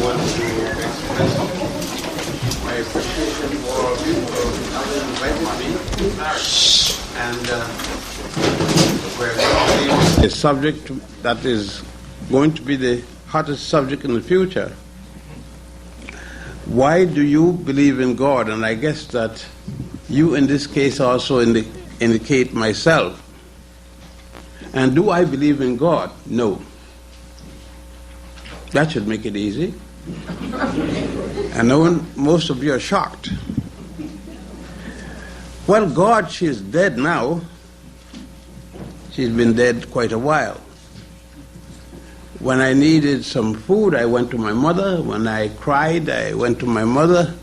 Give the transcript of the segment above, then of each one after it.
want to express my appreciation for all of you for having invited me. And we're going to a subject that is going to be the hottest subject in the future. Why do you believe in God? And I guess that you in this case also indicate myself. And do I believe in God? No. That should make it easy. I know most of you are shocked. Well, God, she is dead now. She's been dead quite a while. When I needed some food, I went to my mother. When I cried, I went to my mother.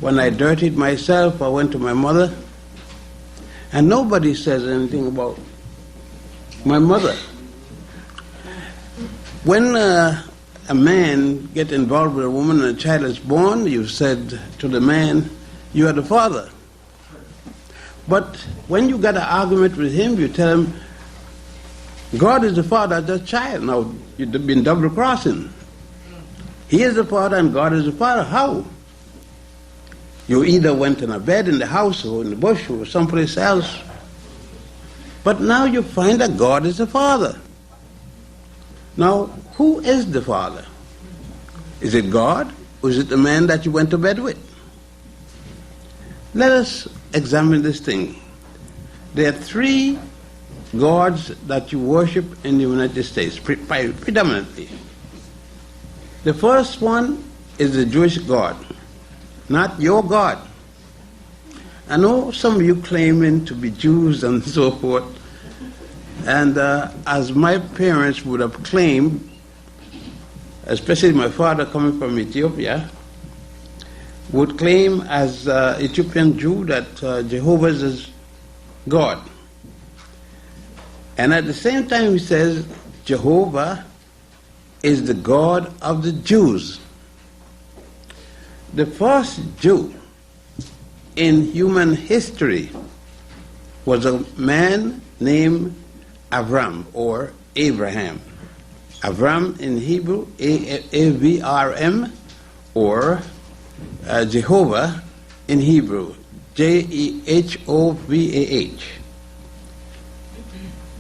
When I dirtied myself, I went to my mother. And nobody says anything about my mother. When a man gets involved with a woman and a child is born, you said to the man, you are the father. But when you got an argument with him, you tell him, God is the father of the child. Now, you've been double-crossing. He is the father and God is the father. How? You either went in a bed in the house or in the bush or someplace else. But now you find that God is the father. Now, who is the father? Is it God or is it the man that you went to bed with? Let us examine this thing. There are three gods that you worship in the United States, predominantly. The first one is the Jewish God, not your God. I know some of you claiming to be Jews and so forth, and as my parents would have claimed, especially my father coming from Ethiopia, would claim as Ethiopian Jew that Jehovah is God. And at the same time he says Jehovah is the God of the Jews. The first Jew in human history was a man named Avram or Abraham. Avram in Hebrew, A-V-R-M, or Jehovah in Hebrew, J-E-H-O-V-A-H.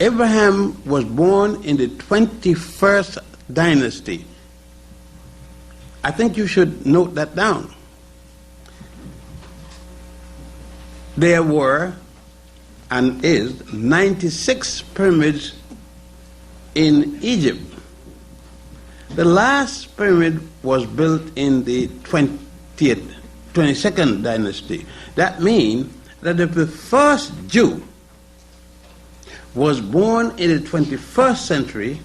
Abraham was born in the 21st dynasty. I think you should note that down. There were and is 96 pyramids in Egypt. The last pyramid was built in the 22nd dynasty. That means that if the first Jew was born in the 21st century,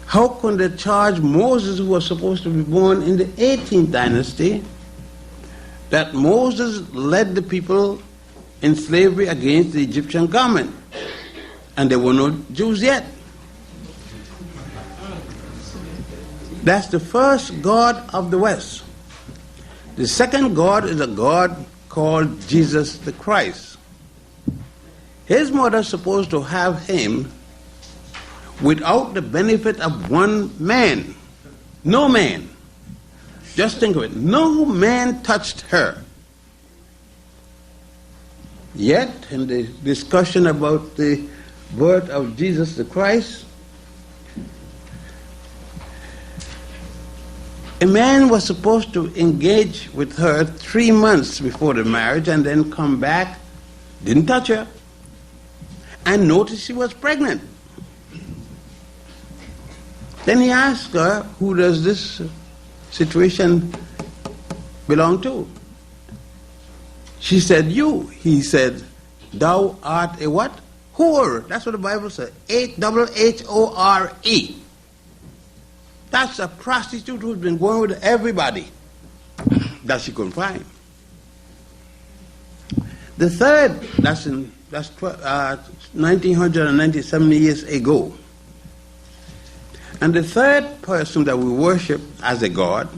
how could they charge Moses, who was supposed to be born in the 18th dynasty, that Moses led the people in slavery against the Egyptian government, and there were no Jews yet? That's the first God of the West. The second God is a God called Jesus the Christ. His mother is supposed to have him without the benefit of one man. No man. Just think of it. No man touched her. Yet, in the discussion about the birth of Jesus the Christ, a man was supposed to engage with her 3 months before the marriage and then come back, didn't touch her, and noticed she was pregnant. Then he asked her, who does this situation belong to? She said, you. He said, thou art a what? Whore. That's what the Bible says. H-O-R-E. That's a prostitute who's been going with everybody that she couldn't find. The third, that's 1997 years ago. And the third person that we worship as a god,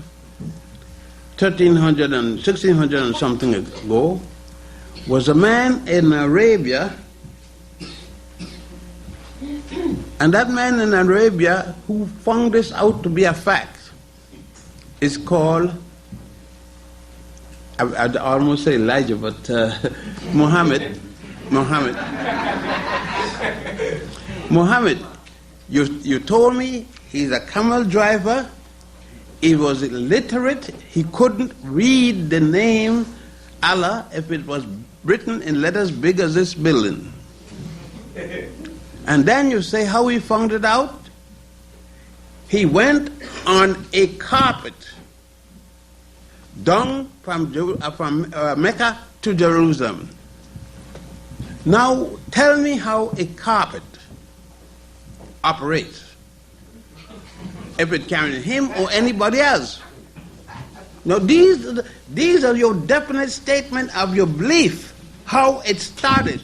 1300 and 1600 and something ago, was a man in Arabia And that man in Arabia who found this out to be a fact is called, I'd almost say Elijah, but Muhammad, you told me he's a camel driver, he was illiterate, he couldn't read the name Allah if it was written in letters big as this building. And then you say how he found it out? He went on a carpet down from Mecca to Jerusalem. Now tell me how a carpet operates, if it carries him or anybody else. Now these are your definite statement of your belief, how it started.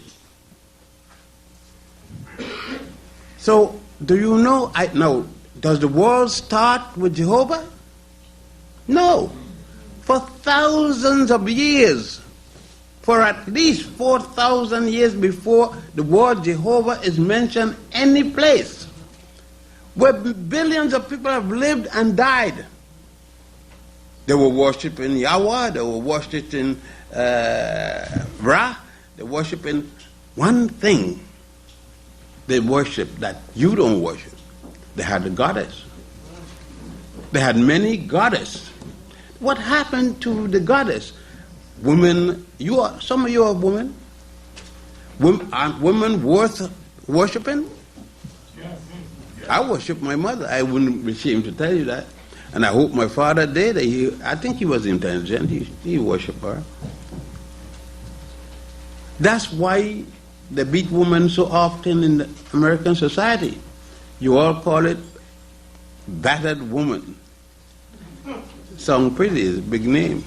So do you know, does the world start with Jehovah? No. For thousands of years, for at least 4,000 years before the word Jehovah is mentioned any place, where billions of people have lived and died. They were worshipping Yahweh, they were worshipping Ra, they were worshipping one thing. They worship that you don't worship. They had a goddess. They had many goddesses. What happened to the goddess? Women, some of you are women. Aren't women worth worshiping? I worship my mother. I wouldn't be ashamed to tell you that. And I hope my father did. I think he was intelligent. He worshiped her. That's why they beat women so often in the American society. You all call it battered woman. Sound pretty, it's a big name.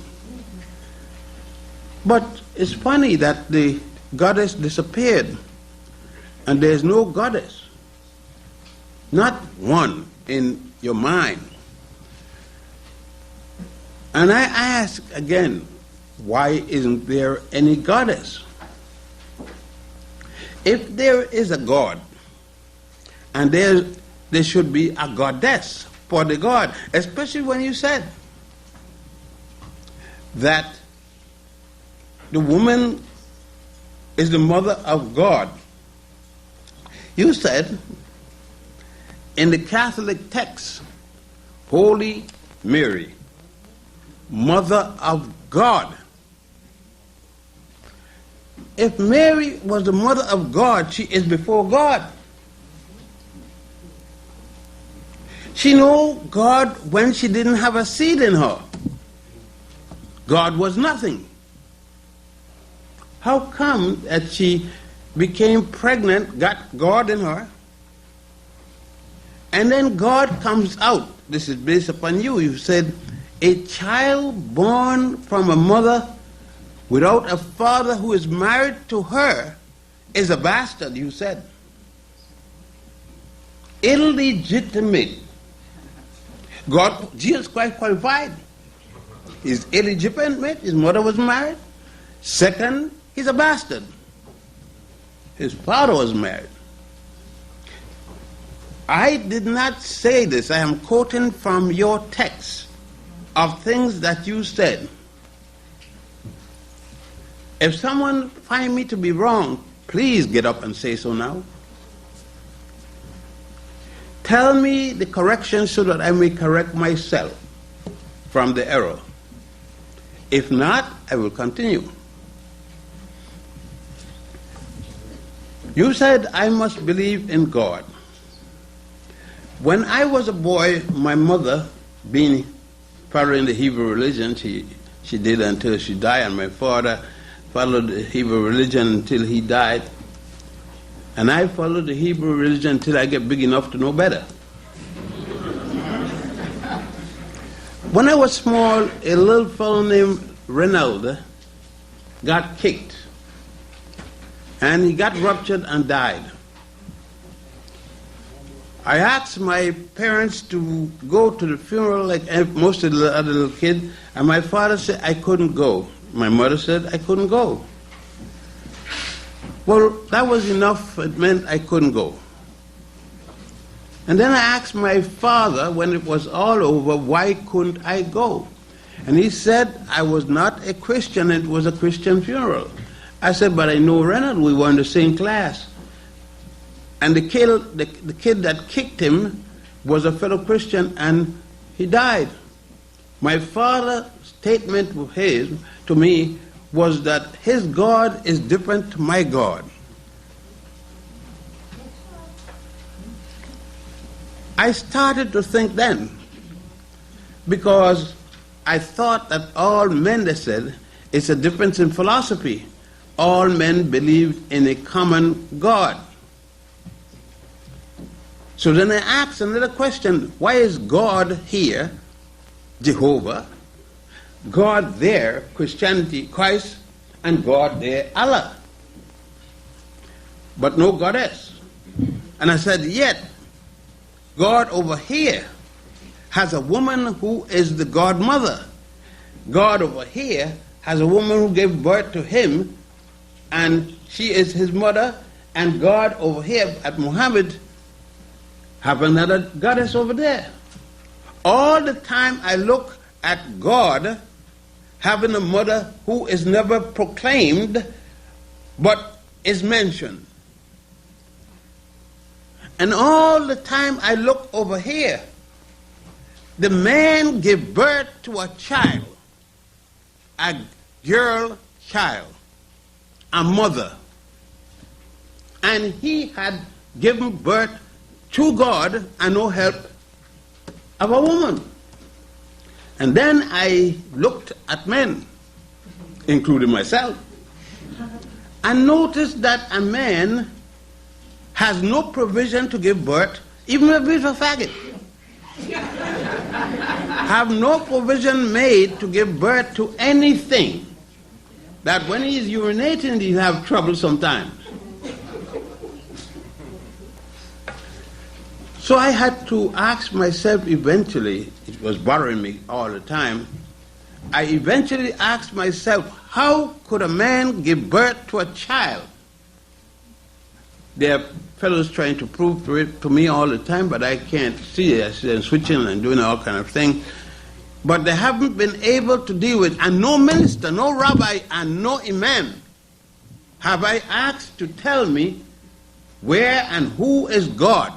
But it's funny that the goddess disappeared and there's no goddess. Not one in your mind. And I ask again, why isn't there any goddess? If there is a God, and there should be a goddess for the God, especially when you said that the woman is the mother of God. You said in the Catholic text, Holy Mary, Mother of God. If Mary was the mother of God, she is before God. She knew God when she didn't have a seed in her. God was nothing. How come that she became pregnant, got God in her, and then God comes out? This is based upon you. You said, a child born from a mother without a father who is married to her is a bastard, you said. Illegitimate. Jesus Christ qualified. He's illegitimate, his mother was married. Second, he's a bastard. His father was married. I did not say this. I am quoting from your text of things that you said. If someone find me to be wrong, please get up and say so now. Tell me the correction so that I may correct myself from the error. If not, I will continue. You said I must believe in God. When I was a boy, my mother, being following the Hebrew religion, she did until she died, and my father followed the Hebrew religion until he died. And I followed the Hebrew religion until I get big enough to know better. When I was small, a little fellow named Reynald got kicked. And he got ruptured and died. I asked my parents to go to the funeral like most of the other little kids, and my father said I couldn't go. My mother said I couldn't go. Well, that was enough. It meant I couldn't go. And then I asked my father, when it was all over, why couldn't I go? And he said, I was not a Christian, it was a Christian funeral. I said, but I know Renard, we were in the same class. And the kid that kicked him was a fellow Christian, and he died. My father's statement to me was that his God is different to my God. I started to think then, because I thought that all men, they said, it's a difference in philosophy. All men believed in a common God. So then I asked another question, why is God here, Jehovah, God there, Christianity, Christ, and God there, Allah, but no goddess? And I said, yet God over here has a woman who is the godmother. God over here has a woman who gave birth to him, and she is his mother. And God over here at Muhammad have another goddess over there. All the time I look at God having a mother who is never proclaimed but is mentioned. And all the time I look over here, the man gave birth to a child, a girl child, a mother. And he had given birth to God and no help of a woman. And then I looked at men, including myself, and noticed that a man has no provision to give birth, even if he's a faggot. Have no provision made to give birth to anything, that when he's urinating, he have trouble sometimes. So I had to ask myself eventually, it was bothering me all the time, I eventually asked myself, how could a man give birth to a child? There are fellows trying to prove it to me all the time, but I can't see it. I see them switching and doing all kind of things. But they haven't been able to deal with it. And no minister, no rabbi, and no imam have I asked to tell me where and who is God.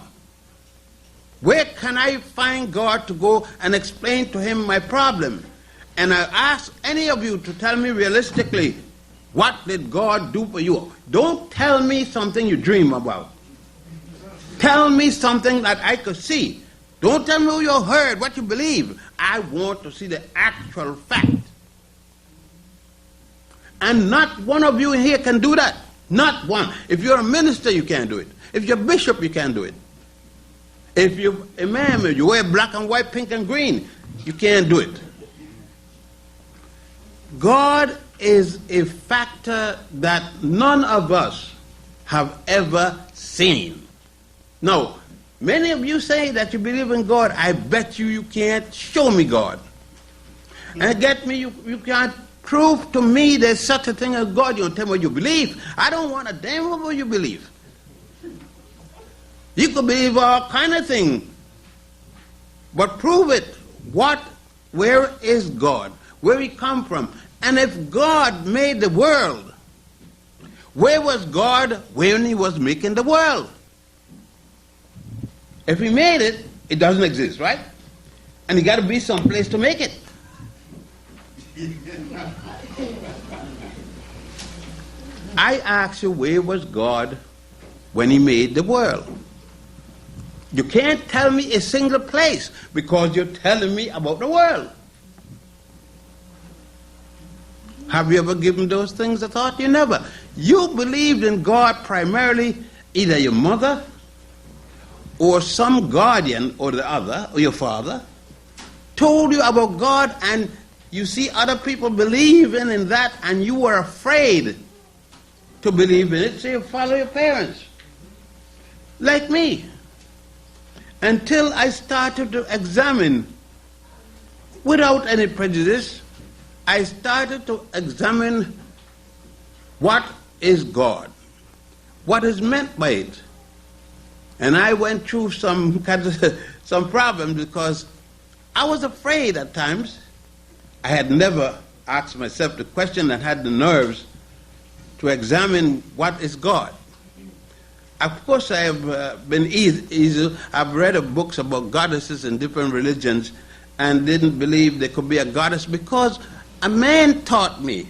Where can I find God to go and explain to him my problem? And I ask any of you to tell me realistically, what did God do for you? Don't tell me something you dream about. Tell me something that I could see. Don't tell me what you heard, what you believe. I want to see the actual fact. And not one of you here can do that. Not one. If you're a minister, you can't do it. If you're a bishop, you can't do it. If you're a imam, you wear black and white, pink and green, you can't do it. God is a factor that none of us have ever seen. Now, many of you say that you believe in God. I bet you can't show me God. And get me, you can't prove to me there's such a thing as God. You don't tell me what you believe. I don't want a damn what you believe. You could believe all kind of things, but prove it. Where is God? Where he come from? And if God made the world, where was God when he was making the world? If he made it, it doesn't exist, right? And he got to be someplace to make it. I ask you, where was God when he made the world? You can't tell me a single place because you're telling me about the world. Have you ever given those things a thought? You never. You believed in God primarily, either your mother or some guardian or the other, or your father, told you about God, and you see other people believing in that, and you were afraid to believe in it, so you follow your parents. Like me. Until I started to examine, without any prejudice, I started to examine what is God, what is meant by it. And I went through some problems because I was afraid at times. I had never asked myself the question and had the nerves to examine what is God. Of course, I have been easy. I've read books about goddesses in different religions and didn't believe there could be a goddess because a man taught me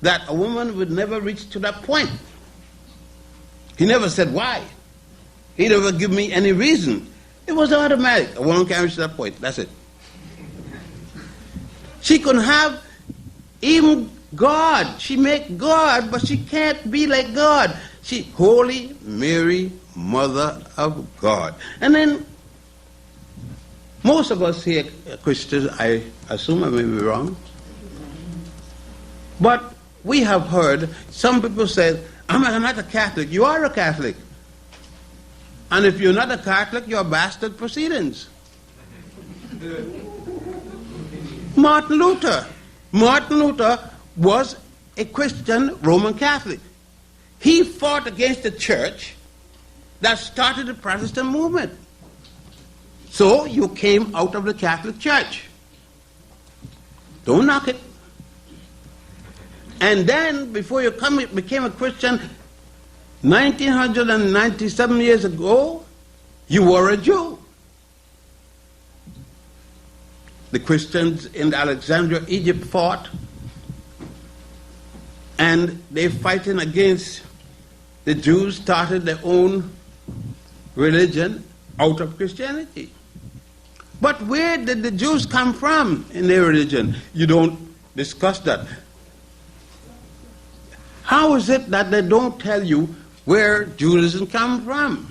that a woman would never reach to that point. He never said why. He never give me any reason. It was automatic. A woman can't reach that point. That's it. She can have even God. She make God, but she can't be like God. She, Holy Mary, Mother of God. And then most of us here are Christians. I assume I may be wrong. But we have heard some people say, I'm not a Catholic. You are a Catholic. And if you're not a Catholic, you're bastard proceedings. Martin Luther was a Christian Roman Catholic. He fought against the church that started the Protestant movement. So you came out of the Catholic Church. Don't knock it. And then, before you became a Christian, 1997 years ago, you were a Jew. The Christians in Alexandria, Egypt fought, and they're fighting against the Jews, started their own religion out of Christianity. But where did the Jews come from in their religion? You don't discuss that. How is it that they don't tell you where Judaism comes from?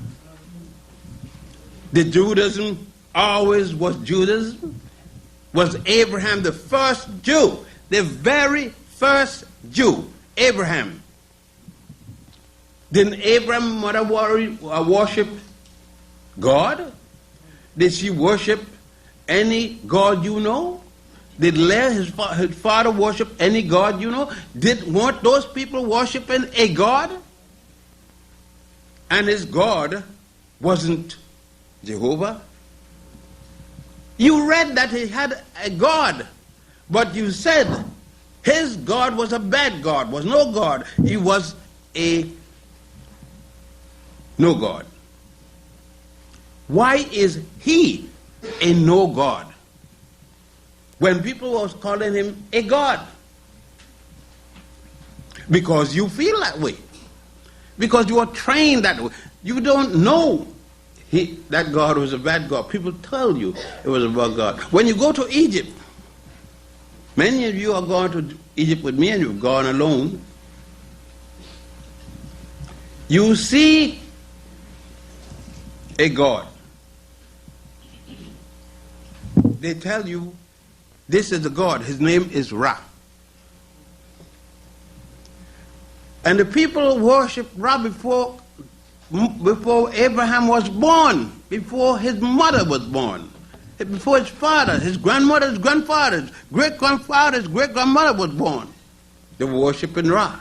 The Judaism always was Judaism? Was Abraham the first Jew? The very first Jew, Abraham. Didn't Abraham's mother worship God? Did she worship any God you know? Did Leah, his father, worship any God you know? Weren't those people worshiping a God? And his God wasn't Jehovah? You read that he had a God, but you said his God was a bad God, was no God. He was a no God. Why is he a no God when people was calling him a God? Because you feel that way. Because you are trained that way. You don't know that God was a bad God. People tell you it was a bad God. When you go to Egypt, many of you are going to Egypt with me and you've gone alone. You see a God. They tell you this is a God. His name is Ra. And the people worshiped Ra before Abraham was born, before his mother was born, before his father, his grandmother, his grandfather, his great-grandfather, his great-grandmother was born. They were worshiping Ra.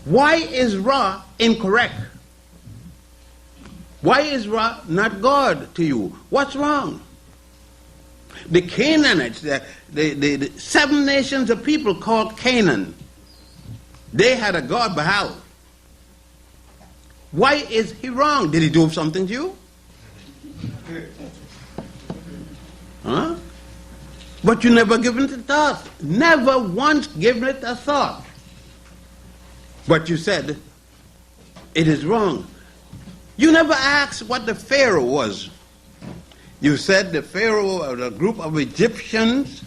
Why is Ra incorrect? Why is Ra not God to you? What's wrong? The Canaanites, the 7 nations of people called Canaan, they had a god, Baal. Why is he wrong? Did he do something to you? Huh? But you never given it a thought. Never once given it a thought. But you said, it is wrong. You never asked what the Pharaoh was. You said the Pharaoh was a group of Egyptians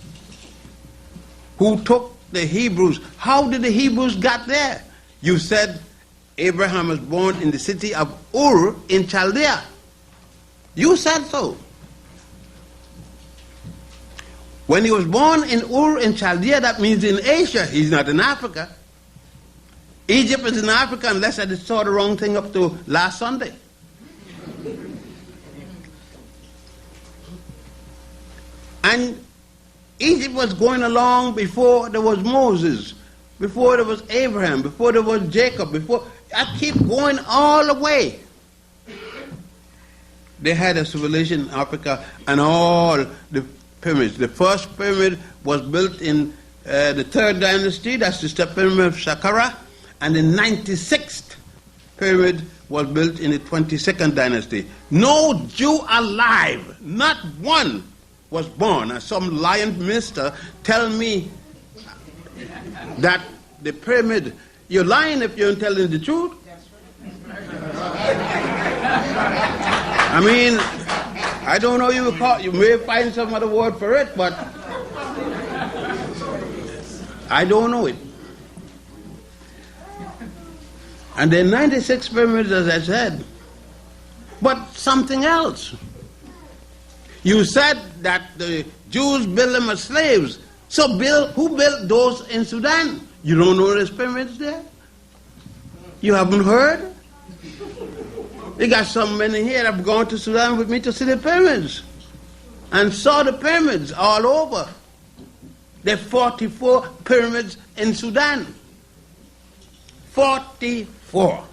who took the Hebrews. How did the Hebrews get there? You said Abraham was born in the city of Ur in Chaldea. You said so. When he was born in Ur in Chaldea, that means in Asia. He's not in Africa. Egypt is in Africa unless I saw the wrong thing up to last Sunday. And Egypt was going along before there was Moses, before there was Abraham, before there was Jacob, before I keep going all the way. they had a civilization in Africa, and all the pyramids. The first pyramid was built in the 3rd dynasty, that's the step pyramid of Saqqara, and the 96th pyramid was built in the 22nd dynasty. No Jew alive, not one, was born. And some lion minister tell me that the pyramid, you're lying if you're telling the truth. I mean, I don't know you may find some other word for it, but I don't know it. And there are 96 pyramids, as I said. But something else. You said that the Jews built them as slaves. So who built those in Sudan? You don't know there's pyramids there? You haven't heard? They got so many here that have gone to Sudan with me to see the pyramids. And saw the pyramids all over. There are 44 pyramids in Sudan. 44.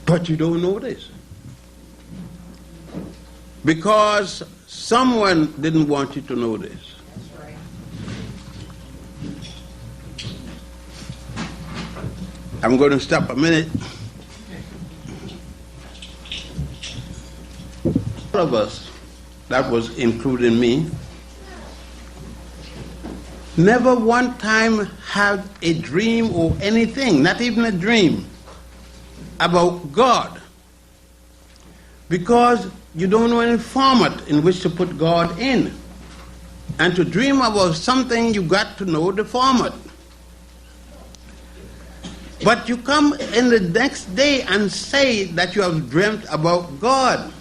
But you don't know this. Because someone didn't want you to know this. That's right. I'm going to stop a minute. All of us, that was including me, never one time had a dream or anything, not even a dream, about God. Because you don't know any format in which to put God in. And to dream about something, you got to know the format. But you come in the next day and say that you have dreamt about God.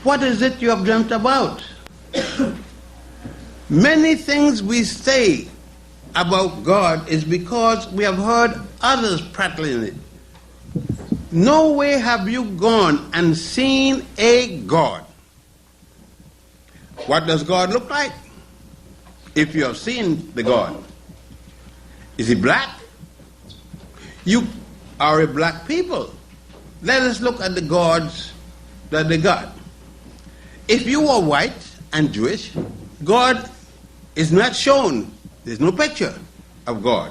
What is it you have dreamt about? Many things we say about God is because we have heard others prattling it. No way have you gone and seen a God. What does God look like? If you have seen the God. Is he black? You are a black people. Let us look at the gods that they got. If you are white and Jewish, God is not shown. There's no picture of God.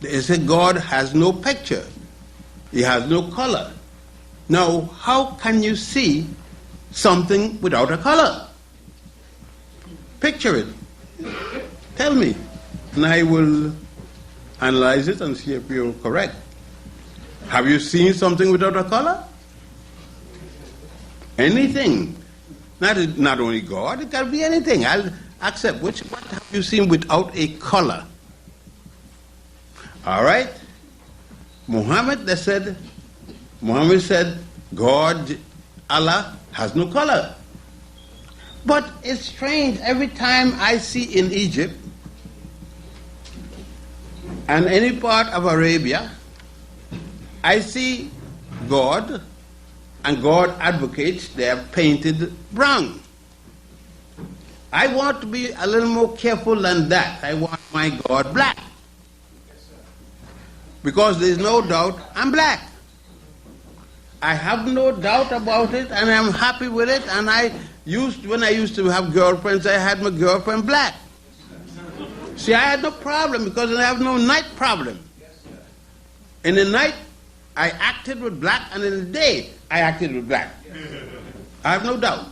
They say God has no picture. He has no color. Now, how can you see something without a color? Picture it. Tell me. And I will analyze it and see if you're correct. Have you seen something without a color? Anything. Not only God, it can be anything. I'll accept. What have you seen without a color? All right. Muhammad said, God, Allah, has no color. But it's strange, every time I see in Egypt and any part of Arabia, I see God, and God advocates they are painted brown. I want to be a little more careful than that. I want my God black. Because there's no doubt I'm black. I have no doubt about it, and I'm happy with it. And when I used to have girlfriends, I had my girlfriend black. See, I had no problem because I have no night problem. In the night, I acted with black, and in the day, I acted with black. I have no doubt.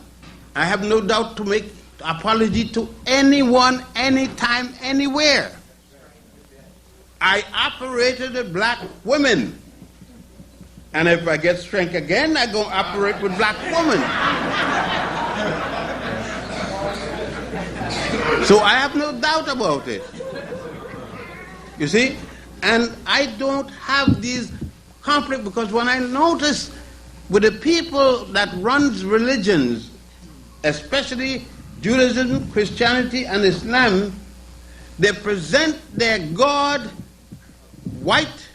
I have no doubt to make apology to anyone, anytime, anywhere. I operated with black women. And if I get strength again, I go operate with black women. So I have no doubt about it. You see? And I don't have these conflicts because when I notice with the people that runs religions, especially Judaism, Christianity, and Islam, they present their God white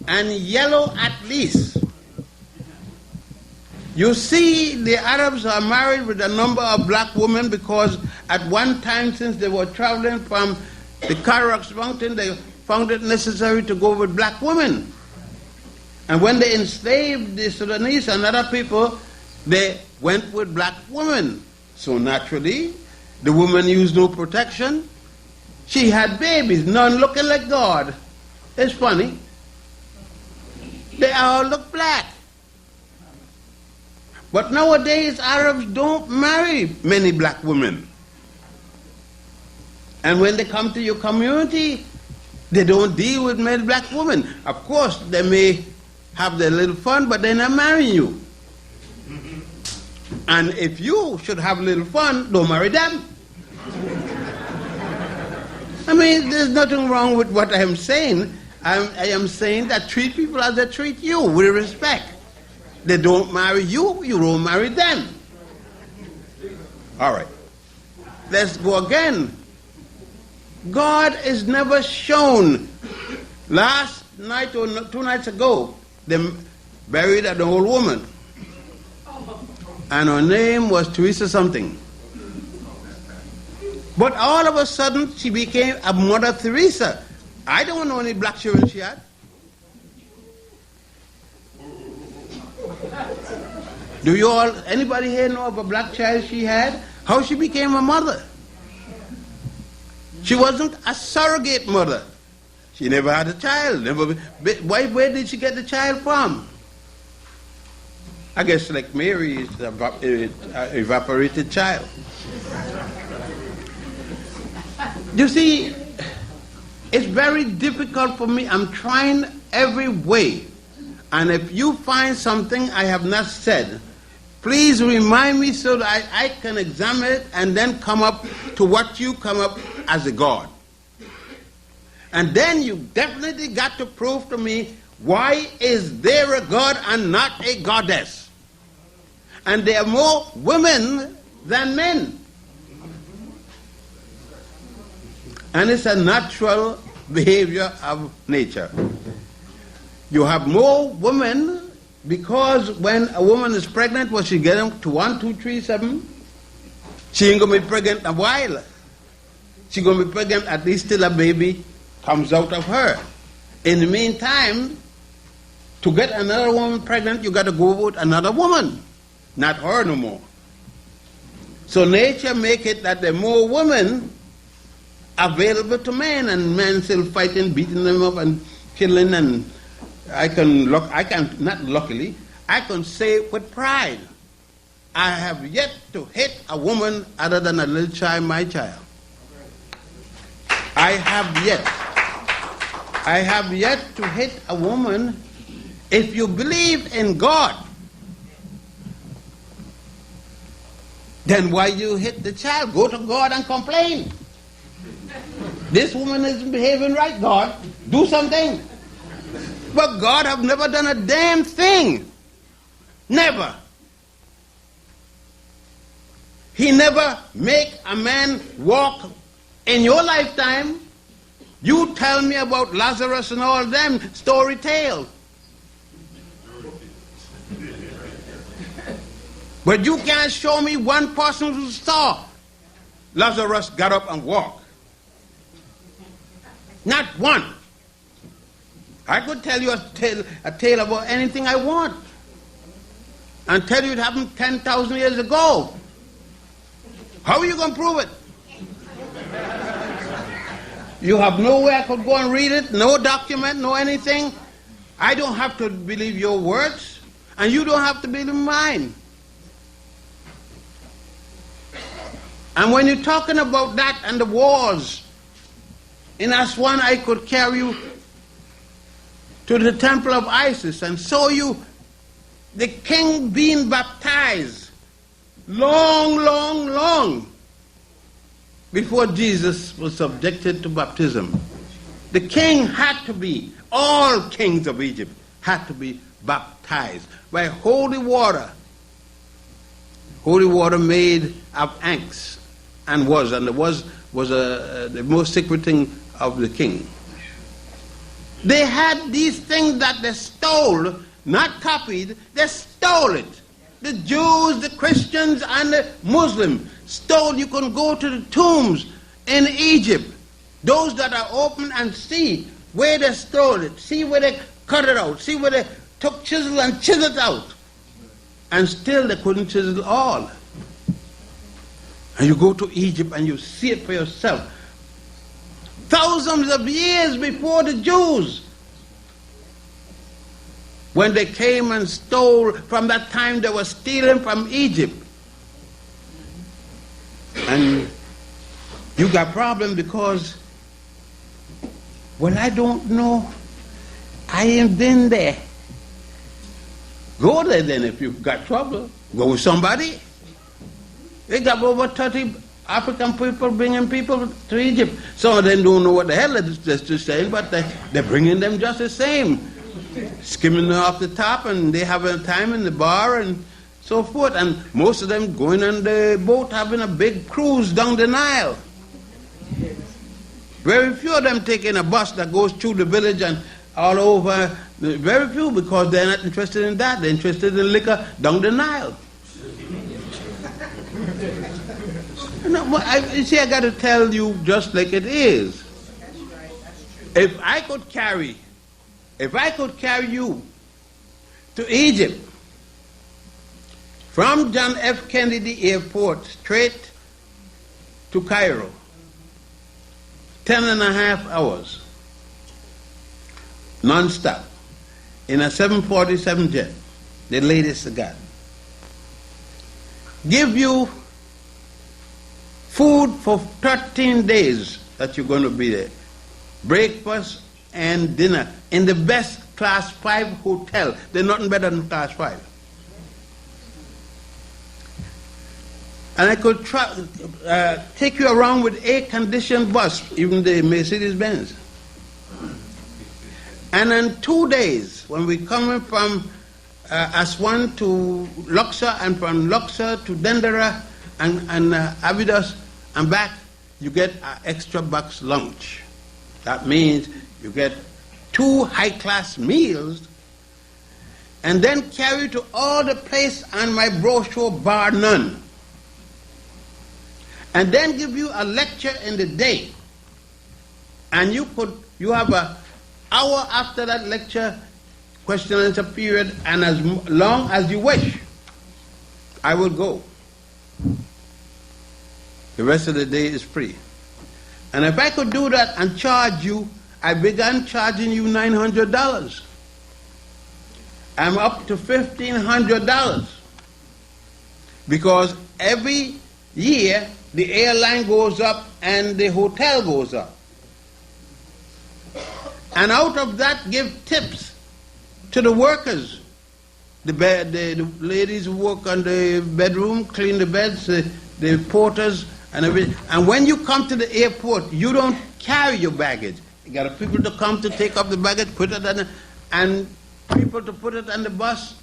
and yellow at least. You see, the Arabs are married with a number of black women because at one time, since they were traveling from the Karax mountain, they found it necessary to go with black women. And when they enslaved the Sudanese and other people, they went with black women. So naturally, the woman used no protection. She had babies, none looking like God. It's funny. They all look black. But nowadays, Arabs don't marry many black women. And when they come to your community, they don't deal with many black women. Of course, they may have their little fun, but they're not marrying you. And if you should have a little fun, don't marry them. I mean, there's nothing wrong with what I am saying. I am saying that treat people as they treat you, with respect. They don't marry you, you don't marry them. All right. Let's go again. God is never shown. Last night or 2 nights ago, they buried an old woman. And her name was Teresa something. But all of a sudden, she became a Mother Teresa. I don't know any black children she had. Do you all, anybody here know of a black child she had? How she became a mother? She wasn't a surrogate mother. She never had a child. Where did she get the child from? I guess like Mary is an evaporated child. You see, it's very difficult for me. I'm trying every way. And if you find something I have not said, please remind me so that I can examine it and then come up to what you come up as a God. And then you definitely got to prove to me, why is there a God and not a goddess? And there are more women than men. And it's a natural behavior of nature. You have more women because when a woman is pregnant, what she getting to 1, 2, 3, 7? She ain't gonna be pregnant a while. She's gonna be pregnant at least till a baby comes out of her. In the meantime, to get another woman pregnant, you gotta go with another woman, not her no more. So nature make it that there are more women available to men, and men still fighting, beating them up and killing. And I can say with pride, I have yet to hit a woman other than a little child, my child. I have yet to hit a woman. If you believe in God, then why you hit the child? Go to God and complain. This woman isn't behaving right, God. Do something. But God have never done a damn thing. Never. He never make a man walk in your lifetime. You tell me about Lazarus and all them story tales. But you can't show me one person who saw Lazarus got up and walked. Not one. I could tell you a tale about anything I want and tell you it happened 10,000 years ago. How are you going to prove it? You have no way I could go and read it, no document, no anything. I don't have to believe your words, and you don't have to believe mine. And when you're talking about that and the wars, in Aswan I could carry you to the temple of Isis and show you the king being baptized long before Jesus was subjected to baptism. The king had to be, all kings of Egypt had to be baptized by holy water made of ants. And the most secret thing of the king. They had these things that they stole, not copied, they stole it. The Jews, the Christians, and the Muslims stole. You can go to the tombs in Egypt, those that are open, and see where they stole it, see where they cut it out, see where they took chisel and chiseled it out. And still they couldn't chisel all. And you go to Egypt and you see it for yourself. Thousands of years before the Jews, when they came and stole, from that time they were stealing from Egypt. And you got problem because, well, I don't know. I ain't been there. Go there then if you've got trouble. Go with somebody. They got over 30 African people bringing people to Egypt. Some of them don't know what the hell they're saying, but they're bringing them just the same. Skimming off the top, and they have a time in the bar and so forth. And most of them going on the boat having a big cruise down the Nile. Very few of them taking a bus that goes through the village and all over. Very few, because they're not interested in that. They're interested in liquor down the Nile. You see, I got to tell you just like it is. If I could carry you to Egypt from John F. Kennedy Airport straight to Cairo, 10.5 hours, non-stop, in a 747 jet, the latest I got, give you food for 13 days that you're going to be there, breakfast and dinner in the best class 5 hotel. There's nothing better than class 5. And I could take you around with air-conditioned bus, even the Mercedes-Benz. And in 2 days, when we coming from Aswan to Luxor, and from Luxor to Dendera and Abydos and back, you get an extra box lunch. That means you get 2 high-class meals, and then carry to all the place on my brochure, bar none. And then give you a lecture in the day. And you have an hour after that lecture, question and answer period, and as long as you wish, I will go. The rest of the day is free. And if I could do that and charge you, I began charging you $900. I'm up to $1,500. Because every year the airline goes up and the hotel goes up. And out of that, give tips to the workers. The ladies who work on the bedroom, clean the beds, the porters, and everything. And when you come to the airport, you don't carry your baggage. You got people to come to take up the baggage, put it on and people to put it on the bus,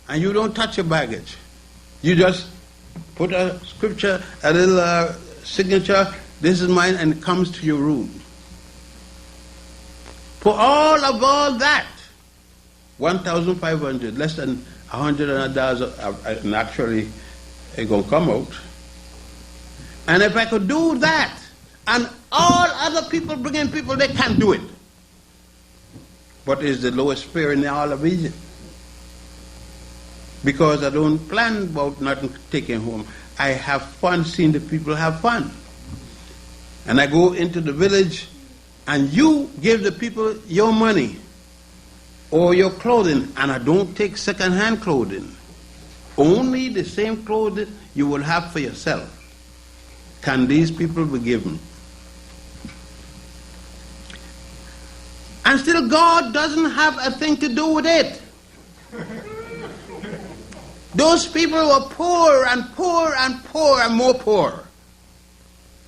and you don't touch your baggage. You just put a scripture, a little signature, this is mine, and it comes to your room. For all that, $1,500, less than $100 naturally it's going to come out. And if I could do that, and all other people bringing people, they can't do it. But it's the lowest fare in all of Egypt. Because I don't plan about nothing taking home. I have fun seeing the people have fun. And I go into the village, and you give the people your money or your clothing, and I don't take second-hand clothing. Only the same clothing you will have for yourself can these people be given. And still God doesn't have a thing to do with it. Those people were poor and poor and poor and more poor.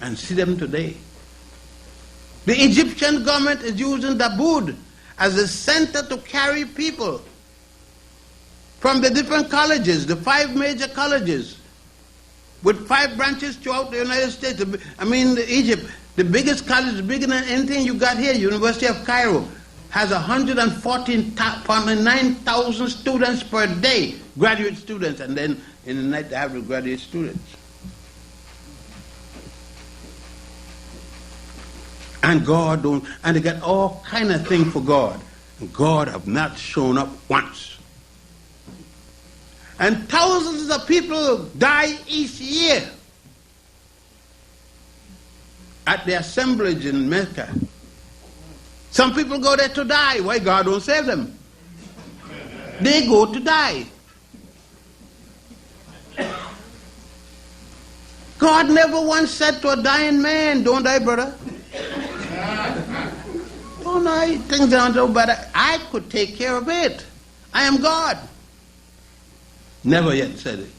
And see them today. The Egyptian government is using Daboud as a center to carry people from the different colleges, the 5 major colleges, with 5 branches throughout the United States. I mean, Egypt, the biggest college, bigger than anything you got here, University of Cairo, has 149,000 students per day, graduate students, and then in the night they have the graduate students. And God don't, and they got all kind of things for God. And God have not shown up once. And thousands of people die each year at the assemblage in Mecca. Some people go there to die. Why God don't save them? They go to die. God never once said to a dying man, don't die, brother. Don't die. Things aren't so bad. I could take care of it. I am God. Never yet said it.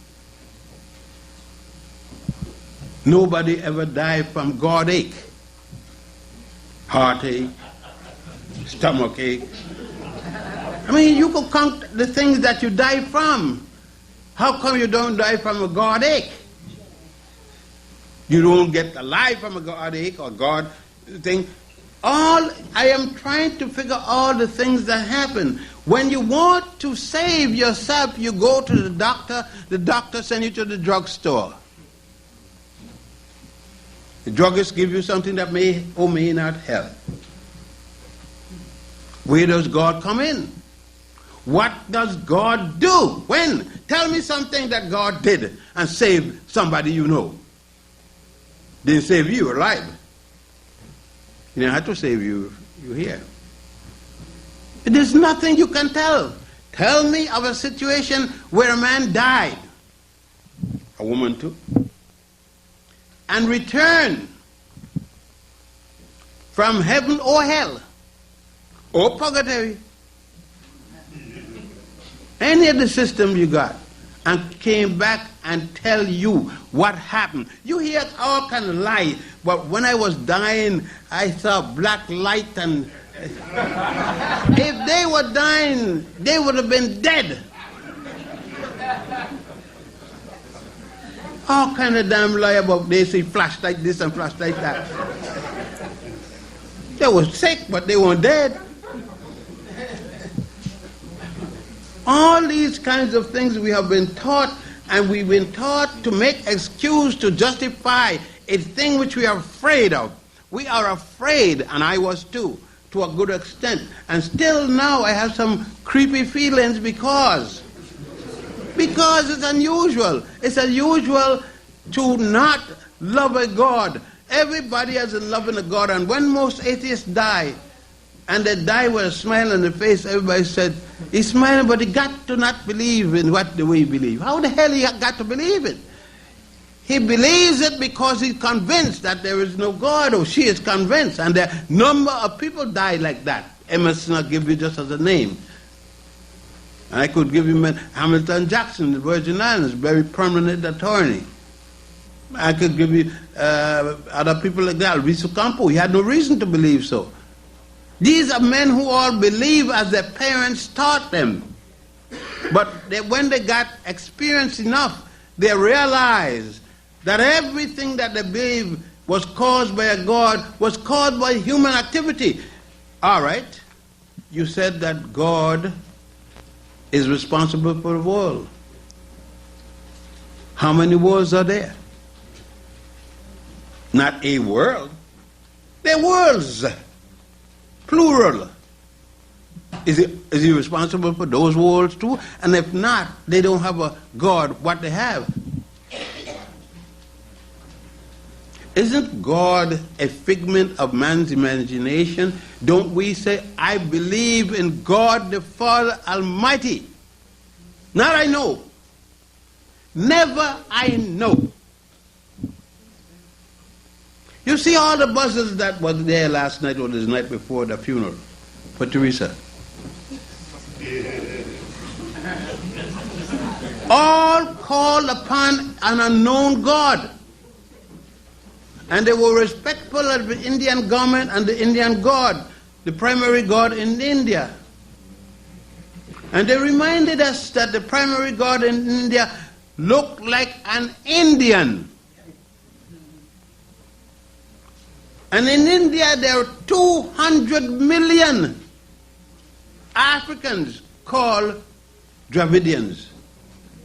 Nobody ever died from God ache, heartache, stomach ache. I mean, you could count the things that you die from. How come you don't die from a God ache? You don't get alive from a God ache or God thing. I am trying to figure all the things that happen. When you want to save yourself, you go to the doctor sends you to the drugstore. The druggist gives you something that may or may not help. Where does God come in? What does God do? When? Tell me something that God did and saved somebody you know. Didn't save you alive. He didn't have to save you. You're here. There's nothing you can tell. Tell me of a situation where a man died, a woman too, and returned from heaven or hell or purgatory, any of the system you got, and came back and tell you what happened. You hear all kind of lie, but when I was dying, I saw black light, and if they were dying, they would have been dead. All kind of damn lie about they see flashlight this and flashlight that. They were sick, but they weren't dead. All these kinds of things we have been taught, and we've been taught to make excuse to justify a thing which we are afraid of. We are afraid, and I was too, to a good extent. And still now I have some creepy feelings because it's unusual. It's unusual to not love a God. Everybody has a love in a God, and when most atheists die, and they die with a smile on their face, everybody said, he's smiling, but he got to not believe in what the way he believes. How the hell he got to believe it? He believes it because he's convinced that there is no God, or she is convinced. And a number of people die like that. Emerson, I'll give you just as a name. I could give you Hamilton Jackson, the Virgin Islands, very prominent attorney. I could give you other people like that. Risu Campo, he had no reason to believe so. These are men who all believe as their parents taught them. But when they got experience enough, they realized that everything that they believed was caused by a God, was caused by human activity. All right, you said that God is responsible for the world. How many worlds are there? Not a world. They're worlds. Plural. Is he responsible for those worlds too? And if not, they don't have a God. What they have? Isn't God a figment of man's imagination? Don't we say, I believe in God the Father Almighty? Not I know. Never I know. You see all the buses that was there last night or the night before the funeral for Teresa. All called upon an unknown God. And they were respectful of the Indian government and the Indian God, the primary God in India. And they reminded us that the primary God in India looked like an Indian. And in India there are 200 million Africans called Dravidians,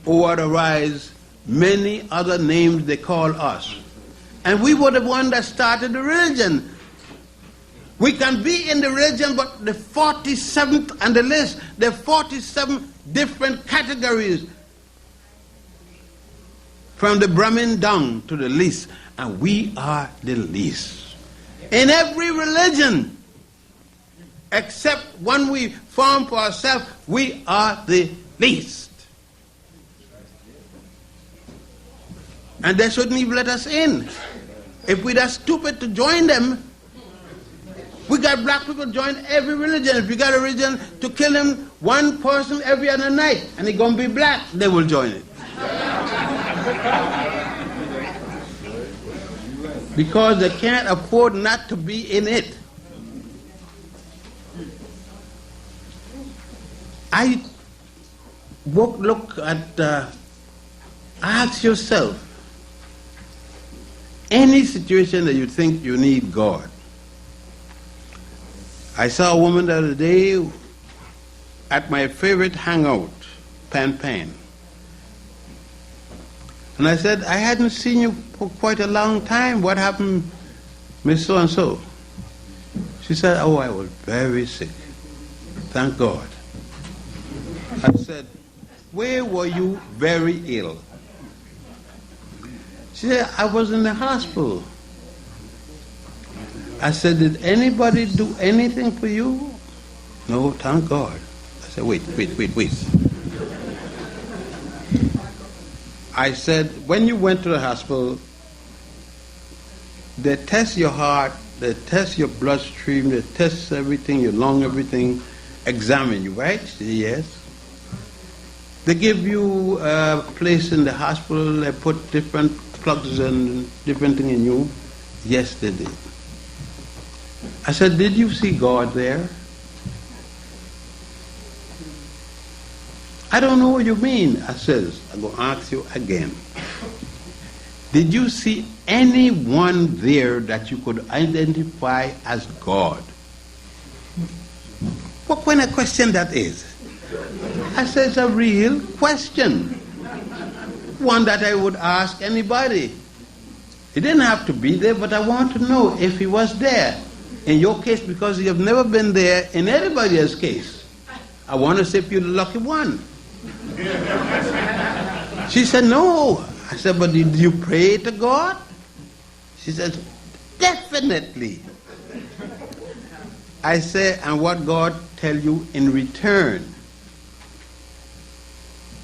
or otherwise many other names they call us. And we were the one that started the religion. We can be in the religion, but the 47th on the list, there are 47 different categories from the Brahmin down to the least, and we are the least. In every religion, except one we form for ourselves, we are the least. And they shouldn't even let us in. If we're that stupid to join them, we got black people join every religion. If you got a religion to kill him, one person every other night, and he's going to be black, they will join it. Because they can't afford not to be in it. I look at, ask yourself, any situation that you think you need God. I saw a woman the other day at my favorite hangout, Pan. And I said, I hadn't seen you for quite a long time. What happened, Miss So-and-so? She said, oh, I was very sick. Thank God. I said, where were you very ill? She said, I was in the hospital. I said, did anybody do anything for you? No, thank God. I said, wait. I said, when you went to the hospital, they test your heart, they test your bloodstream, they test everything, your lung, everything, examine you, right? She said, yes. They give you a place in the hospital, they put different plugs and different things in you. Yes, they did. I said, did you see God there? I don't know what you mean. I says, I'm going to ask you again. Did you see anyone there that you could identify as God? What kind of question that is? I said, it's a real question. One that I would ask anybody. He didn't have to be there, but I want to know if he was there. In your case, because you have never been there, in anybody else's case, I want to see if you're the lucky one. She said, no. I said, but did you pray to God? She said, definitely. I said, and what God tell you in return?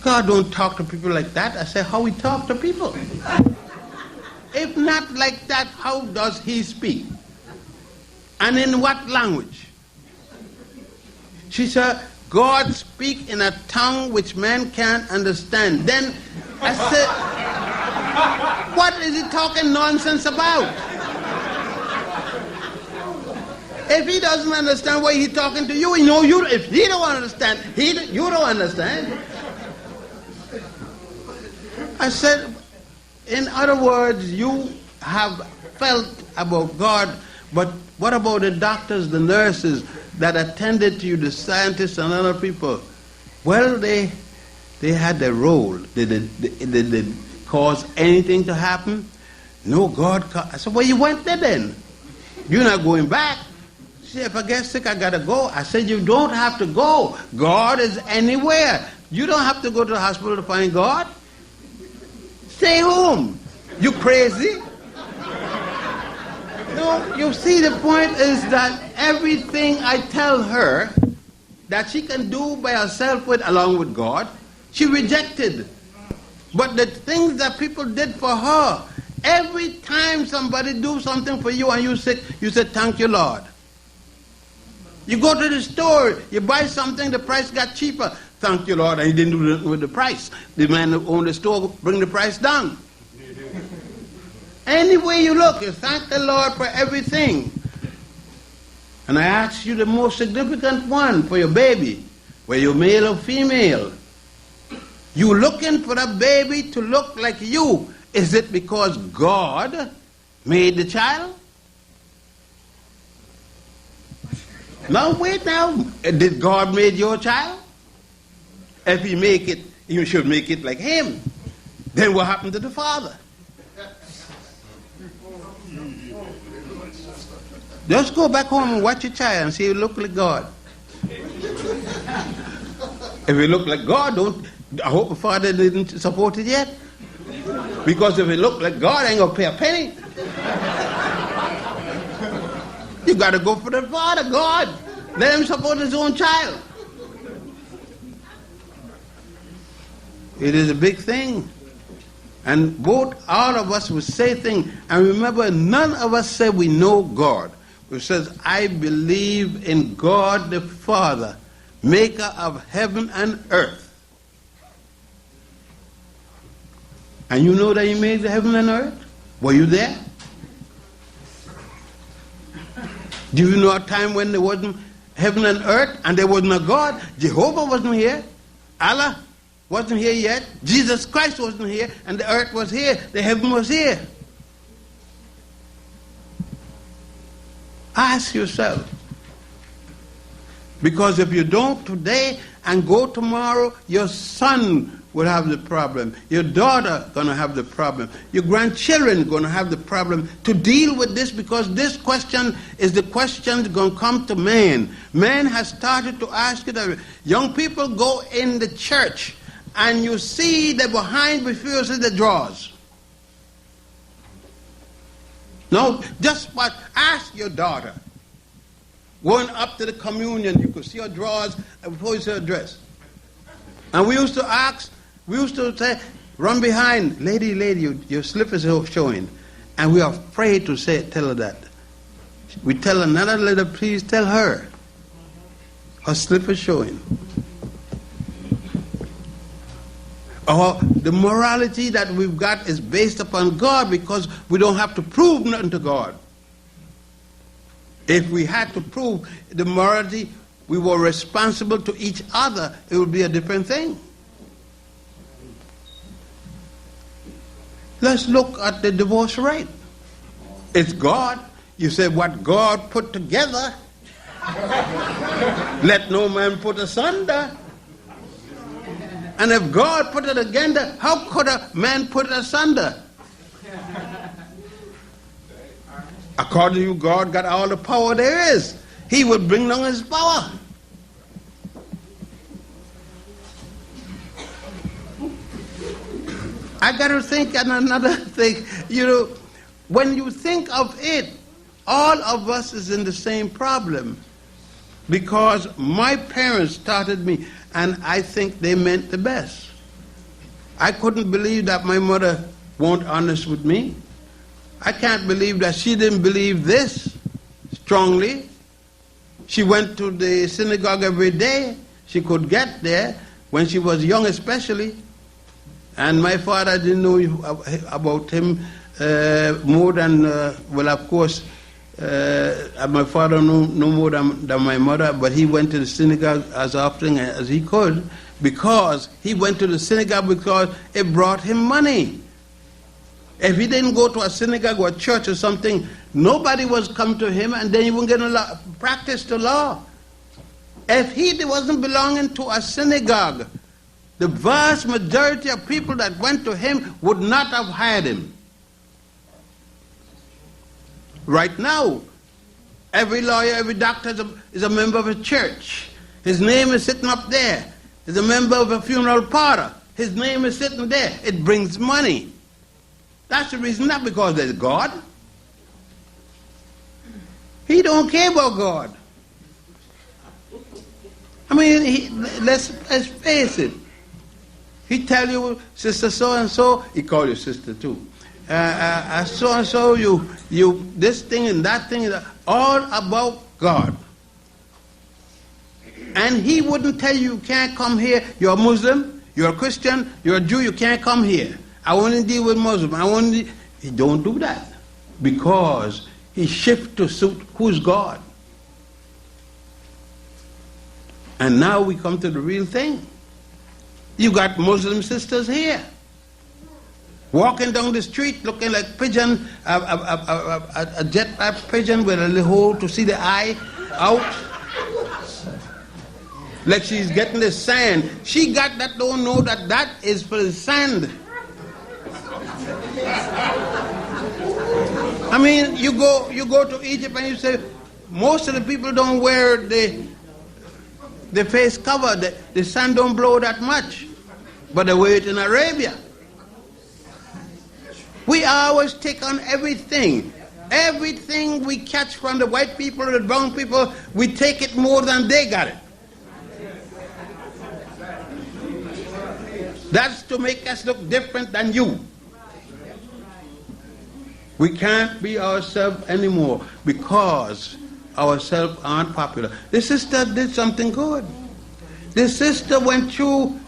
God don't talk to people like that. I said, how he talk to people? If not like that, how does he speak? And in what language? She said, God speak in a tongue which man can't understand. Then I said, what is he talking nonsense about? If he doesn't understand why he's talking to you, if he don't understand, you don't understand. I said, in other words, you have felt about God, but what about the doctors, the nurses that attended to you, the scientists and other people? Well, they had their role. Did they cause anything to happen? No, God. I said, well, you went there then. You're not going back. She said, if I get sick, I got to go. I said, you don't have to go. God is anywhere. You don't have to go to the hospital to find God. Stay home. You crazy? No, you see, the point is that everything I tell her that she can do by herself along with God, she rejected. But the things that people did for her, every time somebody do something for you and you say, thank you, Lord. You go to the store, you buy something, the price got cheaper. Thank you, Lord, and he didn't do it with the price. The man who owned the store bring the price down. Any way you look, you thank the Lord for everything. And I ask you the most significant one for your baby, whether you're male or female. You looking for a baby to look like you. Is it because God made the child? Now wait now. Did God make your child? If he make it, you should make it like him. Then what happened to the father? Just go back home and watch your child and see if you look like God. If you look like God, I hope the father didn't support it yet. Because if it look like God, ain't going to pay a penny. You got to go for the Father, God. Let him support his own child. It is a big thing. And all of us will say things. And remember, none of us say we know God. It says, I believe in God the Father, maker of heaven and earth. And you know that he made the heaven and earth? Were you there? Do you know a time when there wasn't heaven and earth and there wasn't a God? Jehovah wasn't here. Allah wasn't here yet. Jesus Christ wasn't here, and the earth was here. The heaven was here. Ask yourself. Because if you don't today and go tomorrow, your son will have the problem. Your daughter going to have the problem. Your grandchildren going to have the problem to deal with this, because this question is the question going to come to man. Man has started to ask it. Young people go in the church and you see that behind before the drawers. No, just what? Ask your daughter. Going up to the communion, you could see her drawers before you see her dress. And we used to say, run behind, lady, your slippers are showing. And we are afraid to tell her that. We tell another lady, please tell her. Her slippers showing. The morality that we've got is based upon God, because we don't have to prove nothing to God. If we had to prove the morality, we were responsible to each other, it would be a different thing. Let's look at the divorce rate. It's God. You say what God put together, let no man put asunder. And if God put it together, how could a man put it asunder? According to you, God got all the power there is. He would bring down his power. I got to think on another thing. You know, when you think of it, all of us is in the same problem. Because my parents started me, and I think they meant the best. I couldn't believe that my mother weren't honest with me. I can't believe that she didn't believe this strongly. She went to the synagogue every day. She could get there when she was young especially. And my father didn't know about him more than, well, of course, my father knew no more than my mother, but he went to the synagogue as often as he could, because he went to the synagogue because it brought him money. If he didn't go to a synagogue or a church or something, nobody was come to him, and then he wouldn't get to practice the law. If he wasn't belonging to a synagogue, the vast majority of people that went to him would not have hired him. Right now, every lawyer, every doctor is a member of a church. His name is sitting up there. He's a member of a funeral parlor. His name is sitting there. It brings money. That's the reason, not because there's God. He don't care about God. I mean, let's face it. He tell you, sister so-and-so, he call you sister too. So-and-so, you this thing and that thing, all about God. And he wouldn't tell you can't come here. You're a Muslim, you're a Christian, you're a Jew, you can't come here. I want to deal with Muslim. He don't do that, because he shifts to suit who's God. And now we come to the real thing. You got Muslim sisters here, walking down the street looking like pigeon, a jet pigeon with a little hole to see the eye out, like she's getting the sand. She got that, don't know that that is for the sand. I mean, you go to Egypt and you say most of the people don't wear the face cover. The sun don't blow that much, but they wear it in Arabia. We always take on everything. Everything we catch from the white people or the brown people, we take it more than they got it. That's to make us look different than you. We can't be ourselves anymore because ourselves aren't popular. The sister did something good. The sister went through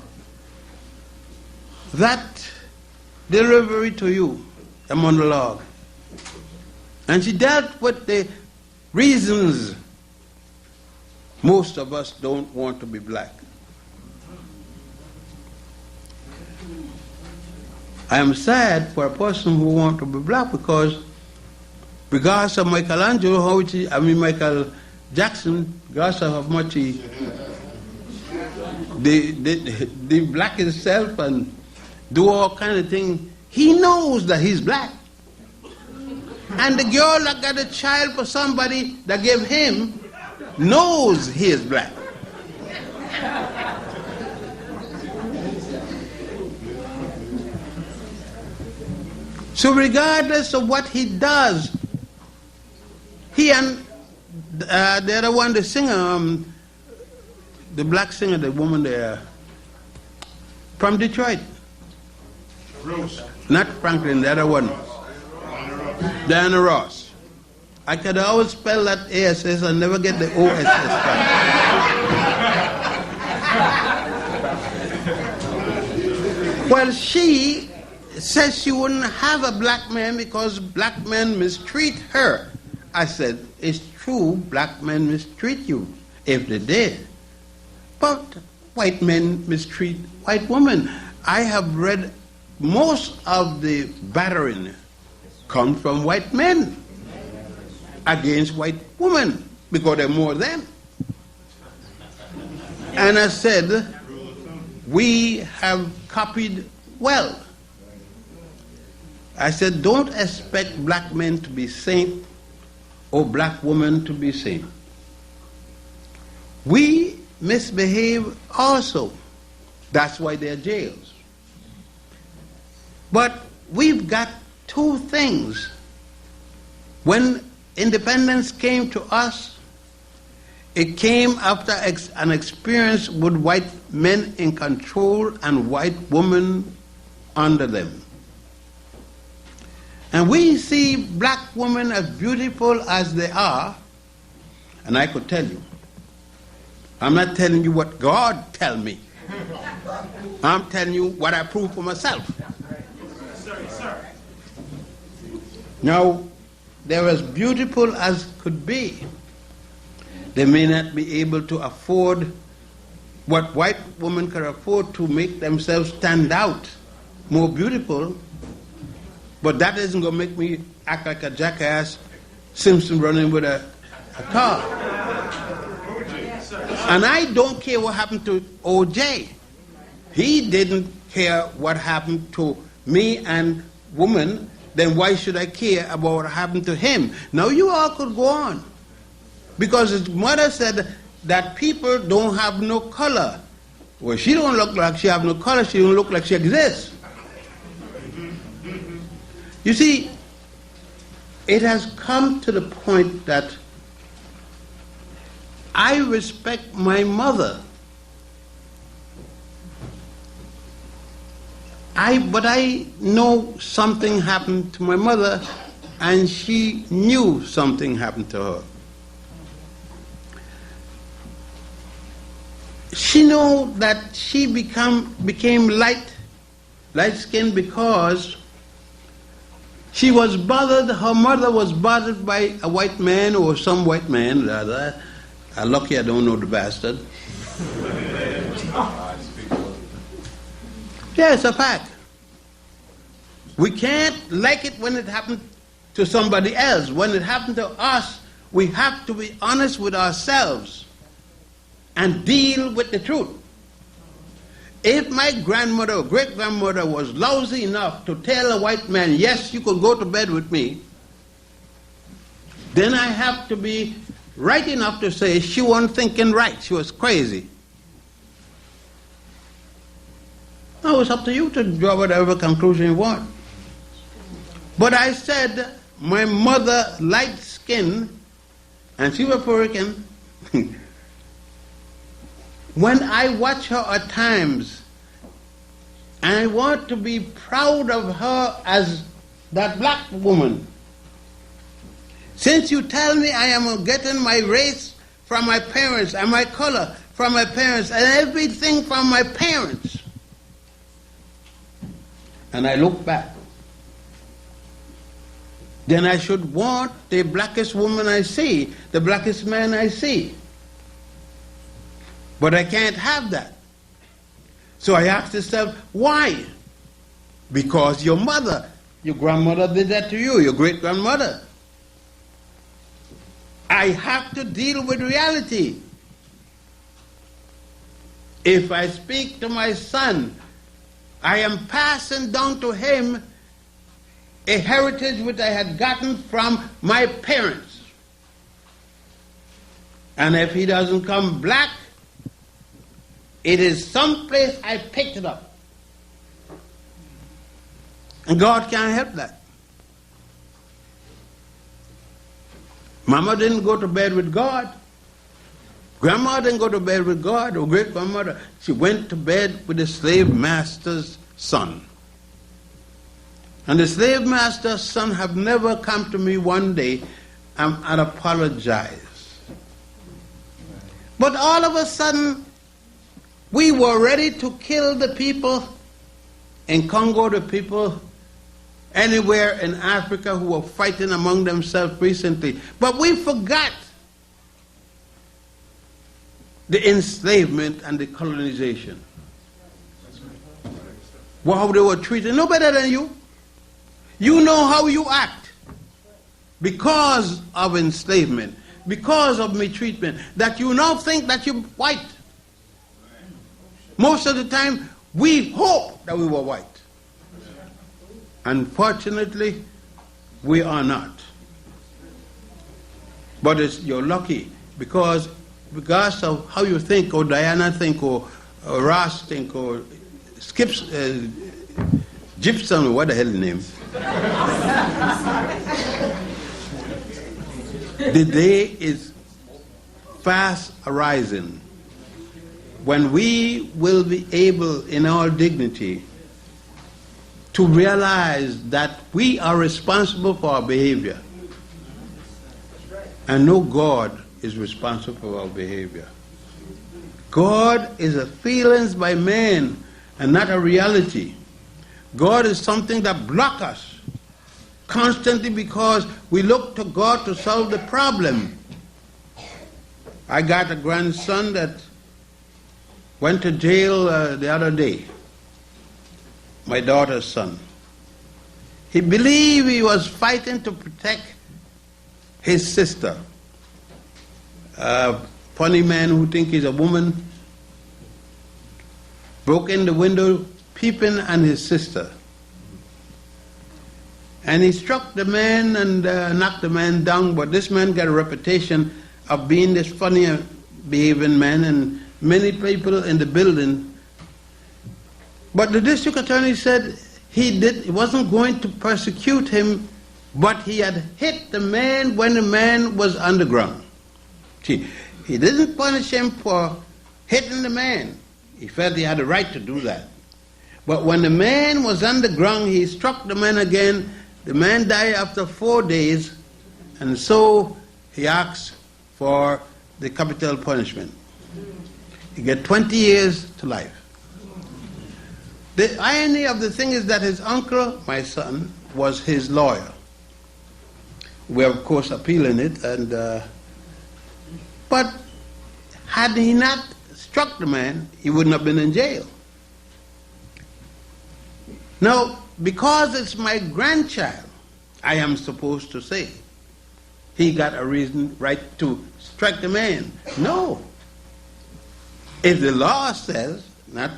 that delivery to you, a monologue. And she dealt with the reasons most of us don't want to be black. I am sad for a person who wants to be black because regardless of Michael Jackson, regardless of how much he the black himself and do all kind of things, he knows that he's black. And the girl that got a child for somebody that gave him knows he is black. So regardless of what he does, he and the other one, the singer, the black singer, the woman there, from Detroit. Rose. Not Franklin, the other one. Diana Ross. I could always spell that ASS and never get the OSS right. Well, she says she wouldn't have a black man because black men mistreat her. I said, it's true, black men mistreat you, if they did. But white men mistreat white women. I have read most of the battering comes from white men against white women because there are more of them. And I said, we have copied well. I said, don't expect black men to be saint or black women to be saint. We misbehave also. That's why there are jails. But we've got two things. When independence came to us, it came after an experience with white men in control and white women under them. And we see black women as beautiful as they are, and I could tell you. I'm not telling you what God tell me. I'm telling you what I prove for myself. Now, they're as beautiful as could be. They may not be able to afford what white women can afford to make themselves stand out more beautiful, but that isn't going to make me act like a jackass Simpson running with a car. And I don't care what happened to O.J. He didn't care what happened to me and woman, then why should I care about what happened to him? Now you all could go on. Because his mother said that people don't have no color. Well, she don't look like she have no color, she don't look like she exists. You see, it has come to the point that I respect my mother. But I know something happened to my mother, and she knew something happened to her. She knew that she became light-skinned because she was bothered, her mother was bothered by a white man or some white man, rather. I'm lucky I don't know the bastard. Yeah, it's a fact. We can't like it when it happened to somebody else. When it happened to us, we have to be honest with ourselves and deal with the truth. If my grandmother or great-grandmother was lousy enough to tell a white man, yes, you could go to bed with me, then I have to be right enough to say she wasn't thinking right, she was crazy. Now it's up to you to draw whatever conclusion you want. But I said, my mother, light skin, and she was Puerto Rican. When I watch her at times, and I want to be proud of her as that black woman. Since you tell me I am getting my race from my parents and my color from my parents and everything from my parents, and I look back, then I should want the blackest woman I see, the blackest man I see. But I can't have that. So I asked myself, why? Because your mother, your grandmother did that to you, your great-grandmother. I have to deal with reality. If I speak to my son, I am passing down to him a heritage which I had gotten from my parents. And if he doesn't come black, it is someplace I picked it up. And God can't help that. Mama didn't go to bed with God. Grandma didn't go to bed with God, or great-grandmother. She went to bed with the slave master's son. And the slave master's son have never come to me one day and apologized. But all of a sudden, we were ready to kill the people in Congo, the people anywhere in Africa who were fighting among themselves recently. But we forgot the enslavement and the colonization. Well, how they were treated. No better than you. You know how you act because of enslavement, because of mistreatment, that you now think that you're white. Most of the time, we hope that we were white. Unfortunately, we are not. But you're lucky because regardless of how you think, or Diana think, or Ross think, or Skips, Gibson, what the hell is his name? The day is fast arising when we will be able in our dignity to realize that we are responsible for our behavior. And no God is responsible for our behavior. God is a feelings by man and not a reality. God is something that blocks us constantly because we look to God to solve the problem. I got a grandson that went to jail the other day, my daughter's son. He believed he was fighting to protect his sister. A funny man who think he's a woman broke in the window, peeping at his sister. And he struck the man and knocked the man down, but this man got a reputation of being this funny behaving man, and many people in the building. But the district attorney said he wasn't going to persecute him, but he had hit the man when the man was underground. See, he didn't punish him for hitting the man. He felt he had a right to do that. But when the man was underground, he struck the man again. The man died after 4 days, and so he asked for the capital punishment. He got 20 years to life. The irony of the thing is that his uncle, my son, was his lawyer. We are, of course, appealing it, and but had he not struck the man, he wouldn't have been in jail. Now, because it's my grandchild, I am supposed to say he got a right to strike the man. No. If the law says, not,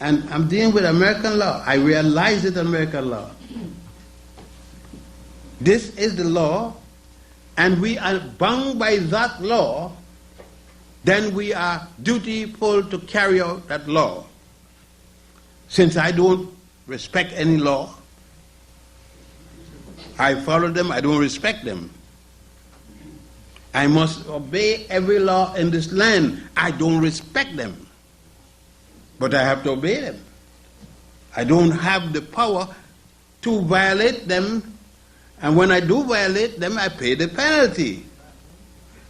and I'm dealing with American law, I realize it's American law. This is the law, and we are bound by that law, then we are dutiful to carry out that law. Since I don't respect any law, I follow them, I don't respect them. I must obey every law in this land. I don't respect them, but I have to obey them. I don't have the power to violate them, and when I do violate them, I pay the penalty.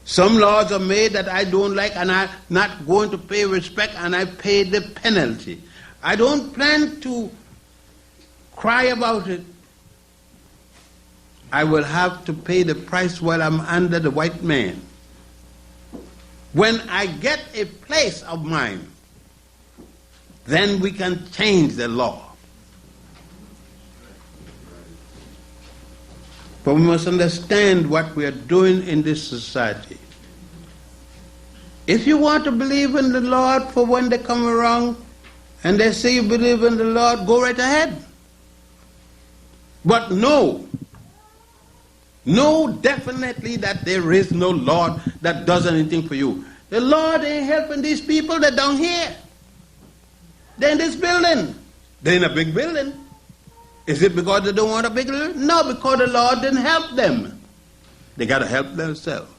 Some laws are made that I don't like, and I'm not going to pay respect, and I pay the penalty. I don't plan to cry about it. I will have to pay the price while I'm under the white man. When I get a place of mine, then we can change the law. But we must understand what we are doing in this society. If you want to believe in the Lord for when they come around and they say you believe in the Lord, go right ahead. But know definitely that there is no Lord that does anything for you. The Lord ain't helping these people that down here. They're in this building. They're in a big building. Is it because they don't want a big building? No, because the Lord didn't help them. They got to help themselves.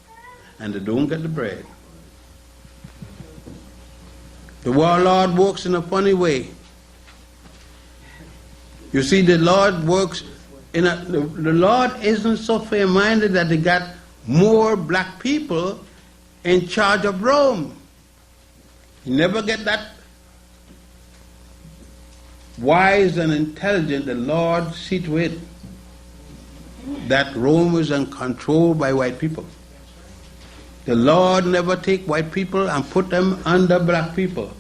And they don't get the bread. The Lord works in a funny way. You see, the Lord works the Lord isn't so fair-minded that He got more black people in charge of Rome. You never get that wise and intelligent. The Lord see to it that Rome is controlled by white people. The Lord never take white people and put them under black people.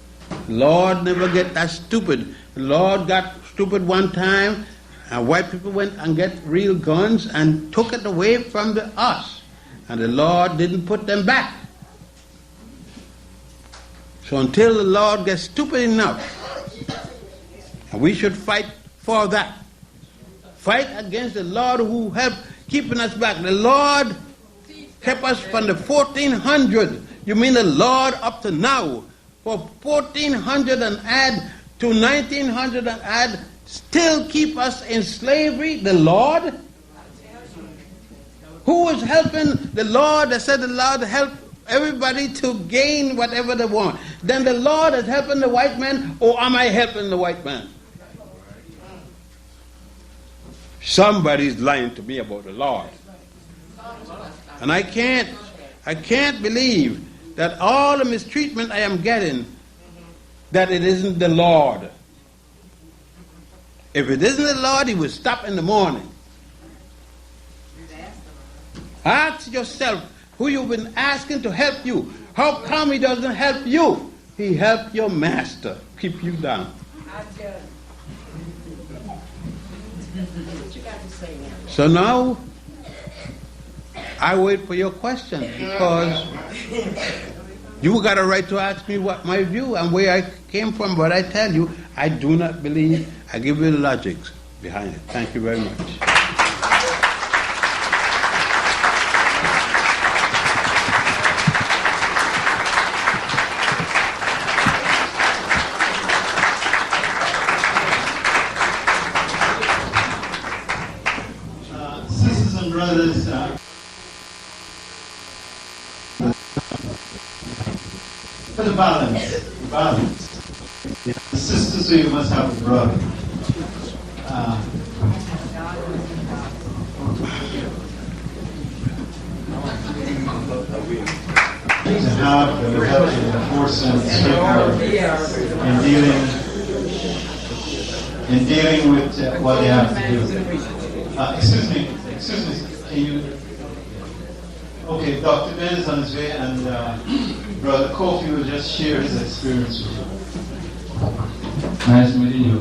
The Lord never get that stupid. The Lord got stupid one time, and white people went and get real guns and took it away from us. And the Lord didn't put them back. So until the Lord gets stupid enough, and we should fight for that. Fight against the Lord who helped keeping us back. The Lord kept us from the 1400. You mean the Lord up to now? For 1400 and add to 1900 and add, still keep us in slavery? The Lord? Who is helping the Lord? That said the Lord help everybody to gain whatever they want. Then the Lord is helping the white man, or am I helping the white man? Somebody's lying to me about the Lord. And I can't believe that all the mistreatment I am getting, that it isn't the Lord. If it isn't the Lord, He would stop in the morning. Ask yourself who you've been asking to help you. How come He doesn't help you? He helped your master keep you down. So now, I wait for your question, because you got a right to ask me what my view and where I came from. But I tell you, I do not believe. I give you the logics behind it. Thank you very much. Sisters and brothers, for the balance. The sister, so you must have a brother. To have the help in the force and strength in dealing with what they have to do. Excuse me, can you? Okay, Dr. Ben is on his way, and Brother Kofi will just share his experience with you. Nice meeting you.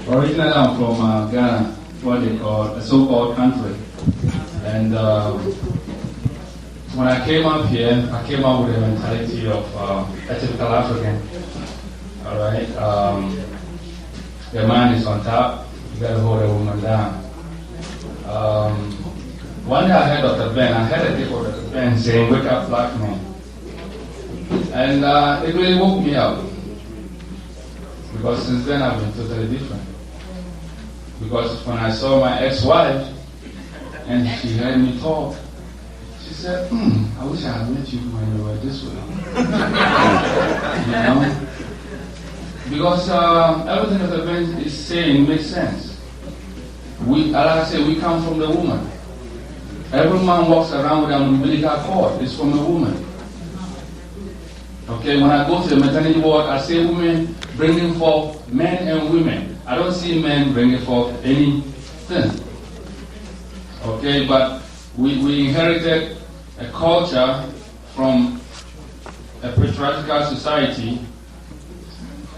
Originally I'm from Ghana, what they call a so-called country. And when I came up here, I came up with a mentality of a typical African. All right, the man is on top, you got to hold a woman down. One day I heard Dr. Ben, I heard a tip of Dr. Ben saying, "Wake up, black man." And it really woke me up, because since then I've been totally different. Because when I saw my ex-wife and she heard me talk, she said, I wish I had met you when you were this way. You know? Because everything that the man is saying makes sense. Like I say, we come from the woman. Every man walks around with an umbilical cord. It's from a woman. Okay, when I go to the maternity ward, I see women bringing forth men and women. I don't see men bringing forth anything. Okay, but we inherited a culture from a patriarchal society,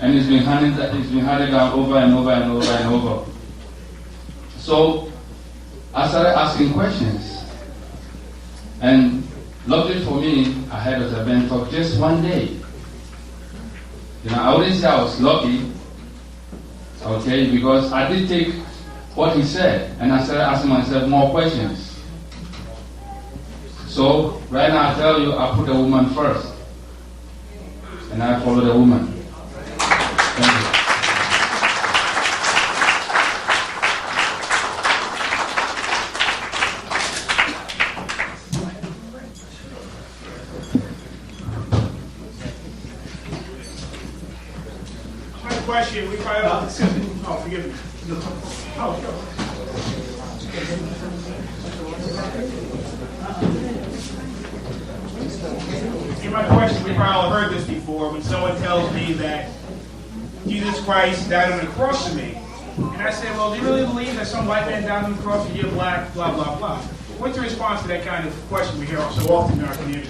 and it's been handed down over and over and over and over. So I started asking questions. And luckily for me, I had Dr. Ben talk just one day. You know, I wouldn't say I was lucky, okay, because I did take what he said and I started asking myself more questions. So right now I tell you, I put the woman first. And I follow the woman. Thank you. Question, we probably forgive me. In my question, we probably all heard this before. When someone tells me that Jesus Christ died on the cross for me, and I say, well, do you really believe that some white man died on the cross and you're black, blah, blah, blah? What's your response to that kind of question we hear so often in our community?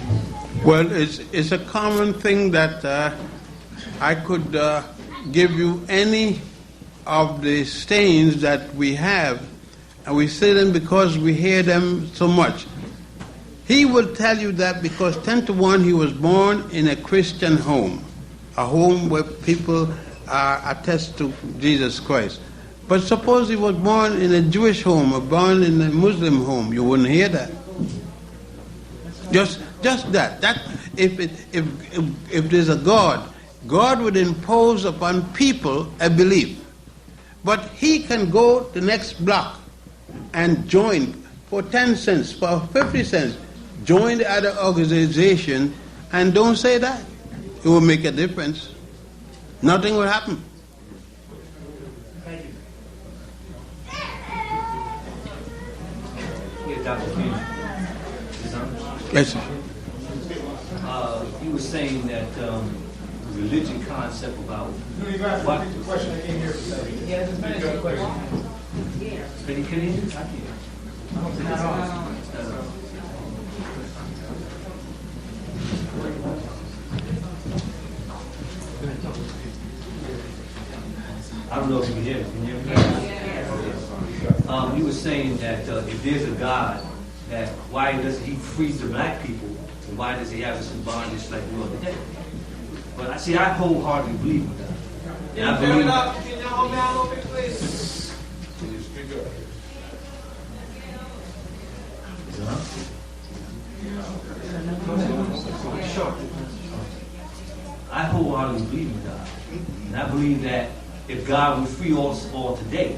Well, it's a common thing that I could give you any of the stains that we have, and we say them because we hear them so much. He will tell you that because 10 to 1 he was born in a Christian home, a home where people are attached to Jesus Christ. But suppose he was born in a Jewish home or born in a Muslim home, you wouldn't hear that. Just that. That if there's a God, God would impose upon people a belief. But he can go the next block and join for 10 cents, for 50 cents, join the other organization and don't say that. It will make a difference. Nothing will happen. Thank you. Yeah, Dr. King. Yes, sir. You were saying that religion concept about what? The question I came here to say. Yeah, this man has a question. Can you hear? I can't. I don't know if you can hear me. Can you hear me? You were saying that if there's a God, that why does he freeze the black people, and why does he have us in bondage like we are today? But I see, I wholeheartedly believe in that. And I believe. Can you hold down a little bit, please? I wholeheartedly believe in God. And I believe that if God will free us all today,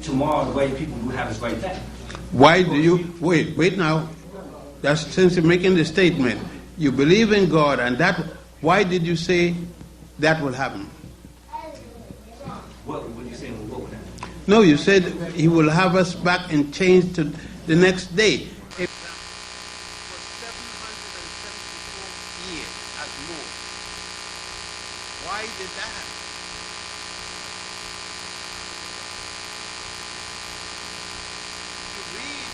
tomorrow the white people will have us right back. Why do you wait now? That's since you're making the statement. You believe in God, and that. Why did you say that will happen? What were you saying? What would happen? No, you said he will have us back and change to the next day. If for 774 years at most, why did that happen? You read.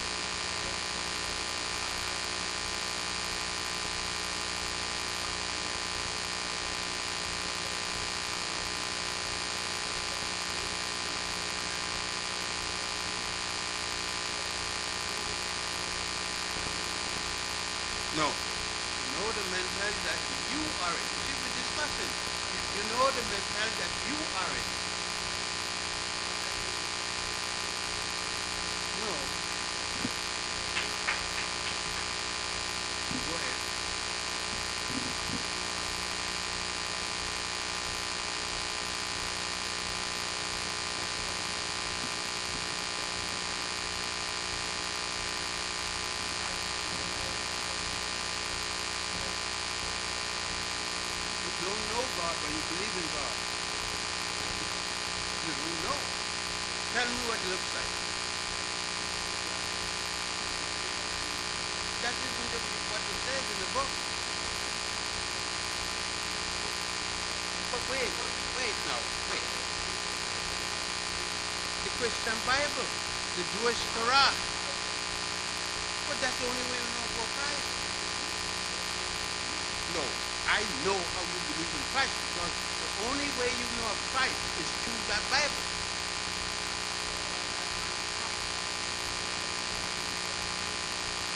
No. You know the mentality that you are it. See, we're discussing. You know the mentality that you are it. No. Go ahead. God, but you believe in God. You don't know. Tell me what it looks like. That isn't what it says in the book. But wait now, wait. The Christian Bible, the Jewish Torah. But that's the only way we know about Christ. No, I know how you believe in Christ because the only way you know of Christ is through that Bible.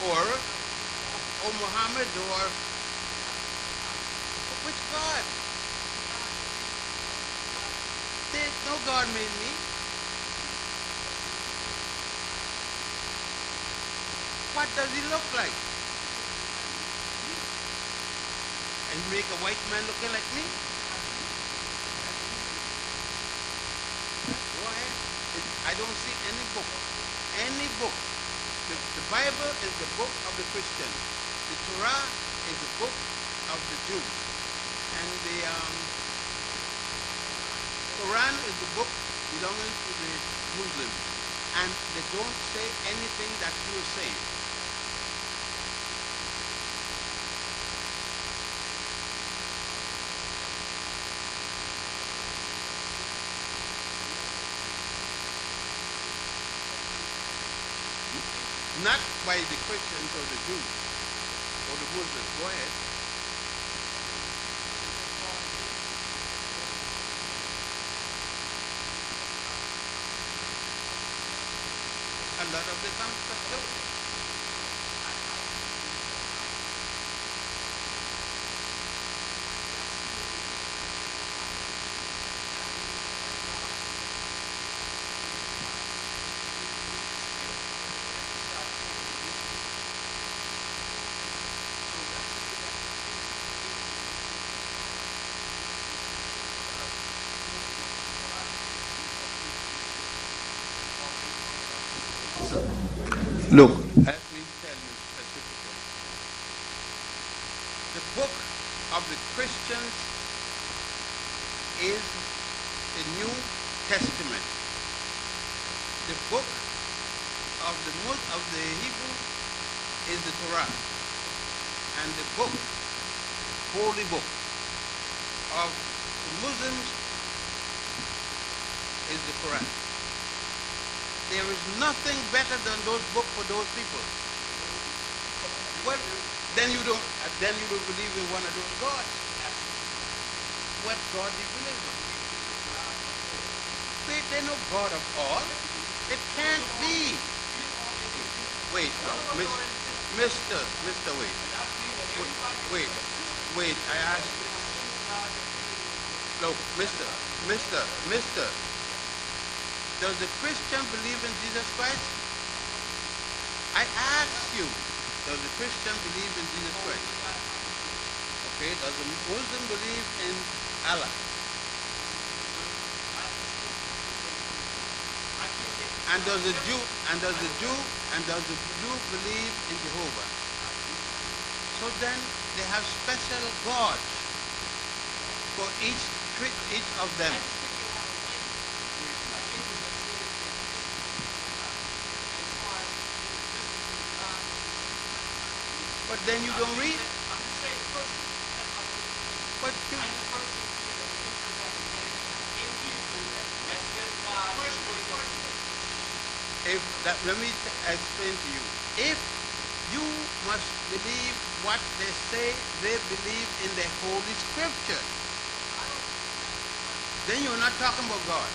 Or Muhammad, or which God? There's no God made me. What does he look like? And make a white man looking like me? Go ahead. I don't see any book. Any book. The Bible is the book of the Christians. The Torah is the book of the Jews. And the Quran is the book belonging to the Muslims. And they don't say anything that you're saying. Not by the Christians or the Jews or the Muslims. Go ahead. A lot of the time, too. Look, let me tell you specifically. The book of the Christians is the New Testament. The book of the Hebrew is the Torah. And the book, holy book, of the Muslims is the Quran. There is nothing better than those books for those people. Well, then you don't believe in one of those gods. What God do you believe in? Wait, there's no God of all. It can't be. Wait, no, Mister, wait, I asked you. Look, Mister. Does the Christian believe in Jesus Christ? I ask you, does the Christian believe in Jesus Christ? Okay, does the Muslim believe in Allah? And does the Jew believe in Jehovah? So then they have special gods for each of them. But then you don't read. But you, let me explain to you. If you must believe what they say they believe in the Holy Scripture, then you're not talking about God.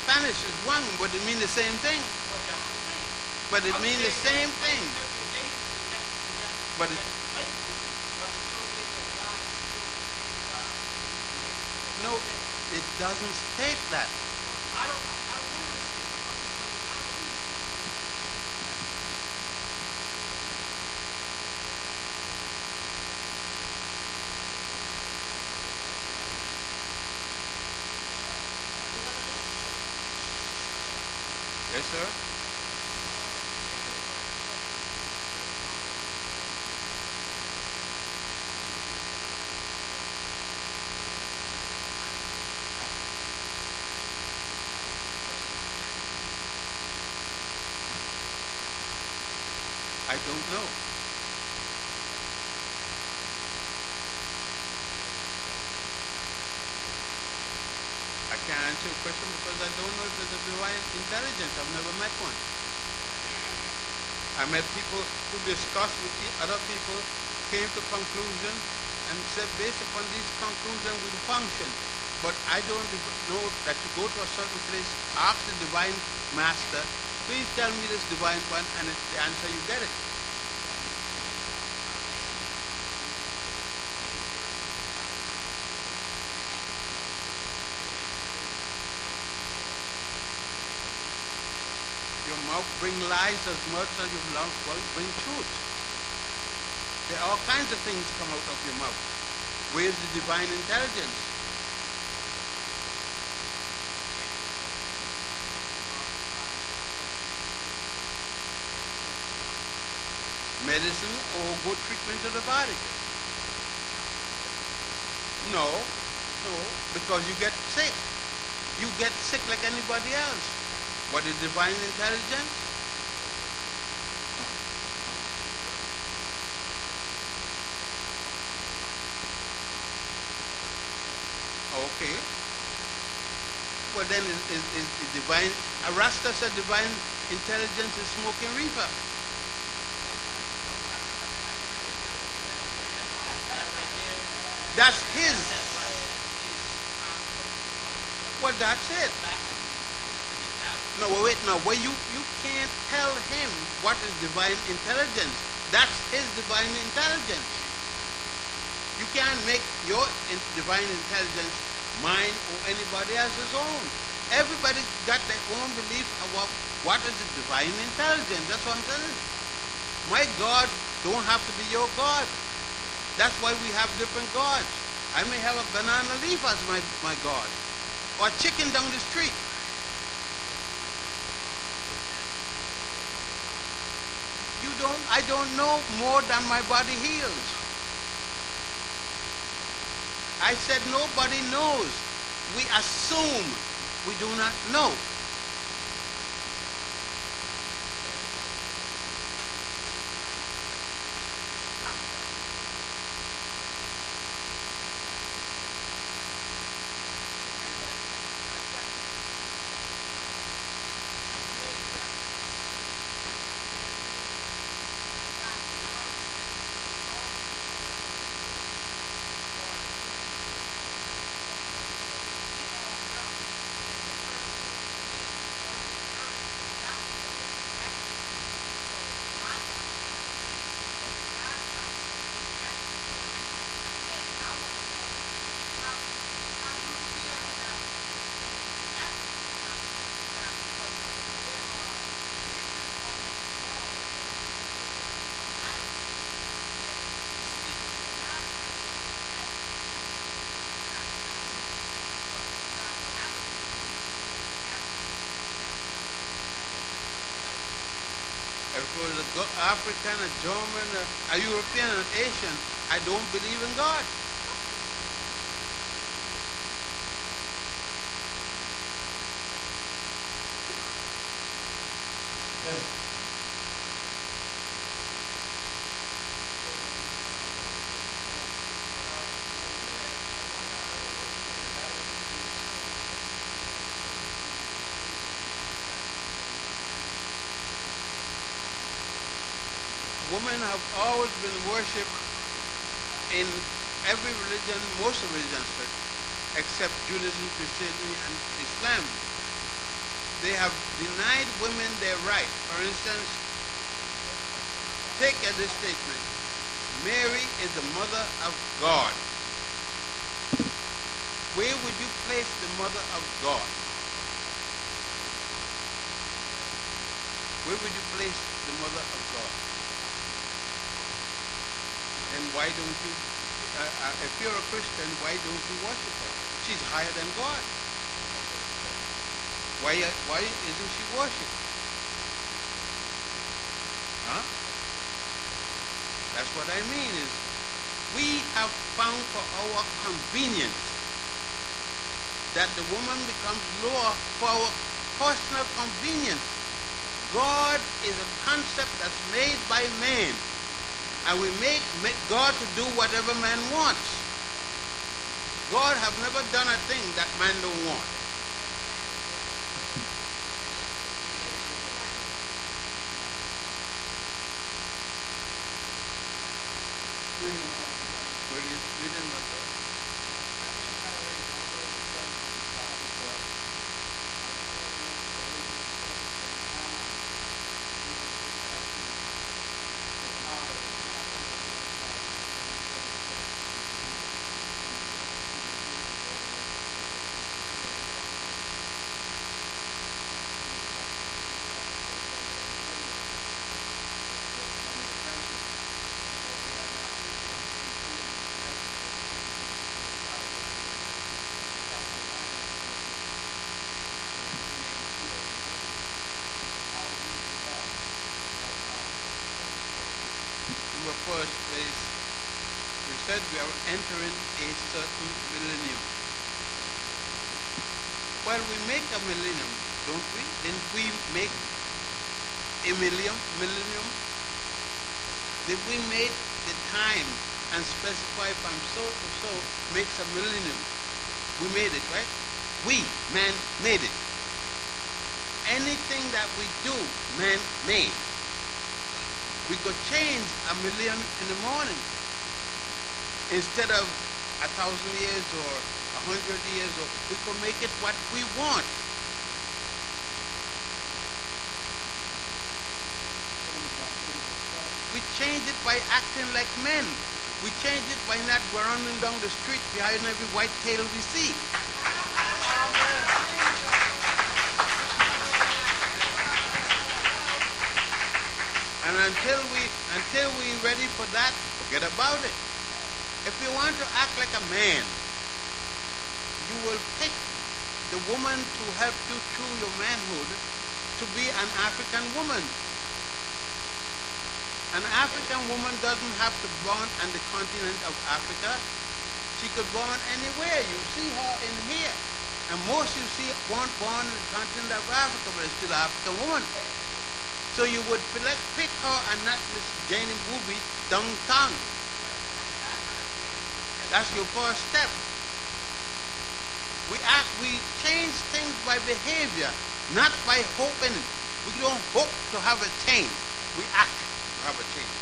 Spanish is one, but it means the same thing. But it means the same thing. But no, it doesn't state that. Yes, sir. I don't know. I can't answer your question because I don't know if there's a divine intelligence. I've never met one. I met people who discussed with other people, came to conclusion, and said based upon these conclusions we'll function. But I don't know that you go to a certain place, ask the divine master, please tell me this divine one, and it's the answer you get it. Your mouth bring lies as much as your mouth will bring truth. There are all kinds of things come out of your mouth. Where's the divine intelligence? Medicine or good treatment of the body? No, because you get sick. You get sick like anybody else. What is divine intelligence? Okay. Well then is divine, Rasta said divine intelligence is smoking reefer. That's his. Well, that's it. No, wait, no. Well, you can't tell him what is divine intelligence. That's his divine intelligence. You can't make your divine intelligence mine or anybody else's own. Everybody got their own belief about what is the divine intelligence. That's what I'm telling you. My God don't have to be your God. That's why we have different gods. I may have a banana leaf as my God, or a chicken down the street. I don't know more than my body heals. I said nobody knows. We assume we do not know. If it was an African, a German, a European, an Asian, I don't believe in God. Women have always been worshipped in every religion, most of religions, except Judaism, Christianity, and Islam. They have denied women their right. For instance, take this statement: Mary is the mother of God. Where would you place the mother of God? Where would you place the mother of God? And why don't you, if you're a Christian, why don't you worship her? She's higher than God. Why isn't she worshipped? Huh? That's what I mean is, we have found for our convenience that the woman becomes lower for our personal convenience. God is a concept that's made by man, and we make God to do whatever man wants. God have never done a thing that man don't want. First place, we said we are entering a certain millennium. Well, we make a millennium, don't we? Didn't we make a millennium? Did we make the time and specify from so to so makes a millennium? We made it, right? We, man, made it. Anything that we do, man made. We could change 1,000,000 in the morning instead of 1,000 years or 100 years, or we could make it what we want. We change it by acting like men. We change it by not running down the street behind every white tail we see. And until we ready for that, forget about it. If you want to act like a man, you will pick the woman to help you through your manhood to be an African woman. An African woman doesn't have to born on the continent of Africa. She could born anywhere. You see her in here. And most you see born in the continent of Africa, but it's still an African woman. So you would pick her and not Miss Janie Booby downtown. That's your first step. We change things by behavior, not by hoping. We don't hope to have a change. We act to have a change.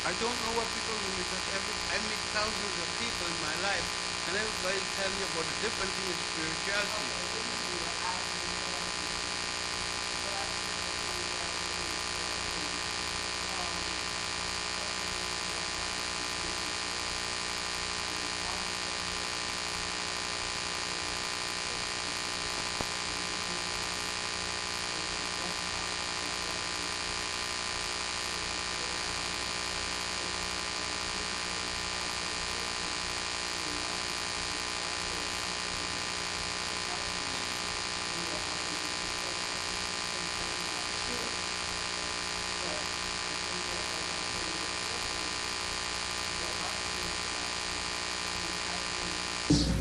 I don't know what people do, because I meet thousands of people in my life, and everybody tells me about the different thing in spirituality.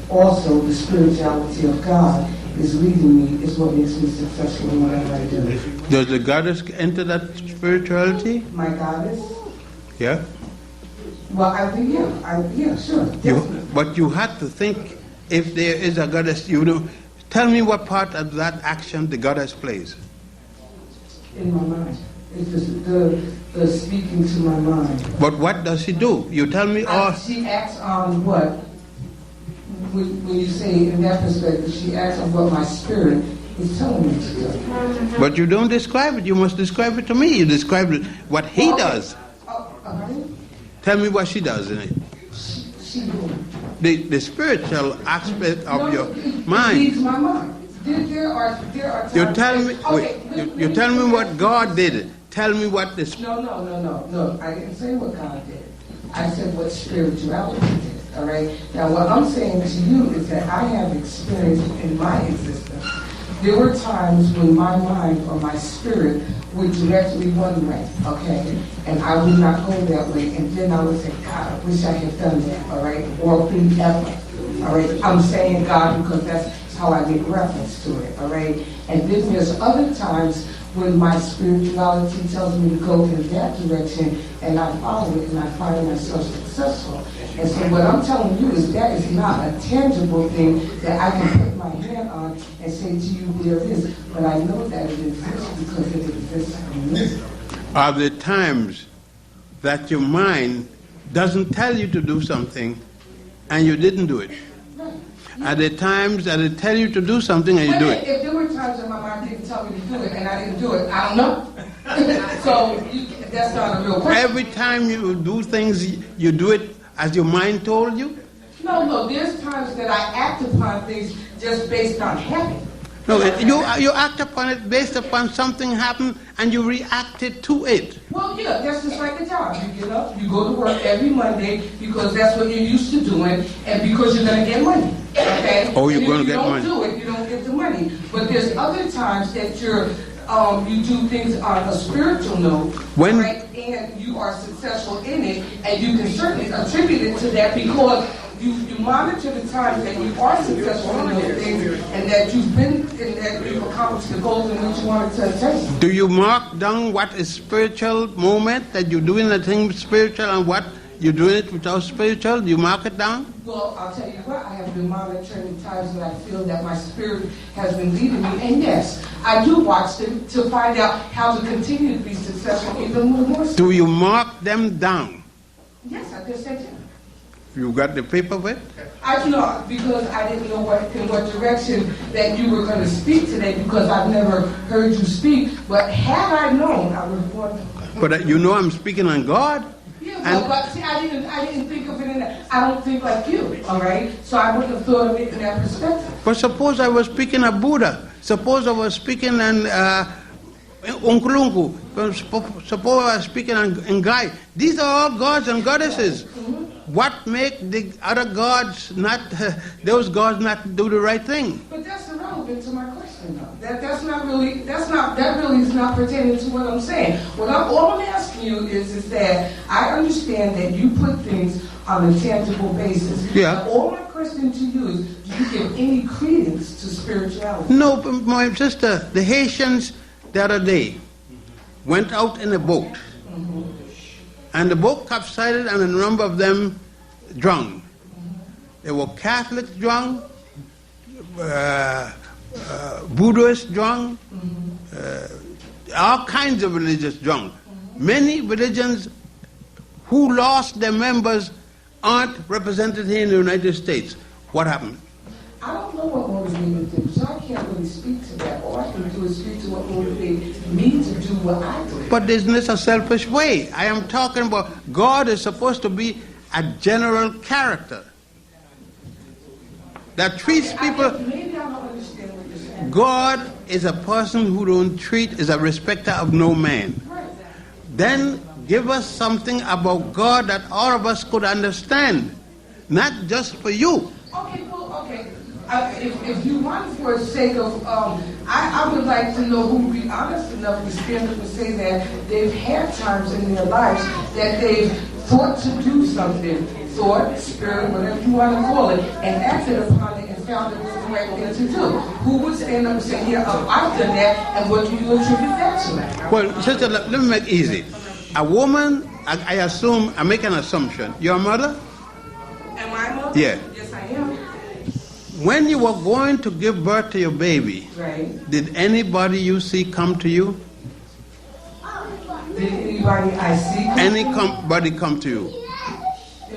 Also, the spirituality of God is leading me, is what makes me successful in whatever I do. Does the goddess enter that spirituality? My goddess? Yeah. Well, I think, yeah, sure. But you had to think, if there is a goddess, you know, tell me what part of that action the goddess plays. In my mind. It's just the speaking to my mind. But what does she do? You tell me all. She acts on what? When you say in that perspective, she acts on what my spirit is telling me to do. But you don't describe it. You must describe it to me. You describe it what he does. Right? Tell me what she does in it. To you. The spiritual aspect of No, your it mind. leads my mind. There are times. You tell me. Okay, You tell me what God did. Tell me what the. No. I didn't say what God did. I said what spirituality did. All right. Now, what I'm saying to you is that I have experienced in my existence. There were times when my mind or my spirit would directly one way, okay, and I would not go that way, and then I would say, God, I wish I had done that, all right, or be ever, all right. I'm saying God because that's how I make reference to it, all right. And then there's other times when my spirituality tells me to go in that direction, and I follow it, and I find myself successful. And so what I'm telling you is that is not a tangible thing that I can put my hand on and say to you, there it is. But I know that it exists because it exists in me. Are there times that your mind doesn't tell you to do something and you didn't do it? Right. Are there times that it tell you to do something and you do it? If there were times that my mind didn't tell me to do it and I didn't do it, I don't know. So that's not a real question. Every time you do things, you do it as your mind told you? No. There's times that I act upon things just based on habit. No, you act upon it based upon something happened and you reacted to it. Well, yeah, that's just like a job. You get up, you go to work every Monday because that's what you're used to doing and because you're going to get money. Okay? Oh, you're going to get money. If you don't do it, you don't get the money. But there's other times that you do things on a spiritual note, right? And you are successful in it, and you can certainly attribute it to that because you monitor the times that you are successful in those things, and that you've accomplished the goals in which you wanted to attain. Do you mark down what is spiritual moment that you're doing a thing spiritual and what you're doing it without spiritual? Do you mark it down? Well, I'll tell you what, I have been monitoring the times that I feel that my spirit has been leading me. And yes, I do watch them to find out how to continue to be successful even more so. Do you mark them down? Yes, I just said that. You got the paper with? I do not, because I didn't know in what direction that you were going to speak today because I've never heard you speak. But had I known, I would have wanted. But you know I'm speaking on God. Yeah, but see, I didn't think of it in that. I don't think like you, all right? So I wouldn't have thought of it in that perspective. But suppose I was speaking of Buddha. Suppose I was speaking on Unkulunku. Suppose I was speaking on Ngai. These are all gods and goddesses. Mm-hmm. What make the other gods not, those gods not do the right thing? But that's irrelevant to my question, though. That really is not pertaining to what I'm saying. All I'm asking you is that I understand that you put things on a tangible basis. Yeah. All my question to you is, do you give any credence to spirituality? No, my sister, the Haitians the other day went out in a boat. Mm-hmm. And the boat capsized and a number of them drowned. They were Catholics drowned, Buddhists drowned, all kinds of religions drowned. Many religions who lost their members aren't represented here in the United States. What happened? I don't know what motivated them, so I can't really speak to that. All I can do is speak to what motivated me to do what I do. But isn't this a selfish way? I am talking about God is supposed to be a general character that treats people. Maybe I don't understand what you're saying. God is a person who don't treat, is a respecter of no man. Right. Then give us something about God that all of us could understand, not just for you. Okay, well, okay. If you want, for the sake of, I would like to know who would be honest enough to stand up and say that they've had times in their lives that they've thought to do something, thought, spirit, whatever you want to call it, and acted upon it and found it was the right thing to do. Who would stand up and say, yeah, I've done that, and what do you attribute that to? Well, sister, let me make it easy. A woman, I assume, I make an assumption. You're a mother? Am I a mother? Yeah. Yes, I am. When you were going to give birth to your baby, Right. Did anybody you see come to you? Did anybody I see come Anybody come to you?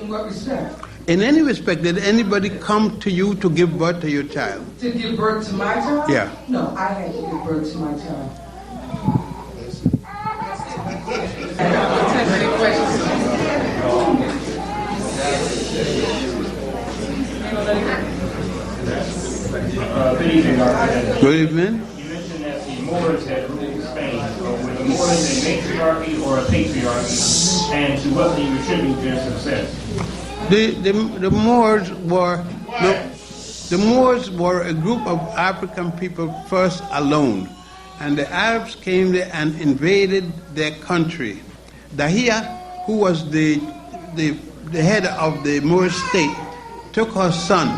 In what respect? In any respect, did anybody come to you to give birth to your child? To give birth to my child? Yeah. No, I had to give birth to my child. evening, Dr. Good evening. You mentioned that the Moors had ruled Spain. Were the Moors a matriarchy or a patriarchy? And to what do you attribute their success? The Moors were the Moors were a group of African people first alone, and the Arabs came there and invaded their country. Dahia, who was the head of the Moorish state, took her son,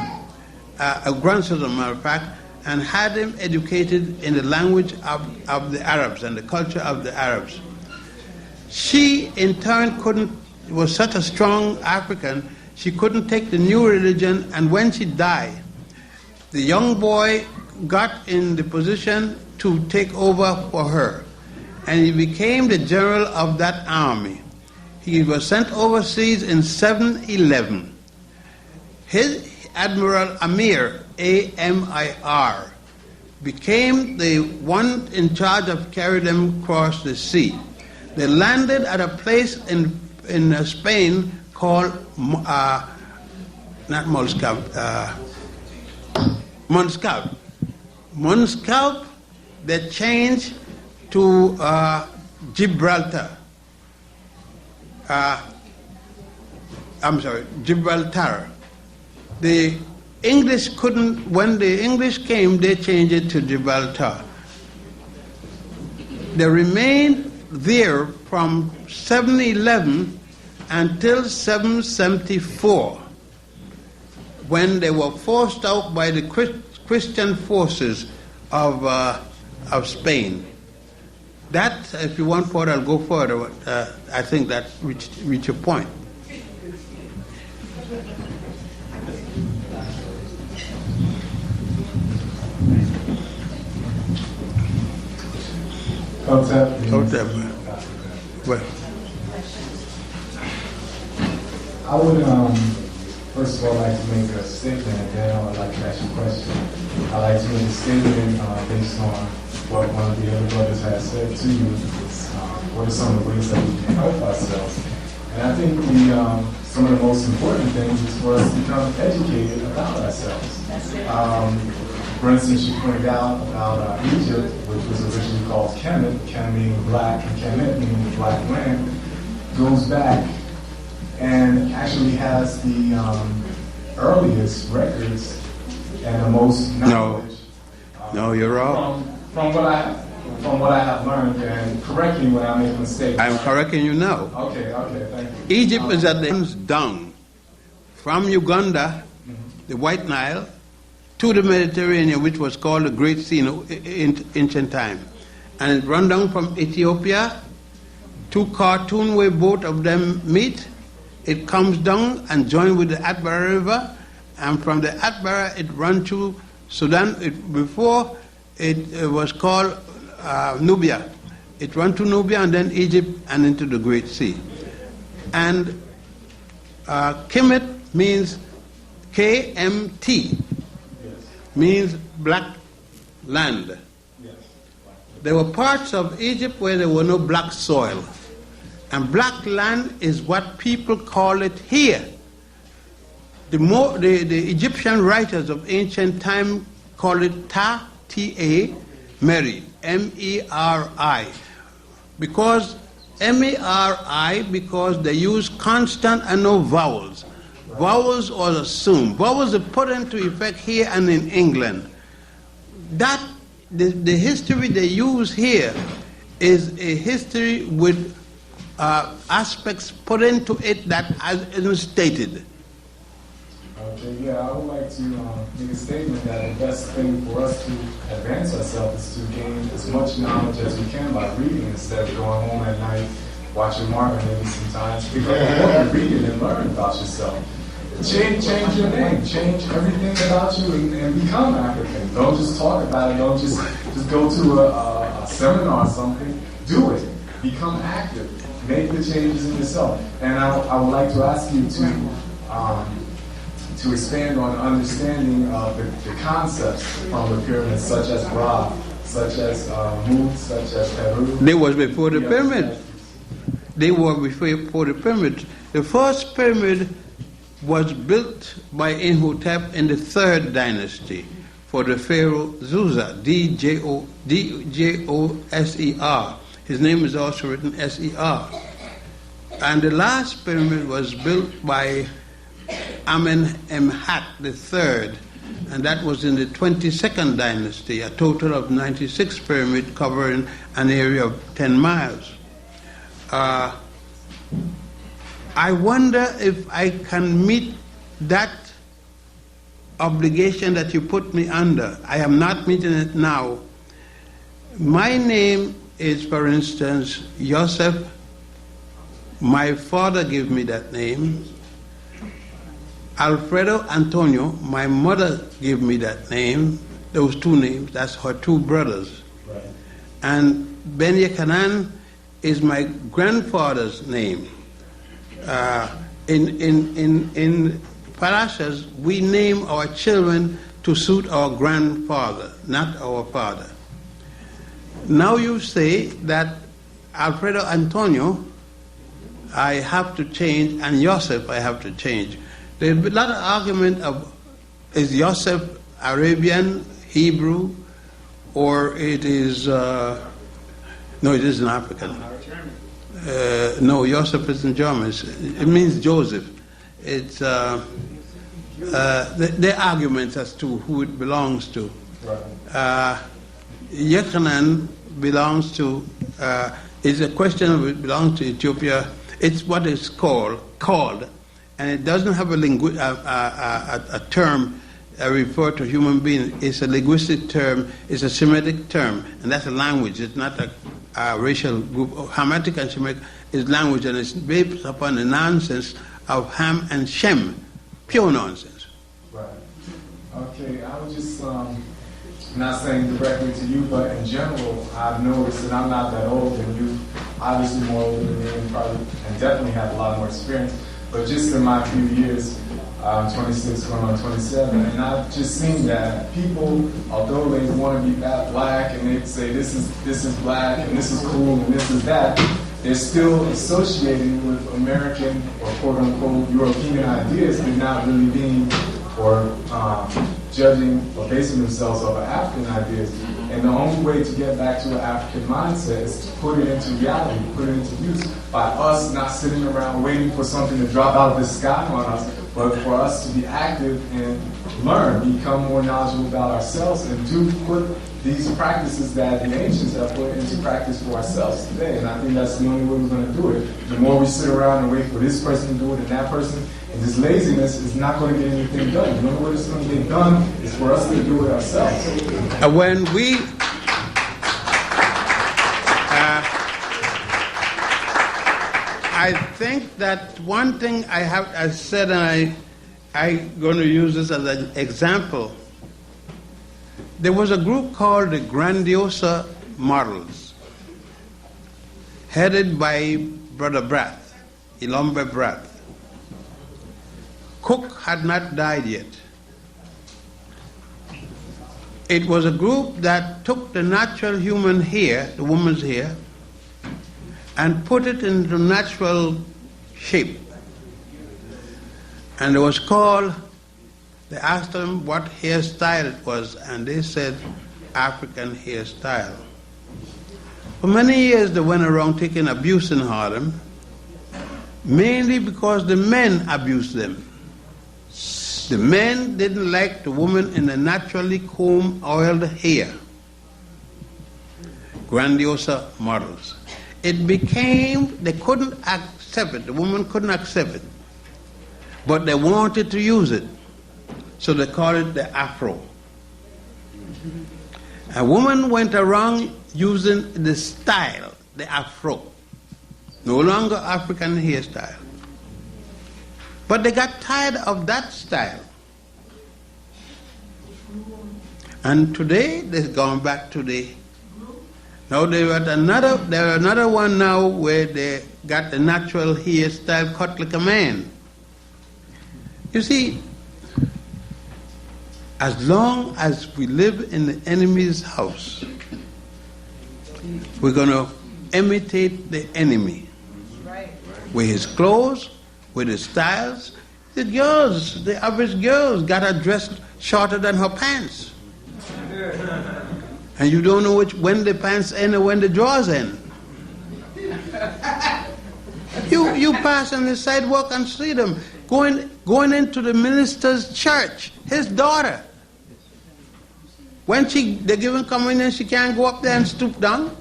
a grandson as a matter of fact, and had him educated in the language of the Arabs and the culture of the Arabs. She, in turn, was such a strong African, she couldn't take the new religion, and when she died, the young boy got in the position to take over for her, and he became the general of that army. He was sent overseas in 711. His Admiral Amir, A-M-I-R, became the one in charge of carrying them across the sea. They landed at a place in Spain called, not Monscalp, Monscalp. Monscalp, they changed to Gibraltar. Gibraltar. The English couldn't, when the English came, they changed it to Gibraltar. They remained there from 711 until 774, when they were forced out by the Christian forces of Spain. That, if you want further, I'll go further, but I think that reached your point. Josef. Well, I would first of all like to make a statement, and then I would like to ask you a question. I'd like to make a statement based on what one of the other brothers has said to you. What are some of the ways that we can help ourselves? And I think some of the most important things is for us to become educated about ourselves. For instance, you pointed out about Egypt, which was originally called Kemet, Kemet meaning black, and Kemet meaning black land, goes back and actually has the earliest records and the most knowledge. No, you're wrong. From what I have learned, and correct me when I make mistakes. I'm correcting you now. Okay, thank you. Egypt is at the down from Uganda, the White Nile, to the Mediterranean, which was called the Great Sea in ancient time. And it run down from Ethiopia to Khartoum, where both of them meet. It comes down and joins with the Atbara River, and from the Atbara it runs to Sudan. Before it was called Nubia. It ran to Nubia and then Egypt and into the Great Sea. And Kemet means KMT, means black land. There were parts of Egypt where there were no black soil. And black land is what people call it here. The Egyptian writers of ancient time call it Ta, T-A, Meri, M-E-R-I. Because M-E-R-I, because they use constant and no vowels. Vowels are assumed. Vowels are put into effect here and in England. That, the history they use here is a history with aspects put into it that isn't stated. Okay, yeah, I would like to make a statement that the best thing for us to advance ourselves is to gain as much knowledge as we can by reading instead of going home at night, watching Martin maybe sometimes. Pick up a book and read it and learn about yourself. Change your name, change everything about you and become African. Don't just talk about it, don't just go to a seminar or something. Do it. Become active. Make the changes in yourself. And I would like to ask you to expand on understanding the concepts from the pyramids, such as Ra, such as Mut, such as Peru. They was before the pyramid. They were before the pyramid. The first pyramid was built by Imhotep in the 3rd dynasty. for the pharaoh Zuser, D-J-O-S-E-R. His name is also written S-E-R. And the last pyramid was built by Amenemhat III, and that was in the 22nd dynasty, a total of 96 pyramids covering an area of 10 miles. I wonder if I can meet that obligation that you put me under. I am not meeting it now. My name is, for instance, Joseph. My father gave me that name. Alfredo Antonio, my mother gave me that name, those two names, that's her two brothers. Right. And Ben Jochannan is my grandfather's name. In Parashas, we name our children to suit our grandfather, not our father. Now you say that Alfredo Antonio, I have to change, and Joseph, I have to change. There's a lot of argument of, is Joseph Arabian, Hebrew, or it is, no, it isn't African. No, Joseph isn't German. It means Joseph. It's, there are arguments as to who it belongs to. Jochannan belongs to, it's a question of it belongs to Ethiopia. It's what it's called, and it doesn't have a term refer to human being. It's a linguistic term, it's a Semitic term, and that's a language. It's not a racial group. Hamitic and Shemitic is language, and it's based upon the nonsense of Ham and Shem, pure nonsense. Right. Okay, I was just not saying directly to you, but in general, I've noticed that I'm not that old, and you obviously more older than me, and probably and definitely have a lot more experience. But just in my few years, 26 going on 27, and I've just seen that people, although they want to be black and they say this is black and this is cool and this is that, they're still associating with American or quote unquote European ideas, but not really being or judging or basing themselves off of African ideas. And the only way to get back to an African mindset is to put it into reality, put it into use, by us not sitting around waiting for something to drop out of the sky on us, but for us to be active and learn, become more knowledgeable about ourselves, and do put these practices that the ancients have put into practice for ourselves today. And I think that's the only way we're going to do it. The more we sit around and wait for this person to do it and that person, and this laziness is not going to get anything done. The only way it's going to get done is for us to do it ourselves. When we I think that one thing I said, and I'm going to use this as an example. There was a group called the Grandiosa Models, headed by Brother Brath, Ilombe Brath. Cook had not died yet. It was a group that took the natural human hair, the woman's hair, and put it into natural shape. And it was called, they asked them what hairstyle it was, and they said African hairstyle. For many years they went around taking abuse in Harlem, mainly because the men abused them. The men didn't like the woman in the naturally combed, oiled hair. Grandiosa Models. It became, they couldn't accept it, the woman couldn't accept it, but they wanted to use it, so they called it the Afro. A woman went around using the style, the Afro, no longer African hairstyle. But they got tired of that style. And today, they've gone back to the, now there are another one now where they got the natural hairstyle cut like a man. You see, as long as we live in the enemy's house, we're going to imitate the enemy. With his clothes, with his styles. The girls, the average girls, got her dressed shorter than her pants. And you don't know when the pants end or when the drawers end. You pass on the sidewalk and see them going into the minister's church, his daughter. When they give him communion, she can't go up there and stoop down.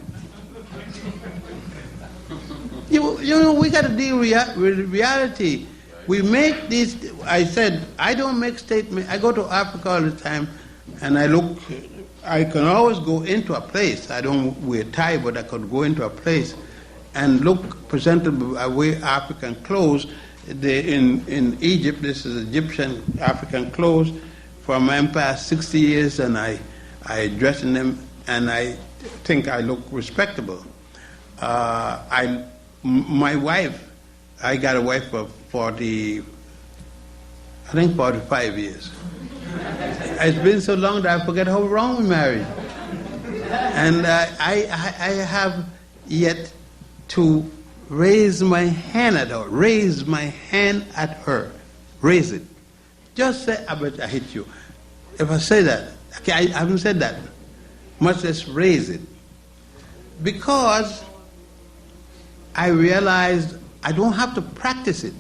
You know, we got to deal with reality. We make these, I said, I don't make statements. I go to Africa all the time, and I can always go into a place. I don't wear tie, but I could go into a place and look presentable. I wear African clothes. In Egypt, this is Egyptian African clothes from Empire 60 years, and I dress in them, and I think I look respectable. My wife, I got a wife for 45 years. It's been so long that I forget how long we married. And I have yet to raise my hand at her. Raise my hand at her. Raise it. Just say, I bet I hit you. If I say that, okay, I haven't said that. Much less raise it. Because I realized I don't have to practice it.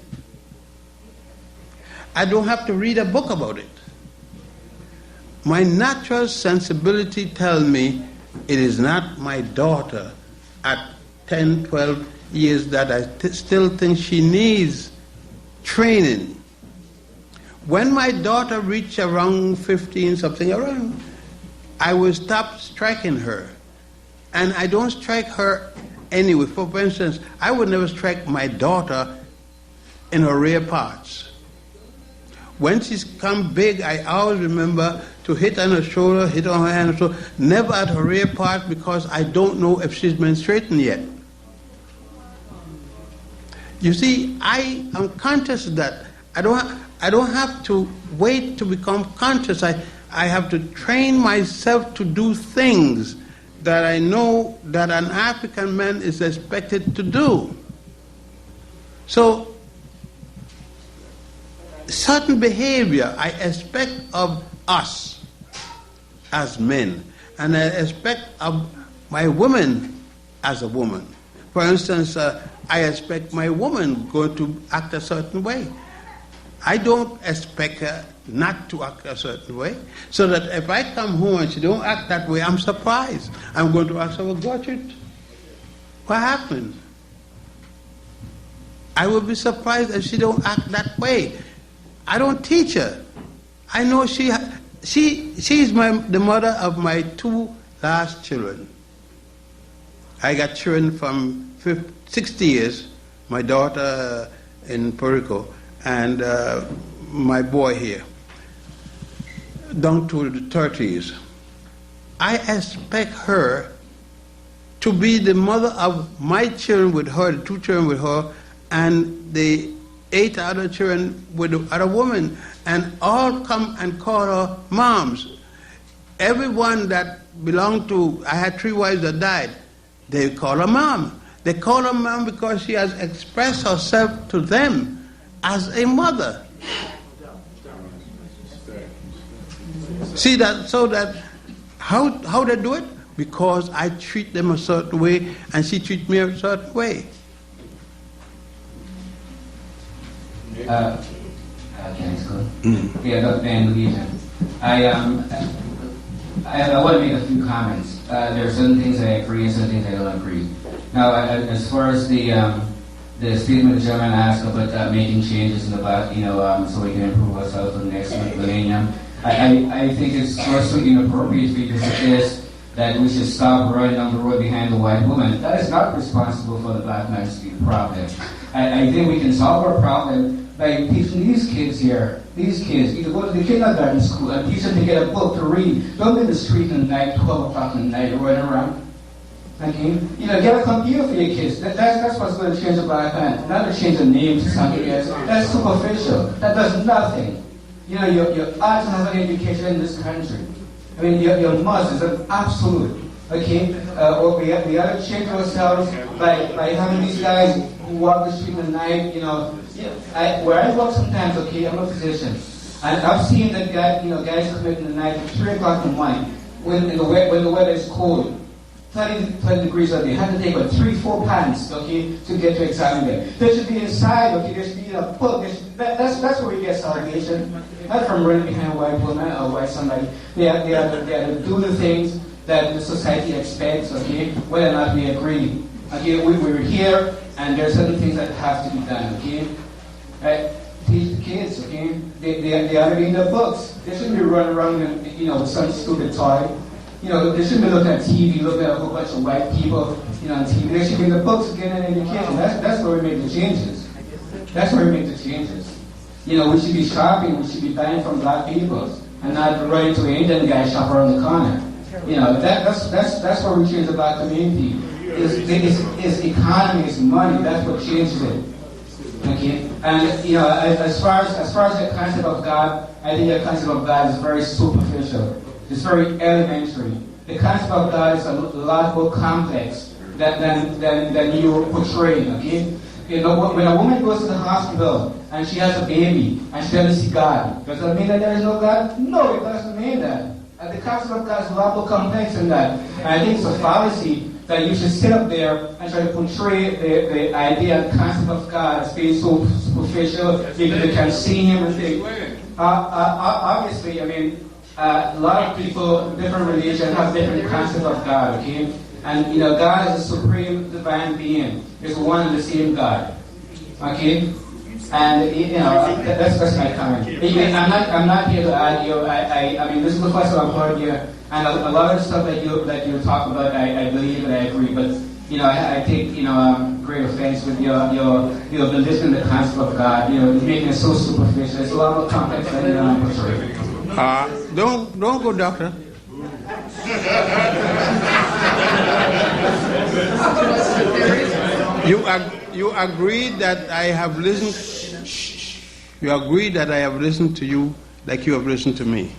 I don't have to read a book about it. My natural sensibility tells me it is not my daughter at 10, 12 years that I still think she needs training. When my daughter reached around 15, something around, I will stop striking her. And I don't strike her anyway. For instance, I would never strike my daughter in her rear parts. When she's come big, I always remember to hit on her shoulder, hit on her hand, so never at her rear part, because I don't know if she's menstruating yet. You see, I am conscious of that. I don't have to wait to become conscious. I have to train myself to do things that I know that an African man is expected to do. So, certain behavior I expect of us as men, and I expect of my woman as a woman. For instance, I expect my woman going to act a certain way. I don't expect her not to act a certain way, so that if I come home and she don't act that way, I'm surprised. I'm going to ask her, well, Gertrude, what happened? I will be surprised if she don't act that way. I don't teach her. I know she's the mother of my two last children. I got children from 60 years, my daughter in Puerto Rico, and my boy here, down to the 30s. I expect her to be the mother of my children with her, the two children with her, and the 8 other children with the other woman, and all come and call her moms. Everyone that belonged to, I had 3 wives that died, they call her mom. They call her mom because she has expressed herself to them as a mother. See that, so that, how they do it? Because I treat them a certain way and she treats me a certain way. Thanks, good. Yeah, Dr. Van Legion. I want to make a few comments. There are certain things I agree and certain things I don't agree. Now, as far as the statement the gentleman asked about making changes in the so we can improve ourselves for the next millennium, I think it's firstly inappropriate because it is that we should stop running down the road behind the white woman. That is not responsible for the black man's problem. I think we can solve our problem by teaching these kids here, you go to the kindergarten school and teach them to get a book to read. Don't be in the street at night, 12 o'clock at night, running around. Okay? Get a computer for your kids. That's what's going to change the black man. Not to change the name to something else. That's superficial. That does nothing. Your odds to have an education in this country. I mean, your must is an absolute. Okay? Or we have to change ourselves by having these guys who walk the street at night, where I work sometimes, okay, I'm a physician. And I've seen that guys come in the night at 3 o'clock in the morning. when the weather is cold, 30 degrees out there, you have to take about 3-4 pants, okay, to get to examine them. They should be inside, okay, there should be a book. That's where we get salvation. Not from running behind a white woman or white somebody. They are to do the things that the society expects, okay, whether or not we agree. Okay, we're here, and there are certain things that have to be done, okay? Right? Teach the kids, okay? They ought to be in the books. They shouldn't be running around and, with some stupid toy. They shouldn't be looking at TV, looking at a whole bunch of white people, on TV. They should be in the books, getting an education. That's where we make the changes. That's where we make the changes. We should be shopping, we should be buying from black people, and not running to an Indian guy shop around the corner. That's where we change the black community. It's economy, it's money. That's what changes it. Okay, and as far as the concept of God, I think the concept of God is very superficial. It's very elementary. The concept of God is a lot more complex than you portray. Okay, when a woman goes to the hospital and she has a baby and she doesn't see God, does that mean that there is no God? No, it doesn't mean that. The concept of God is a lot more complex than that. And I think it's a fallacy that you should sit up there and try to portray the idea and concept of God as being so superficial. You can see Him and think. Obviously, a lot of people, different religions, have different concepts of God, okay? And, God is a supreme divine being. It's one and the same God, okay? And, that's my comment. I'm not here to argue. This is the first time I've heard you. And a lot of the stuff that you talk about, I believe and I agree. But, I take, great offense with your belittling the concept of God. Making it so superficial. It's a lot more complex than I'm portraying. Don't go, doctor. You agree that I have listened. You agree that I have listened to you like you have listened to me.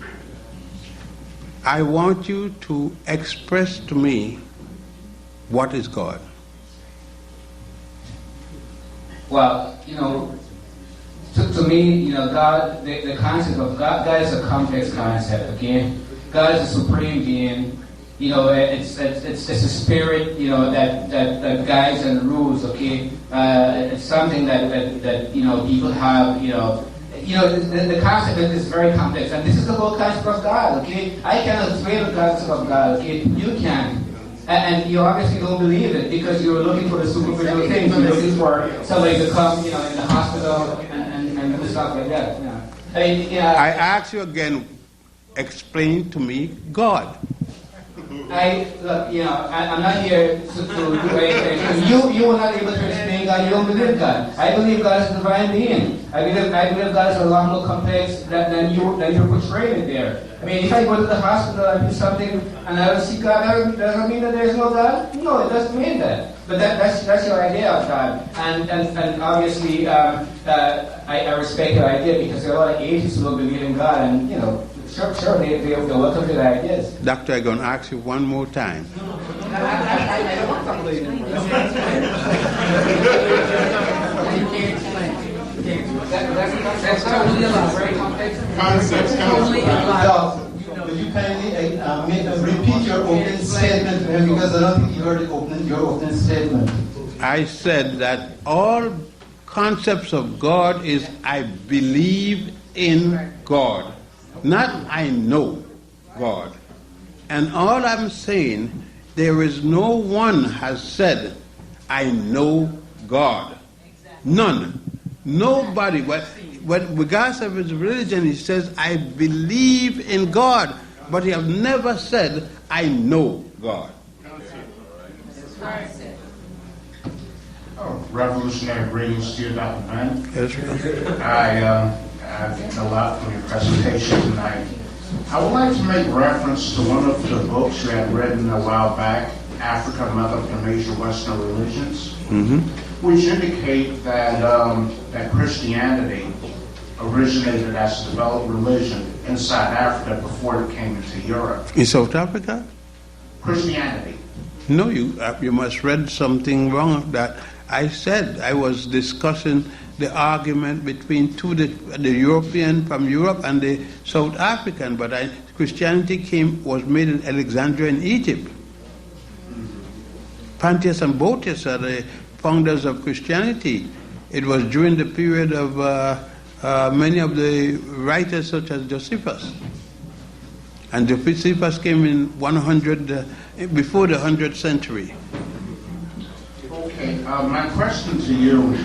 I want you to express to me what is God. Well, to me, God, the concept of God is a complex concept, okay? God is a supreme being. It's a spirit, that guides and rules, okay? It's something that people have, the concept is very complex, and this is the whole concept of God, okay? I cannot explain the concept of God, okay? You can. And you obviously don't believe it because you're looking for the superficial things. You're looking for somebody to come, in the hospital and do stuff like that. I ask you again, explain to me God. I'm not here to do anything. You were not able to explain God. You don't believe God. I believe God is a divine being. I believe God is a lot more complex than you're portraying it there. If I go to the hospital and do something and I don't see God, does that mean that there is no God? No, it doesn't mean that. But that's your idea of God. And obviously, I respect your idea because there are a lot of atheists who don't believe in God, and Sure, they're welcome to the ideas. Doctor, I'm going to ask you one more time. I don't want to believe in That's totally allowed. Very complex. Concepts. Will you kindly repeat your opening statement to him, because I don't think you heard your opening statement. I said that all concepts of God is I believe in God. Not I know God. And all I'm saying, there is no one has said, I know God. None. Nobody. But regardless of his religion, he says, I believe in God. But he has never said, I know God. Revolutionary greetings to you, Dr. Ben. Yes, sir. I've gained a lot from your presentation tonight. I would like to make reference to one of the books you had written a while back, Africa, Mother of the Major Western Religions, which indicate that Christianity originated as a developed religion inside Africa before it came into Europe. In South Africa? Christianity. No, you must read something wrong. That I said I was discussing the argument between the European from Europe and the South African, but Christianity was made in Alexandria in Egypt. Pontius and Boetius are the founders of Christianity. It was during the period of many of the writers such as Josephus. And Josephus came in before the 100th century. Okay, my question to you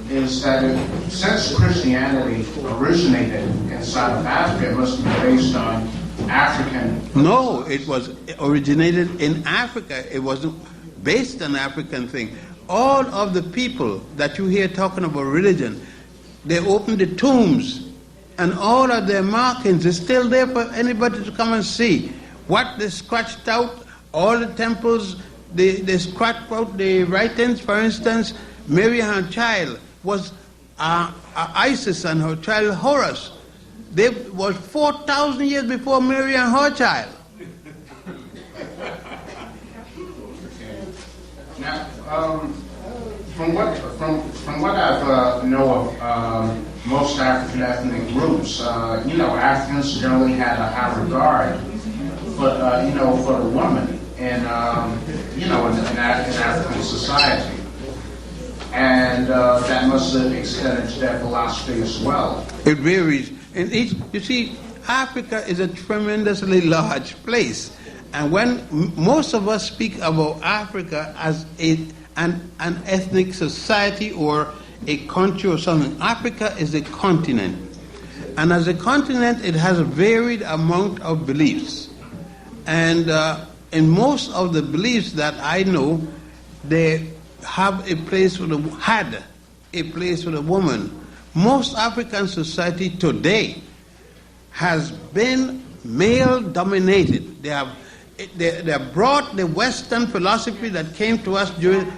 is that since Christianity originated inside of Africa, it must be based on African... No, it originated in Africa. It wasn't based on African thing. All of the people that you hear talking about religion, they opened the tombs, and all of their markings is still there for anybody to come and see. What they scratched out, all the temples, they scratched out the writings. For instance, Mary and her child was Isis and her child Horus. They was 4,000 years before Mary and her child. Now, from what I know of most African ethnic groups, Africans generally had a high regard for, for the woman in African society. And that must have extended to their philosophy as well. It varies. You see, Africa is a tremendously large place. And when most of us speak about Africa as an ethnic society or a country or something, Africa is a continent. And as a continent, it has a varied amount of beliefs. And in most of the beliefs that I know, they had a place for the woman. Most African society today has been male dominated. They have brought the Western philosophy that came to us during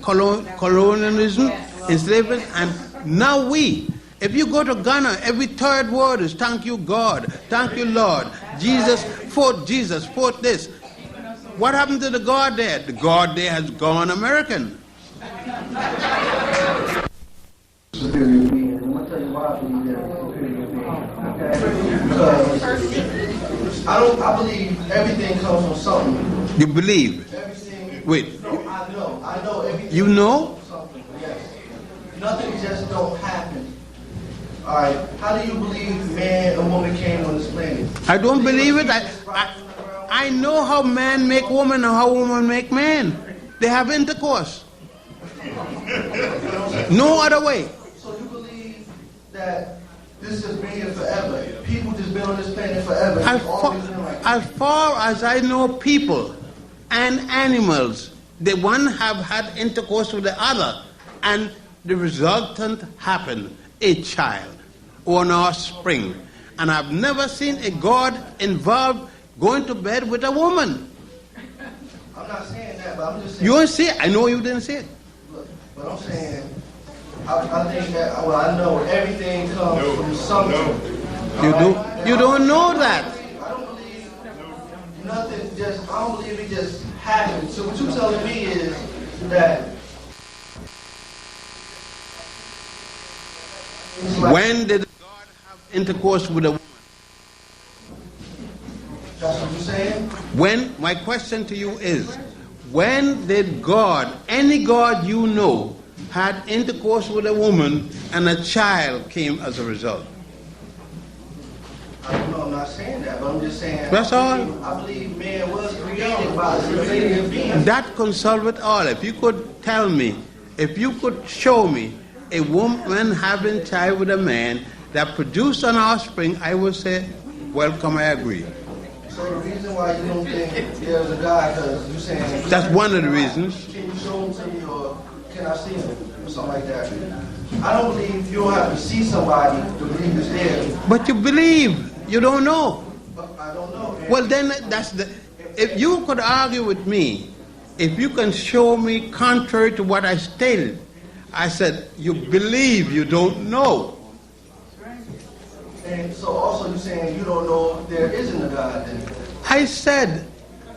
colonialism, enslavement, and now if you go to Ghana, every third word is thank you God, thank you Lord, Jesus, fought this. What happened to the God there? The God there has gone American. Superior being. I'm going to tell you why I believe they're a superior being. Because I believe everything comes from something. You believe? Everything. Wait. No, I know everything. You know? Comes from something, yes. Nothing just don't happen. All right. How do you believe man and woman came on this planet? I don't believe it. I know how man make woman and how woman make man. They have intercourse. No other way. So you believe that this has been here forever? People just been on this planet forever? As far as I know, people and animals, the one have had intercourse with the other, and the resultant happened, a child or an offspring. And I've never seen a God involved going to bed with a woman. I'm not saying that, but I'm just saying. You didn't see it? I know you didn't see it. Look, but I'm saying, I think that, I know everything comes from something. You don't know that. I don't believe nothing I don't believe it just happened. So what you're telling me is that. When did God have intercourse with a woman? That's what you're saying? My question to you is, when did God, any God you know, had intercourse with a woman and a child came as a result? I don't know, I'm not saying that, but I'm just saying. That's all. I believe man was created by a superior being. That can solve it all. If you could tell me, if you could show me a woman having a child with a man that produced an offspring, I would say, welcome, I agree. So the reason why you don't think there's a God, because you're saying... That's one of the reasons. Can you show him to me, or can I see him, or something like that? I don't believe you don't have to see somebody to believe it's there. But you believe, you don't know. But I don't know. Man. Well, then if you could argue with me, if you can show me contrary to what I stated, I said, you believe, you don't know. And so also you're saying you don't know if there isn't a God then? I said,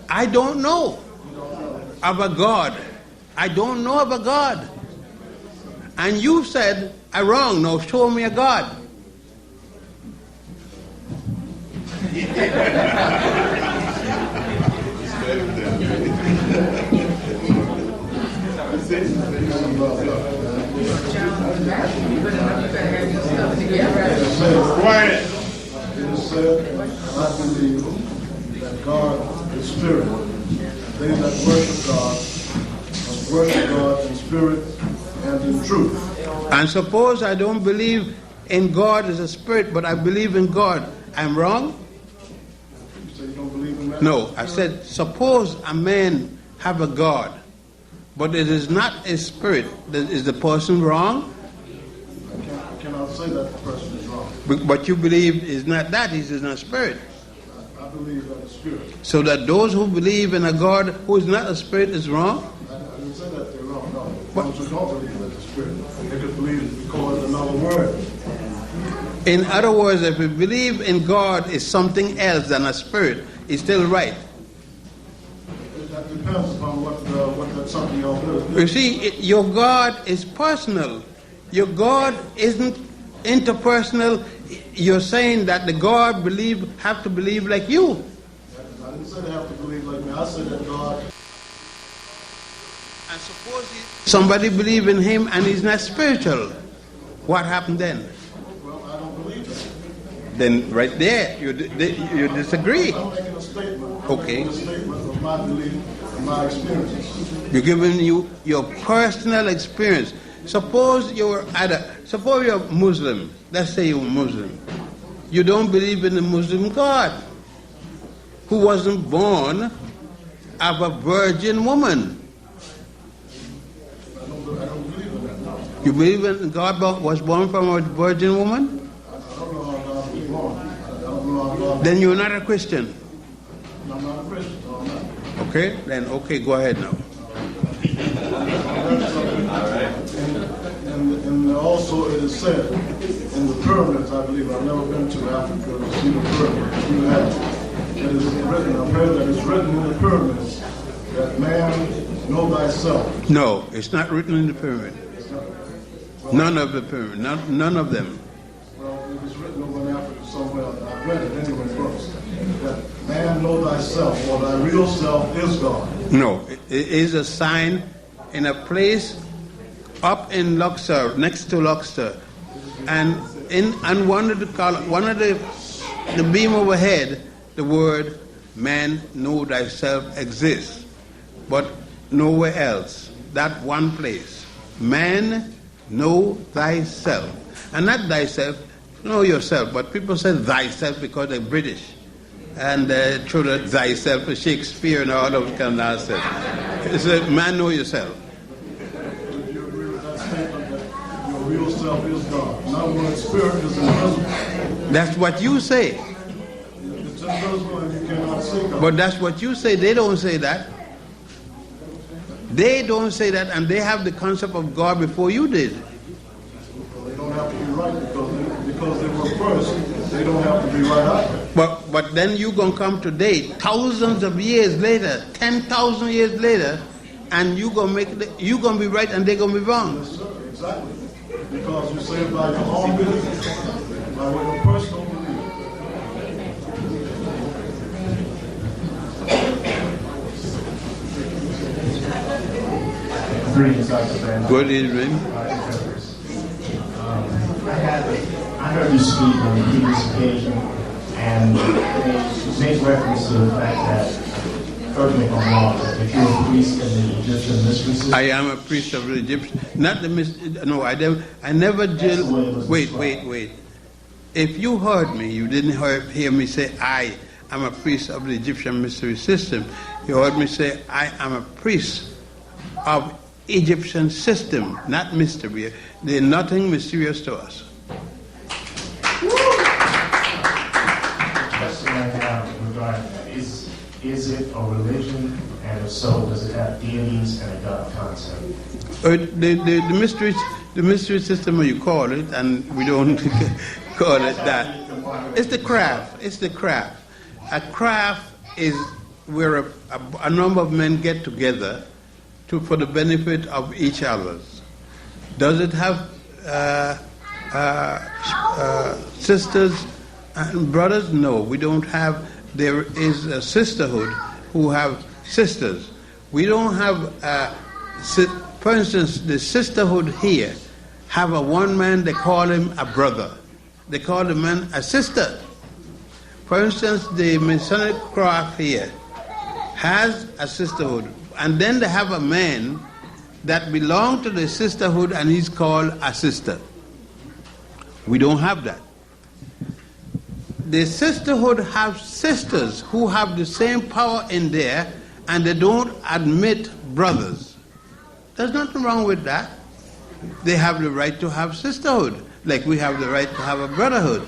I don't know of a God. I don't know of a God. And you said, I'm wrong, no, show me a God. Quiet. It is said, I believe that God is spirit. They that worship God must worship God in spirit and in truth. And suppose I don't believe in God as a spirit, but I believe in God. I'm wrong? You say you don't believe in that? No, I said suppose a man have a God, but it is not a spirit. Is the person wrong? I cannot say that the person is wrong. But you believe is not that, he is not spirit. I believe that it's spirit. So that those who believe in a God who is not a spirit is wrong? I didn't say that they're wrong, no. Those who don't believe that it's spirit, they could believe because another word. In other words, if we believe in God is something else than a spirit, it's still right. That depends upon what that something else is. You see, your God is personal. Your God isn't interpersonal. You're saying that the God have to believe like you. I didn't say they have to believe like me. I said that God. And suppose somebody believe in him and he's not spiritual. What happened then? Well, I don't believe that. Then right there, you disagree. I'm making a statement. Okay. I'm making a statement of my belief and my experiences. You're giving you your personal experience. Suppose you're Muslim. Let's say you're Muslim. You don't believe in the Muslim God, who wasn't born of a virgin woman. I don't believe in that, no. You believe in God was born from a virgin woman? I don't know how God was born. I don't know how God. Then you're not a Christian. I'm not a Christian, so I'm not. Okay? Then okay, go ahead now. And also it is said in the pyramids, I believe, I've never been to Africa to see the pyramids. You have. It is written, I've heard that it's written in the pyramids that man know thyself. No, it's not written in the pyramid. None of the pyramid. None of them. Well, it was written over in Africa somewhere. I've read it anywhere close. That man know thyself, or thy real self is God. No, it is a sign in a place up in Luxor, next to Luxor, and one of the beam overhead, the word "man know thyself" exists, but nowhere else. That one place, man know thyself, and not thyself, know yourself. But people say thyself because they're British, and throw the thyself to Shakespeare and all those kind of nonsense. It's a man know yourself. Real self is God. In other words, spirit is invisible. That's what you say. It's invisible and you cannot see God. But that's what you say. They don't say that. They don't say that, and they have the concept of God before you did. Well, they don't have to be right because they were first. They don't have to be right either. But then you're going to come today, thousands of years later, 10,000 years later, and you're going to be right and they're going to be wrong. Yes, sir, exactly. Because you say it by your own belief, by what your personal belief. Greetings, Dr. Brandon. Good evening. I heard you speak on a previous occasion, and you made reference to the fact that, correct me if I'm wrong, that you're a priest in the Egyptian mystery system. I am a priest of the Egyptian. Not the no, I never did. Wait. If you heard me, you didn't hear me say I am a priest of the Egyptian mystery system. You heard me say I am a priest of Egyptian system, not mystery. There's nothing mysterious to us. The question I have regarding that is it a religion, and if so, does it have deities and a God concept? The mystery system, you call it, and we don't call it that. It's the craft. It's the craft. A craft is where a number of men get together for the benefit of each other. Does it have sisters and brothers? No, we don't have. There is a sisterhood who have sisters. We don't have, for instance, the sisterhood here have a one man, they call him a brother. They call the man a sister. For instance, the Masonic craft here has a sisterhood, and then they have a man that belongs to the sisterhood and he's called a sister. We don't have that. The sisterhood have sisters who have the same power in there, and they don't admit brothers. There's nothing wrong with that. They have the right to have sisterhood, like we have the right to have a brotherhood.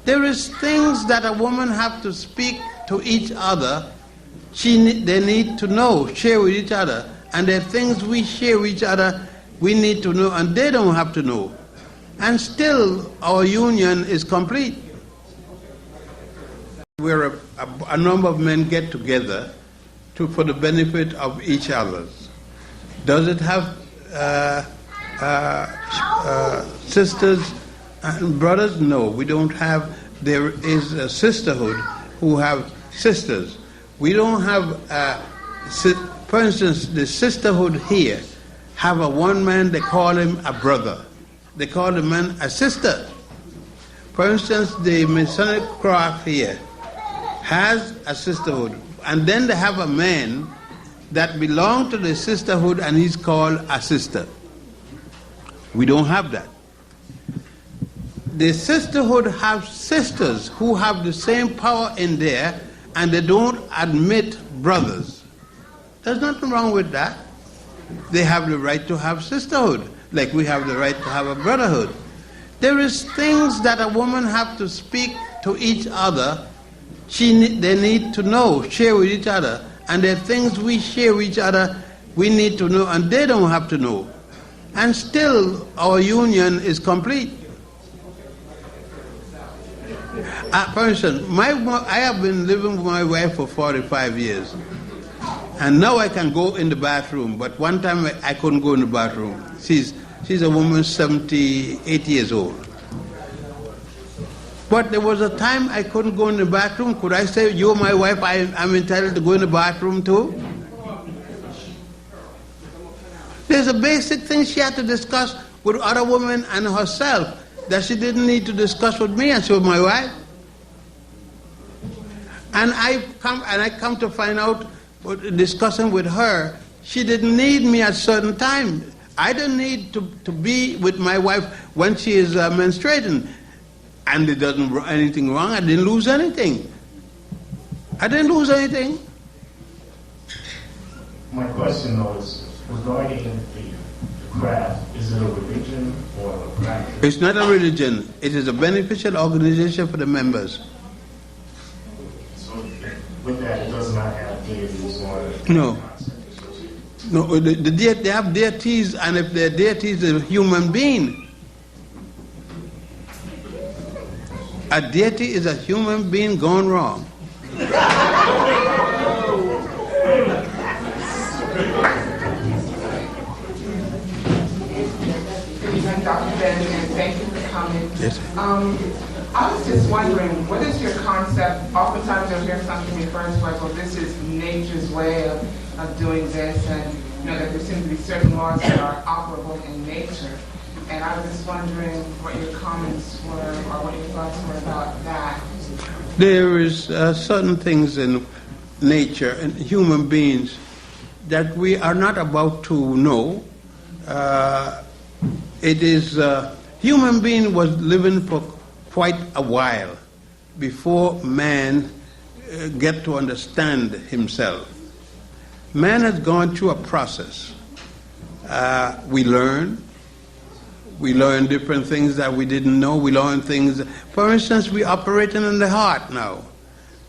There is things that a woman have to speak to each other. They need to know, share with each other. And there are things we share with each other, we need to know, and they don't have to know. And still, our union is complete. Where a number of men get together for the benefit of each other. Does it have sisters and brothers? No, we don't have. There is a sisterhood who have sisters. We don't have, for instance, the sisterhood here have a one man, they call him a brother. They call the man a sister. For instance, the Masonic craft here has a sisterhood, and then they have a man that belongs to the sisterhood and he's called a sister. We don't have that. The sisterhood have sisters who have the same power in there, and they don't admit brothers. There's nothing wrong with that. They have the right to have sisterhood, like we have the right to have a brotherhood. There is things that a woman have to speak to each other. They need to know, share with each other. And there are things we share with each other, we need to know, and they don't have to know. And still, our union is complete. For instance, I have been living with my wife for 45 years. And now I can go in the bathroom, but one time I couldn't go in the bathroom. She's a woman 78 years old. But there was a time I couldn't go in the bathroom. Could I say, you're my wife, I'm entitled to go in the bathroom too? There's a basic thing she had to discuss with other women and herself that she didn't need to discuss with me, and she was my wife. And I come to find out, discussing with her, she didn't need me at a certain time. I didn't need to be with my wife when she is menstruating. And there doesn't anything wrong. I didn't lose anything. I didn't lose anything. My question though is regarding the craft, is it a religion or a practice? It's not a religion. It is a beneficial organization for the members. So with that, it does not have deities or... No. No, they have deities, and if their deity is a human being, a deity is a human being gone wrong. Dr. Benjamin, thank you for coming. Yes. I was just wondering, what is your concept? Oftentimes you'll hear something referred to as, well, this is nature's way of doing this, and that there seem to be certain laws that are operable in nature. And I was just wondering what your comments were, or what your thoughts were about that. There is certain things in nature and human beings that we are not about to know. Human being was living for quite a while before man get to understand himself. Man has gone through a process. We learn different things that we didn't know. We learn things. For instance, we operating in the heart now.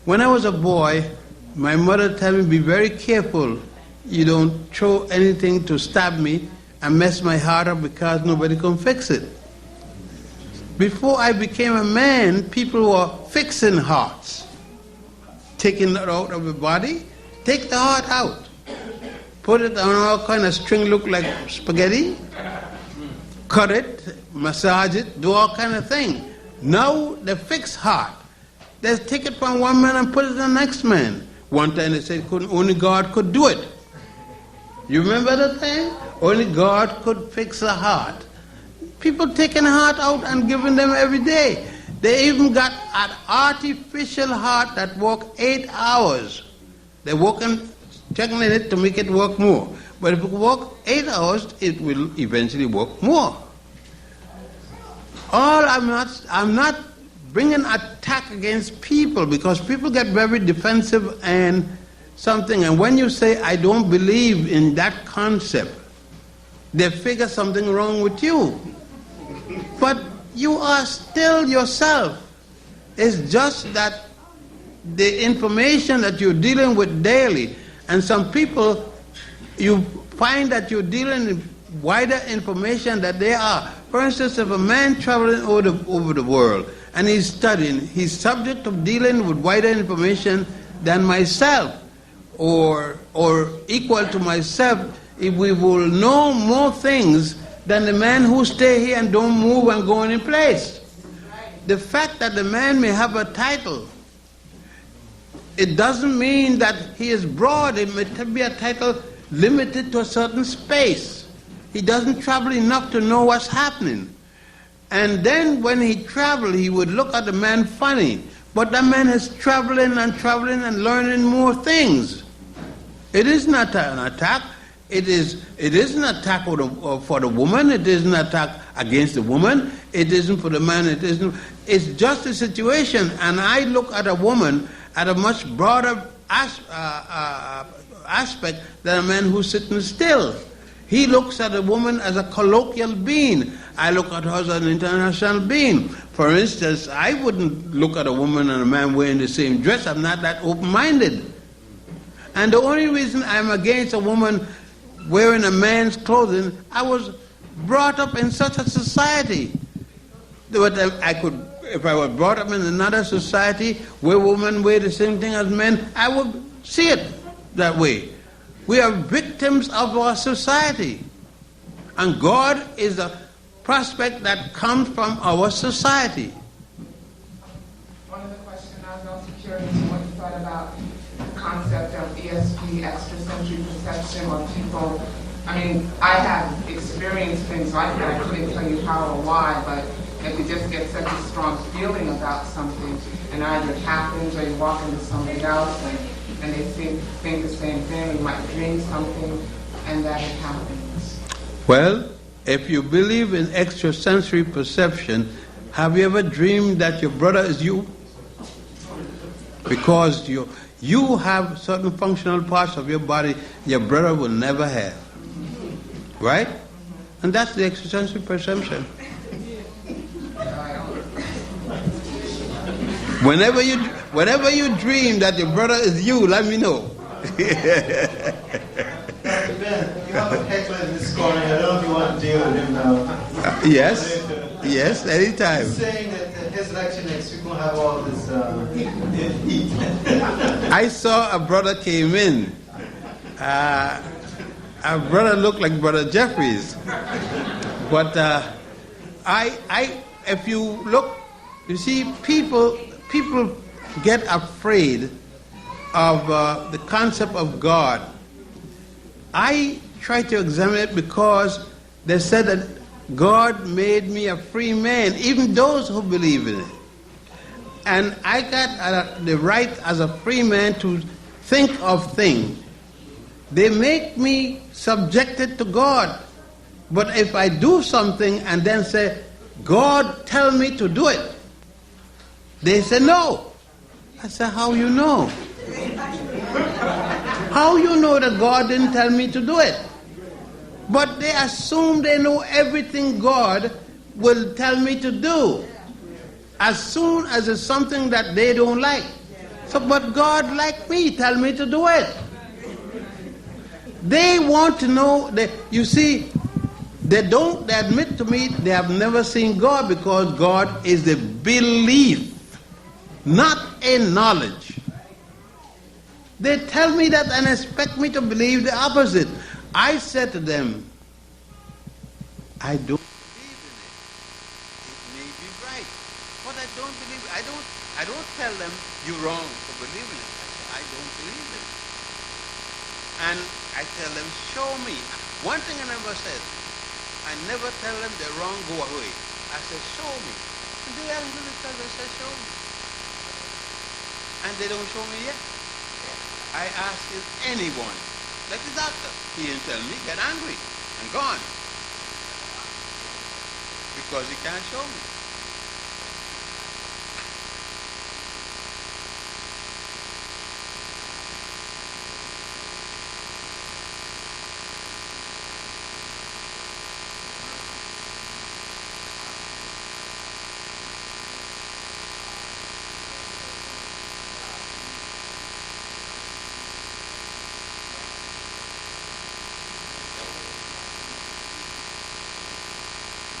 When I was a boy, my mother told me, be very careful. You don't throw anything to stab me and mess my heart up, because nobody can fix it. Before I became a man, people were fixing hearts. Taking it out of the body, take the heart out. Put it on all kind of string, look like spaghetti. Cut it, massage it, do all kind of thing. Now the fixed heart They take it from one man and put it in the next man. One time they said only God could do it. You remember the thing? Only God could fix a heart. People taking the heart out and giving them every day. They even got an artificial heart that work 8 hours. They're working, checking it to make it work more. But if it work 8 hours, it will eventually work more. I'm not bringing attack against people, because people get very defensive and something. And when you say, I don't believe in that concept, they figure something wrong with you. But you are still yourself. It's just that the information that you're dealing with daily, and some people, you find that you're dealing with wider information that they are. For instance, if a man traveling over the world and he's studying, he's subject to dealing with wider information than myself, or equal to myself, if we will know more things than the man who stay here and don't move and go any place. The fact that the man may have a title, it doesn't mean that he is broad. It may be a title limited to a certain space. He doesn't travel enough to know what's happening. And then when he traveled, he would look at the man funny. But that man is traveling and learning more things. It is not an attack. It is an attack for the woman. It is an attack against the woman. It isn't for the man. It isn't. It's just a situation. And I look at a woman at a much broader aspect than a man who's sitting still. He looks at a woman as a colloquial being. I look at her as an international being. For instance, I wouldn't look at a woman and a man wearing the same dress. I'm not that open-minded. And the only reason I'm against a woman wearing a man's clothing, I was brought up in such a society. But if I were brought up in another society where women wear the same thing as men, I would see it that way. We are victims of our society. And God is a prospect that comes from our society. One of the questions I was also curious what you thought about the concept of ESP, extrasensory perception, or people. I mean, I have experienced things like that. I couldn't tell you how or why, but if you just get such a strong feeling about something, and either it happens or you walk into somebody else and they think the same thing, you might dream something, and that it happens. Well, if you believe in extrasensory perception, have you ever dreamed that your brother is you? Because you have certain functional parts of your body your brother will never have. Right? And that's the extrasensory perception. Whenever you dream that your brother is you, let me know. Dr. Ben, you have a heckler in this corner. I don't know if you want to deal with him now. Yes, anytime. He's saying that his lecture next week will have all this heat. I saw a brother came in. A brother looked like Brother Jeffries. But if you look, you see, people get afraid of the concept of God. I try to examine it because they said that God made me a free man, even those who believe in it. And I got the right as a free man to think of things. They make me subjected to God. But if I do something and then say, God tell me to do it, they say no. I say, how you know? How you know that God didn't tell me to do it? But they assume they know everything God will tell me to do, as soon as it's something that they don't like. So, but God, like me, tell me to do it. They want to know that, you see, they admit to me they have never seen God, because God is the belief, not a knowledge. They tell me that and expect me to believe the opposite. I said to them, I don't believe in it. It may be right, but I don't believe it. I don't tell them you're wrong for believing it. I don't believe it. And I tell them, show me. One thing I never said, I never tell them they're wrong, go away. I said, show me. And they ask me because I said, show me. And they don't show me yet. I ask if anyone, like the doctor, he didn't tell me, get angry and gone. Because he can't show me.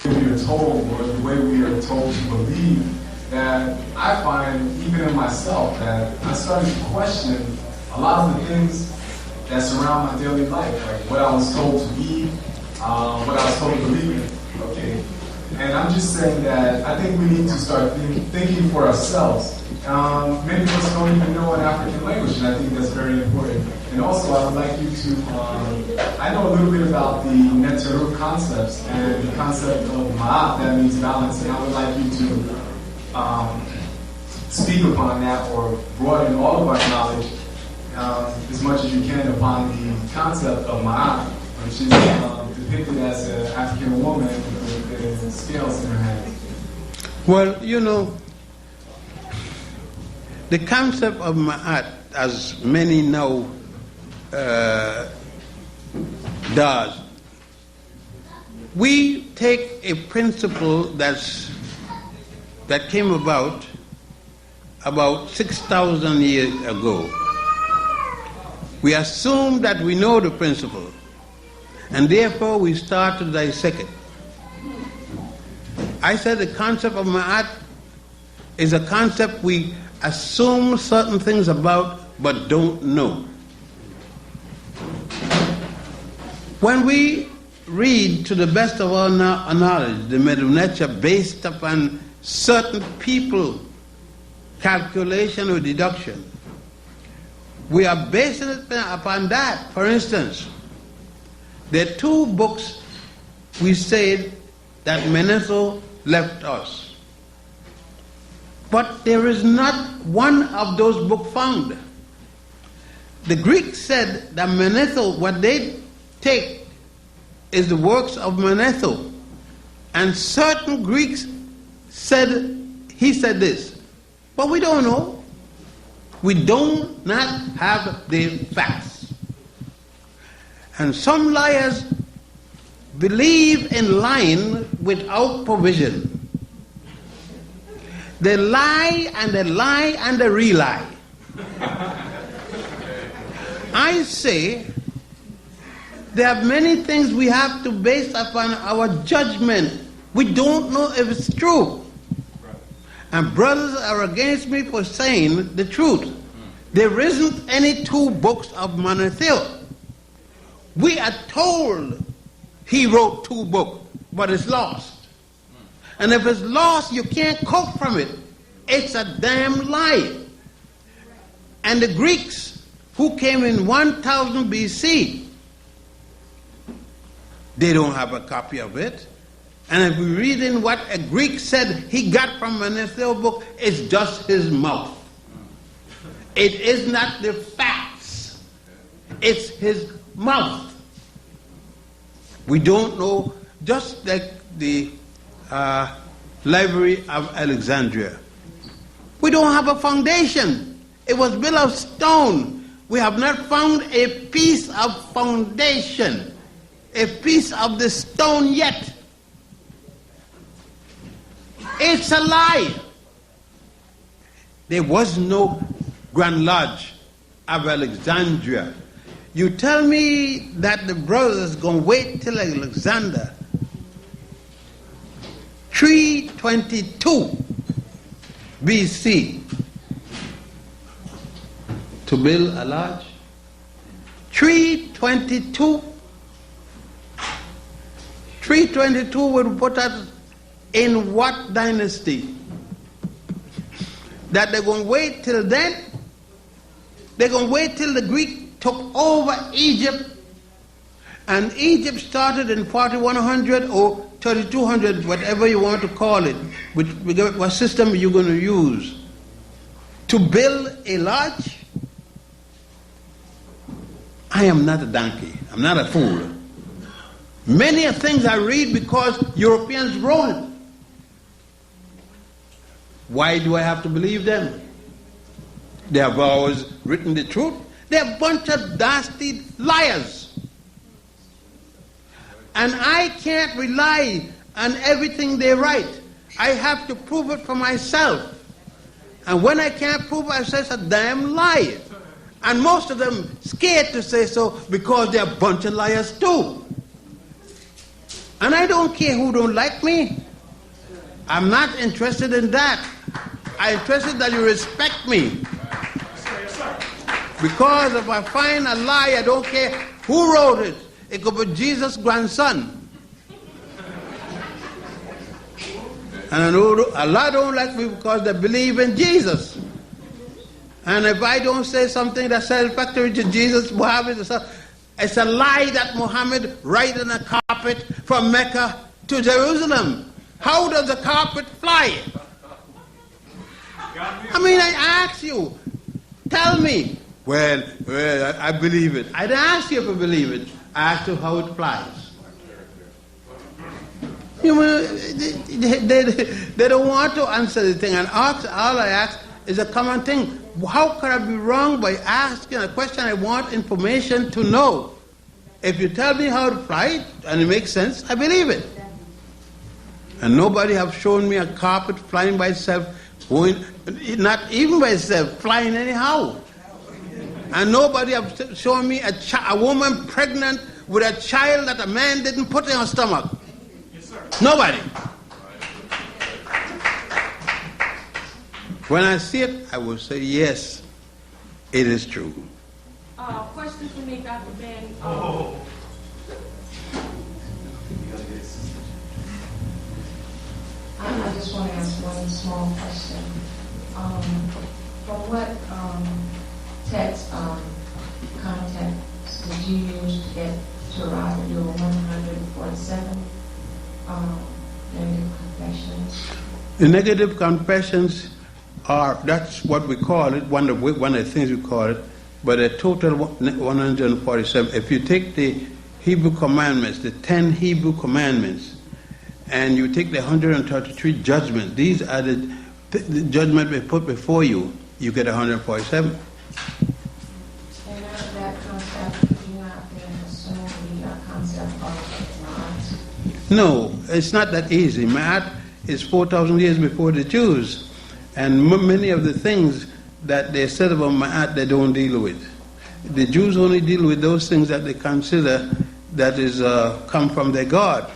We are told, or the way we are told to believe, that I find, even in myself, that I started to question a lot of the things that surround my daily life, like what I was told to be, what I was told to believe in, okay? And I'm just saying that I think we need to start thinking for ourselves. Many of us don't even know an African language, and I think that's very important. And also, I would like you to, I know a little bit about the Neteru concepts and the concept of Ma'at, that means balance, and I would like you to speak upon that or broaden all of our knowledge as much as you can upon the concept of Ma'at, which is depicted as an African woman with scales in her hand. Well, you know, the concept of Ma'at, as many know, does. We take a principle that came about 6,000 years ago. We assume that we know the principle, and therefore we start to dissect it. I said the concept of Ma'at is a concept we assume certain things about but don't know. When we read to the best of our knowledge the method of nature based upon certain people calculation or deduction, we are basing it upon that. For instance, there are two books we said that Manetho left us, but there is not one of those books found. The Greeks said that Manetho, what they take is the works of Manetho, and certain Greeks said he said this, but we don't know. We do not have the facts. And some liars believe in lying without provision. They lie and they lie and they re-lie. I say there are many things we have to base upon our judgment. We don't know if it's true. And brothers are against me for saying the truth. There isn't any two books of Manetho. We are told he wrote two books, but it's lost. And if it's lost, you can't cope from it. It's a damn lie. And the Greeks, who came in 1000 BC, they don't have a copy of it. And if we read in what a Greek said he got from Manetho book, it's just his mouth. It is not the facts. It's his mouth. We don't know, just like the Library of Alexandria. We don't have a foundation. It was built of stone. We have not found a piece of foundation, a piece of the stone yet. It's a lie. There was no Grand Lodge of Alexandria. You tell me that the brothers going to wait till Alexander 322 BC to build a lodge? 322 would put us in what dynasty? that they're going to wait till then? They're going to wait till the Greek took over Egypt, and Egypt started in 4100 or 3200, whatever you want to call it, what system are you going to use to build a lodge? I am not a donkey. I'm not a fool. Many things I read because Europeans wrote it. Why do I have to believe them? They have always written the truth. They're a bunch of dastard liars. And I can't rely on everything they write. I have to prove it for myself. And when I can't prove it, I say it's a damn lie. And most of them scared to say so because they're a bunch of liars too. And I don't care who don't like me. I'm not interested in that. I'm interested that you respect me. Because if I find a lie, I don't care who wrote it. It could be Jesus' grandson. And I know a lot don't like me because they believe in Jesus. And if I don't say something that's satisfactory to Jesus, Muhammad, it's a lie that Muhammad ride on a carpet from Mecca to Jerusalem. How does the carpet fly? I mean, I ask you, tell me. Well, I believe it. I didn't ask you if you believe it. I asked you how it flies. You know, they don't want to answer the thing. And all I ask is a common thing. How could I be wrong by asking a question? I want information to know. If you tell me how to fly and it makes sense, I believe it. And nobody have shown me a carpet flying by itself, going, not even by itself, flying anyhow. And nobody have shown me a woman pregnant with a child that a man didn't put in her stomach. Yes, sir. Nobody. When I see it, I will say, yes, it is true. Question for me, Dr. Ben. I just want to ask one small question. From what text content did you use to get to arrive at your 147 negative confessions? The negative confessions are, that's what we call it, one of the things we call it, but a total 147. If you take the Hebrew commandments, the 10 Hebrew commandments, and you take the 133 judgments, these are the judgment we put before you, you get 147. And out of that concept, could you not then assume the concept of Ma'at? No, it's not that easy. Ma'at is 4,000 years before the Jews, and many of the things that they said about Ma'at they don't deal with. The Jews only deal with those things that they consider that is come from their God.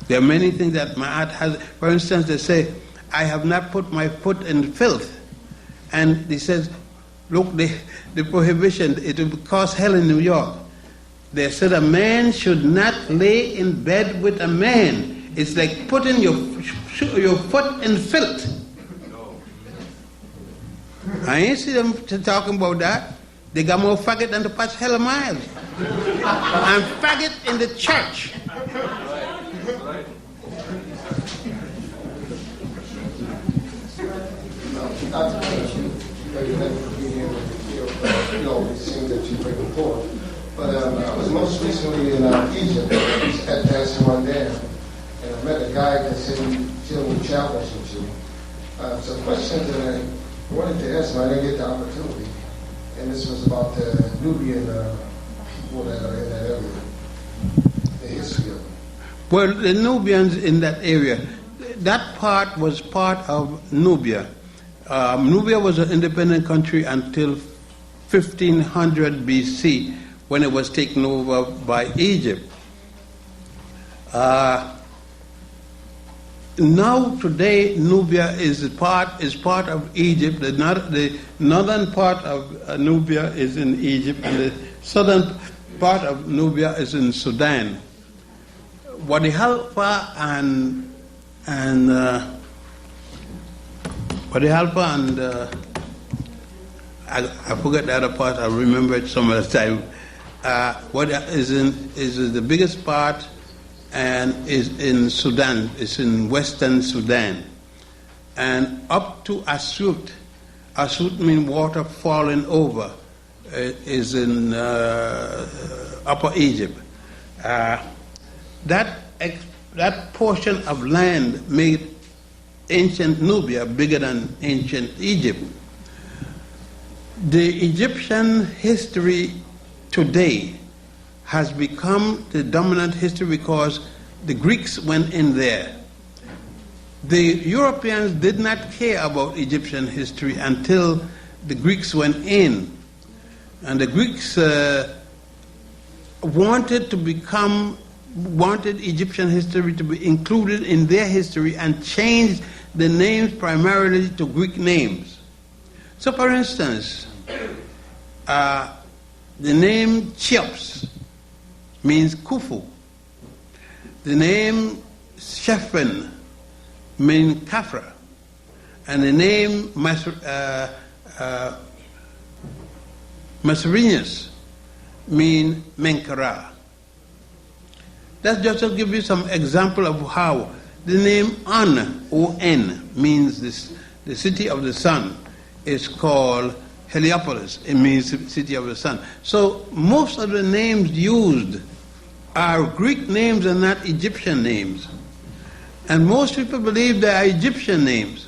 There are many things that Ma'at has. For instance, they say, I have not put my foot in filth. And he says, look, the prohibition, it will cause hell in New York. They said a man should not lay in bed with a man. It's like putting your foot in filth. I ain't see them talking about that. They got more faggot than the past hell of miles. And faggot in the church. Not to mention, you never be here with the things that you bring forth. But I was most recently in Egypt. I was at dancing one day, and I met a guy that said he dealt with challenge with you. Some questions that I wanted to ask, and I didn't get the opportunity. And this was about the Nubian people that are in that area, the history of them. Well, the Nubians in that area, that part was part of Nubia. Nubia was an independent country until 1500 BC, when it was taken over by Egypt. Now today, Nubia is part of Egypt. The northern part of Nubia is in Egypt, and the southern part of Nubia is in Sudan. Wadi Halfa and But the Halpa and I forget the other part. I'll remember it some other time. What is the biggest part, and is in Sudan. It's in Western Sudan, and up to Asut. Asut means water falling over. Is in Upper Egypt. That portion of land made ancient Nubia bigger than ancient Egypt. The Egyptian history today has become the dominant history because the Greeks went in there. The Europeans did not care about Egyptian history until the Greeks went in. And the Greeks wanted Egyptian history to be included in their history and changed the names primarily to Greek names. So for instance, the name Cheops means Khufu. The name Shephen means Kafra. And the name Massarinus mean Menkara. That's just to give you some example of how the name An, O-N, means the city of the sun, is called Heliopolis. It means city of the sun. So most of the names used are Greek names and not Egyptian names. And most people believe they are Egyptian names.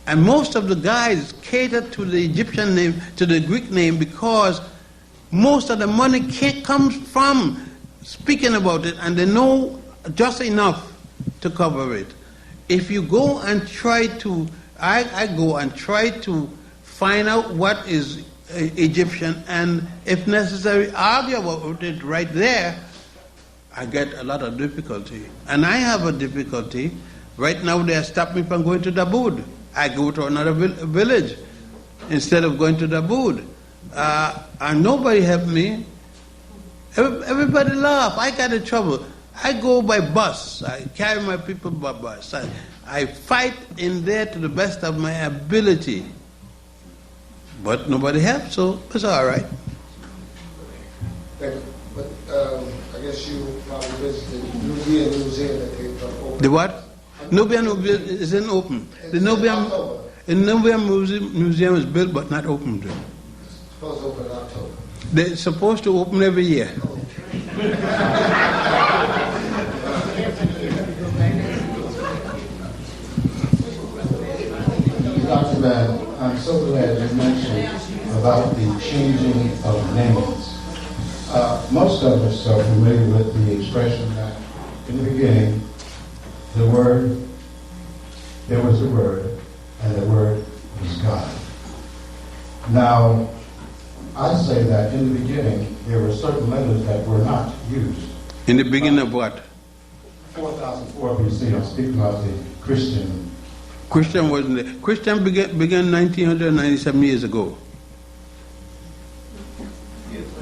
And most of the guys cater to the Egyptian name, to the Greek name, because most of the money comes from speaking about it, and they know just enough to cover it. If you go and try to, I go and try to find out what is Egyptian, and if necessary, argue about it right there, I get a lot of difficulty. And I have a difficulty. Right now they have stopped me from going to Daboud. I go to another village instead of going to Daboud. And nobody helped me. Everybody laugh. I got in trouble. I go by bus. I carry my people by bus. I fight in there to the best of my ability. But nobody helped, so it's all right. Thank you. But I guess you probably visited Nubia Museum that they opened. The what? Nubia isn't open. The Nubia Museum is built but not opened. It's supposed to open in October. They're supposed to open every year. Dr. Bad, I'm so glad you mentioned about the changing of names. Most of us are familiar with the expression that in the beginning, there was a word, and the word was God. Now, I say that in the beginning, there were certain letters that were not used. In the beginning of what? 4004 BC, I'm speaking about the Christian. Christian wasn't there. Christian began 1997 years ago.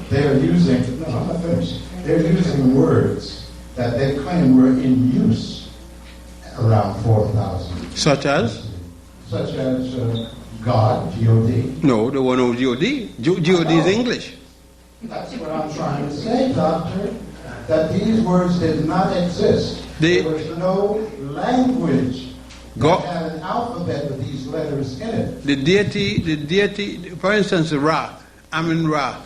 They're using, no, I'm not finished. They're using words that they claim were in use around 4,000. Such as? Such as God, G-O-D. No, there was no G-O-D. G-O-D is English. That's what I'm trying to say, Doctor, that these words did not exist. There was no language that had an alphabet with these letters in it. The deity, for instance, Ra, Amin-Ra,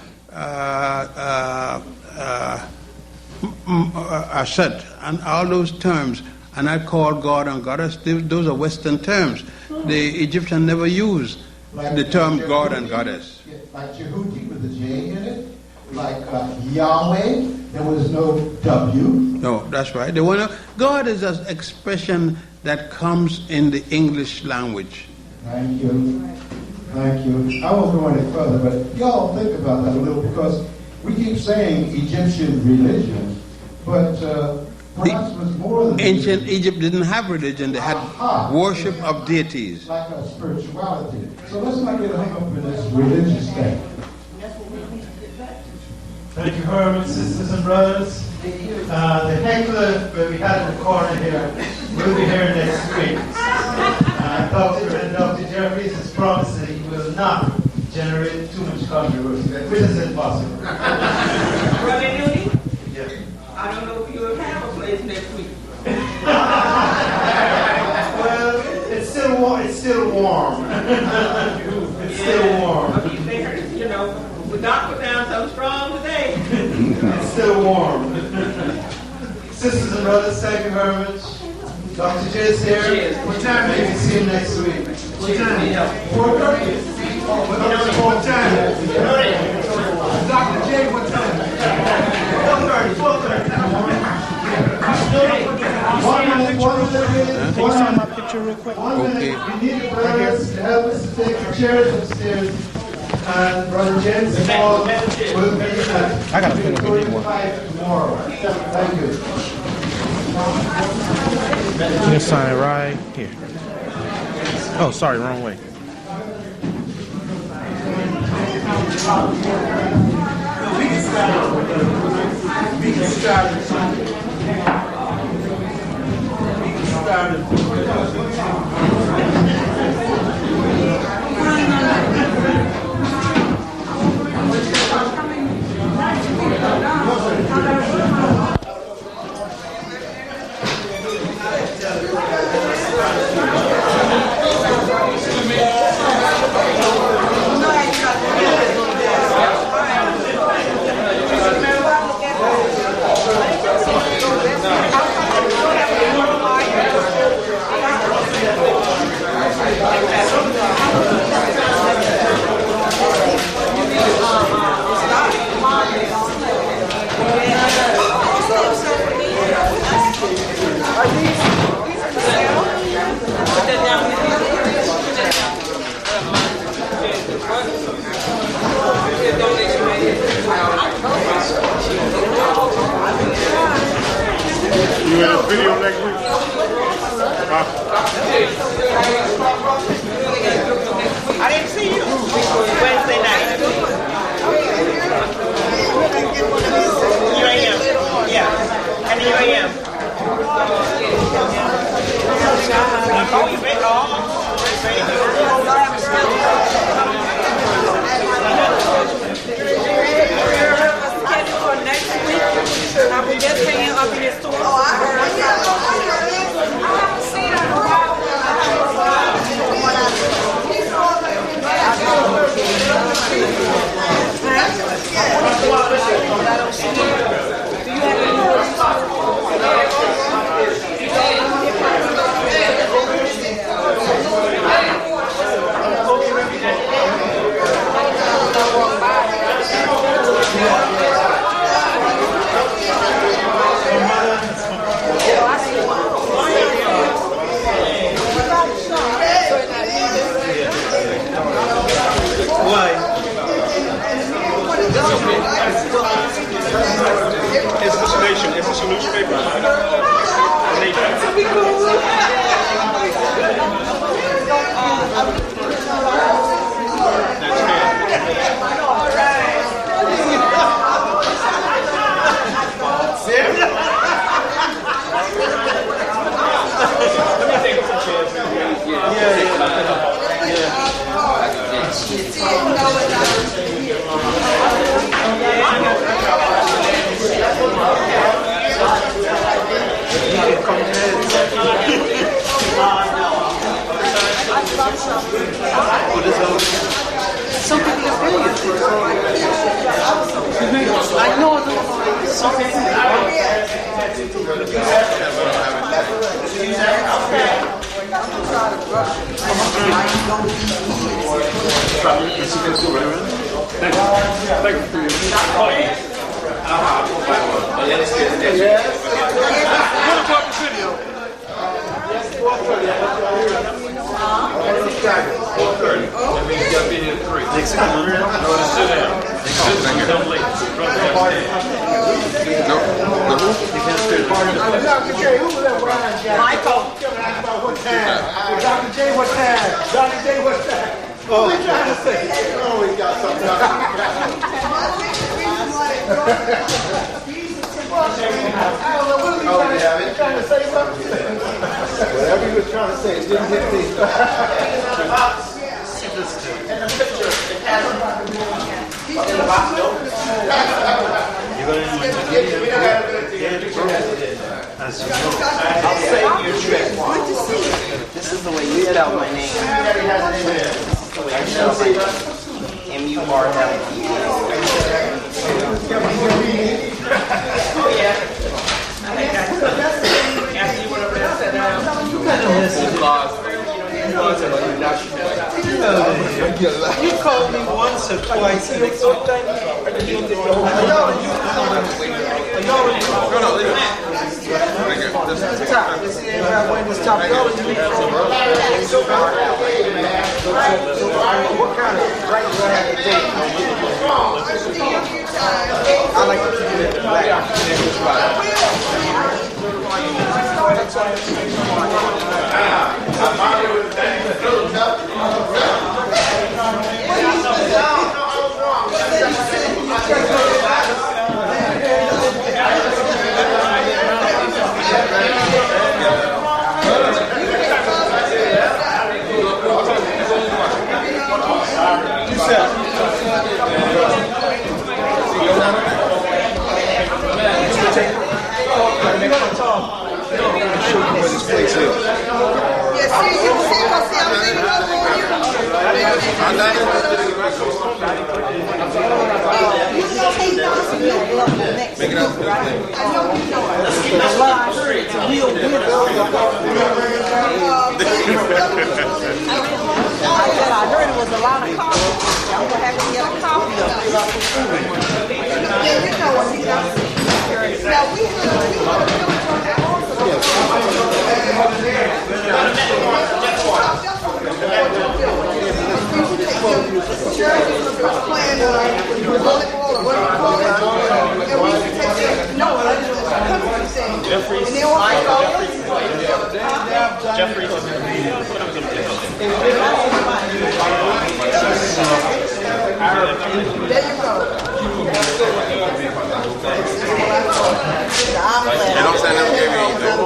Ashet, and all those terms, and I call God and Goddess, those are Western terms. The Egyptian never used the term God and Goddess. Like Jehudi with the J in it, like Yahweh, there was no W. No, that's right. God is an expression that comes in the English language. Thank you. Thank you. I won't go any further, but y'all think about that a little, because we keep saying Egyptian religion, but perhaps it was more than ancient Egypt didn't have religion. They had worship of deities. Like a spirituality. So let's not get hung up in this religious thing. Thank you very much, sisters and brothers. The heckler that we had recorded here will be here next week. Dr. Jeffries has promised that he will not generate too much controversy, which is impossible. Brother Newdy? Yes. I don't know if you will have a place next week. Well, it's still warm. It's still warm. It's still warm. They heard, you know, the doc put down something strong today. It's still warm. Sisters and brothers, thank you very much. Dr. J is here. What time do you see him next week? What time? 4:30. What time? Dr. J, what time? 4:30. Can you sign my picture real quick? Okay. We need the brothers to help us to take the chairs upstairs. And Brother James Paul will be at I gotta put up a new one. tomorrow. Thank you. You sign it right here. Oh, sorry, wrong way. We can start. We can start. You in this video next week? I didn't see you. Wednesday night. Here I am. Yeah. And here I am. Oh, you made for next week. I was just hanging up in your store. Oh, I heard. I haven't seen her in a while. It's the station. It's a solution paper. Some people are brilliant. I know some people Trying to say something. Whatever you were trying to say, it didn't hit me. In the picture, it has in the box, no? You're going to I'll say your trick. This is the way you spell my name. M-U-R-L. Oh, yeah. After you went over there and sat down, you kind of listen. You called me once or twice and it's all done. What kind of right I like to keep it black. I heard it was a lot of coffee. I'm going to have to get a coffee. Yeah, you know what he does. Now, we have Jeffrey. There you go. You don't say never gave me anything.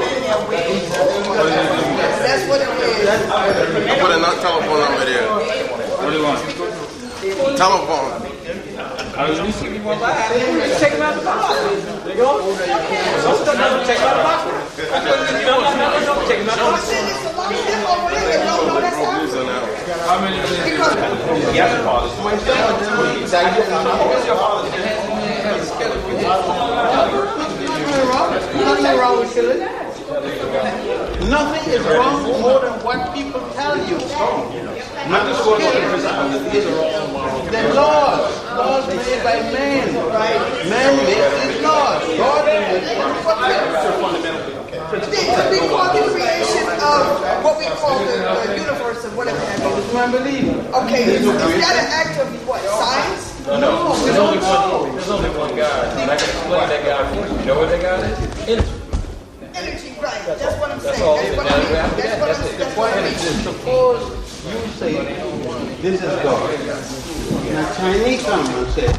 That's what it is. I put a telephone number there. What do you want? Telephone. I was listening to one back. Take him out the box. There you go. Some stuff doesn't take him out the box. Take him out the box. How many? Yes, Father. Nothing wrong with killing. Nothing is wrong more than what people tell you. Not just killing. The laws made by men. Man makes these laws. God We call the creation of what we call the universe or whatever that is. I believe. Okay, is that an act of what? Science? No, there's only one God. And I can explain that God for you. You know what that God is? Energy. Energy, right. That's what I'm saying. That's all. That's what I mean. Suppose you say, this is God. Now Chinese come and say,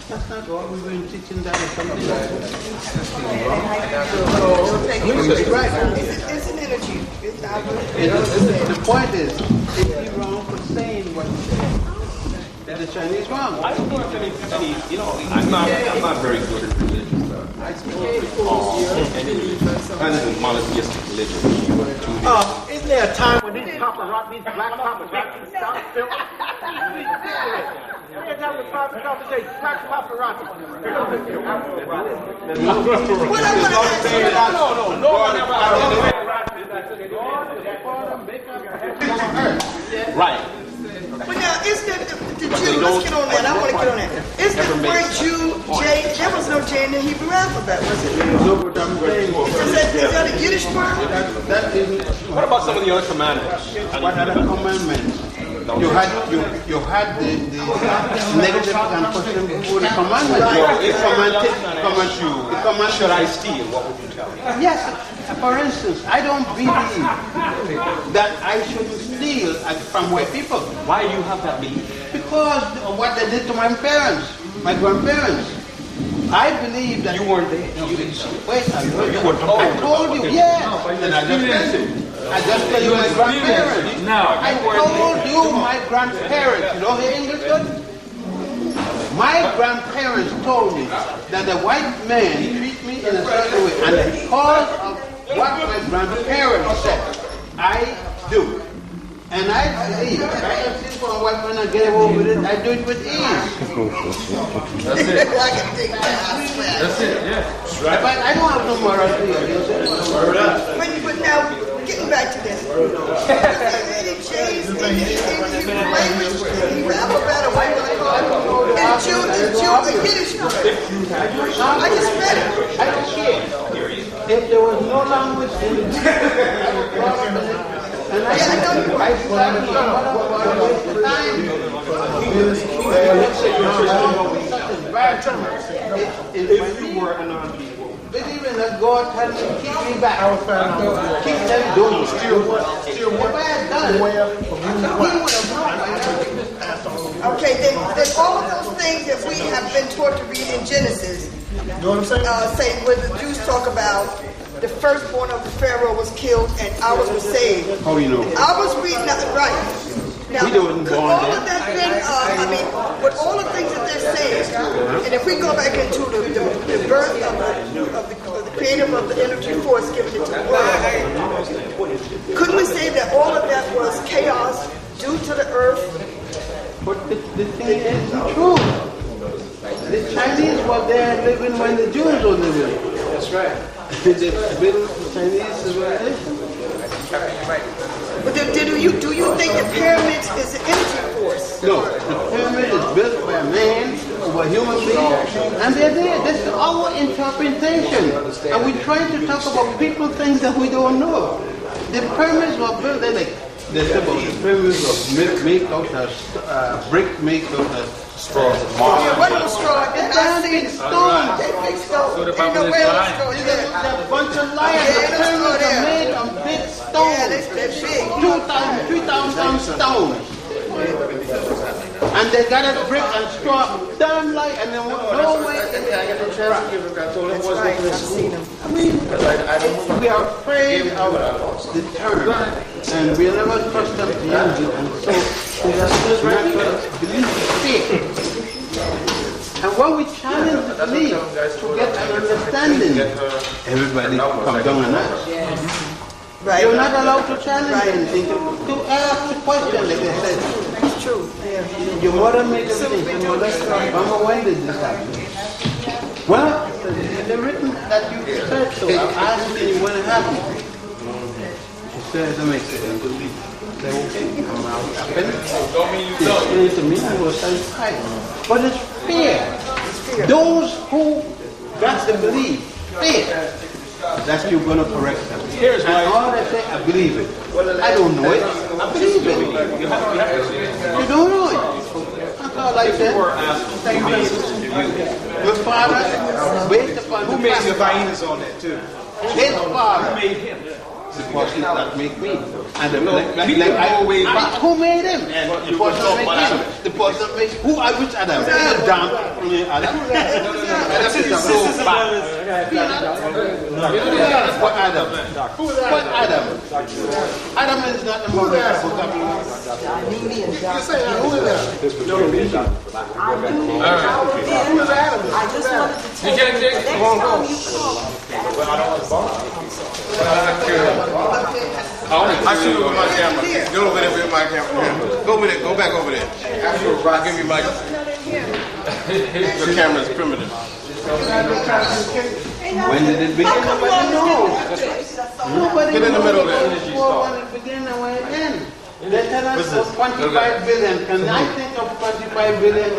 that's not God, we've been teaching that or something like that. Right. It's an energy. The point is, is he wrong for saying what he said? That the Chinese wrong. I don't know if any, I'm not very good at religion. I speak kind of a monotheistic religion. Isn't there a time when these black paparazzi stop filming? Every time the private conversation, black paparazzi. No one ever. Right. But now, is that the Jew? Let's get on that. I want to get on that. Is the word Jew, J? There was no J in the Hebrew alphabet, was it? No, but I'm saying. Is that a Yiddish word? That isn't. What about some of the other commandments? What other commandments? You had the negative and positive before the commandment. It commands you. Should I steal? What would you tell me? Yes. For instance, I don't believe that I shouldn't steal from white people. Why do you have that belief? Because of what they did to my parents, my grandparents. I believe that you weren't there. Wait, I told you, yes. Then I just I just tell you my grandparents. Now, I told you my grandparents. You don't hear English good? My grandparents told me that the white man treat me in a certain way, and because of what my grandparents said, I do. And I believe, if I can sit for a white man and get away with it, I do it with ease. That's it. I can take that, I swear. That's it, yeah. But I don't have no moral fear. But now, getting back to this. Any change in the language, in the alphabet, or what you call it, in Yiddish. I just read it. I don't care. If there was no language in it, and I study if you were a non-people, believing that God had to keep me back, keep them doing what I had done, Okay, then all of those things that we have been taught to read in Genesis, say when the Jews talk about the firstborn of the Pharaoh was killed and ours was saved. How do you know? I was reading that, right. Now, could all of that been, with all the things that they're saying, and if we go back into the birth of the creator of the energy force giving it to the world, couldn't we say that all of that was chaos due to the earth? But the thing is true. The Chinese were there living when the Jews were living. That's right. They built Chinese civilization. But do you think the pyramids is an energy force? No, the pyramid is built by a man, by a human being, and they're there. That's our interpretation. And we try to talk about people things that we don't know. The pyramids were built, they're like, they say about the pyramids of made out of brick, made out of straw. Yeah, what was straw? And I see the stone. They big stone. Ain't no way on straw. There's a bunch of lions. The pyramids are made of big stones. Yeah, they're big. 2,000, 3,000 stones. And they got a brick and straw, damn light, and then no way. That's right, I've seen them. I mean, we are afraid of the term, and we never trust them to use it, and so we have to believe faith. And when we challenge the belief to get an understanding, everybody come down on us. Right. You're not allowed to challenge anything, to ask the question, like I said. That's true. Yeah. Your mother made everything. Your mother said, Mama, when did this happen? Well, it's written that you said so. I'm asking you when it happened. She said, that makes sense. I said, okay, I'm finished. Don't mean you She explained to me, I was satisfied. But it's fear. Those who got the belief, fear. That's you're going to correct them. And all I say, I believe it. I don't know it. I believe it. You don't know it. That's all I said. Your father, based upon who made the hyenas on that too? His father. Who made him? The person that make me. And who made him? The person that make him. The person that make who? Which Adam? Adam. That's his sister. What Adam? What Adam? Adam is not the mother of vocabulary. You say who is that? Who is Adam? I just wanted to tell you, next time you come, I shoot with my camera. Go over there with my camera. Go over there. Go back over there. I'll give you my. Your camera is primitive. When did it begin? Nobody knows. Nobody Get in the middle there. When it began and when it ended. They tell us of 25 billion. Can I think of 25 billion?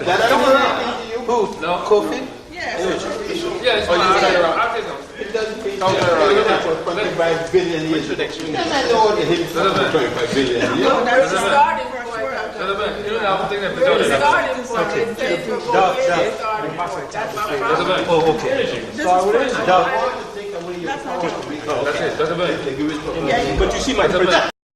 That I don't think to you. Who? No. Kofi? Yes, I'll take them. It doesn't mean for 25 billion years. And I know what it is for 25 billion years. No, that's a starting point. Oh, okay. Start with it. That's it. But you see my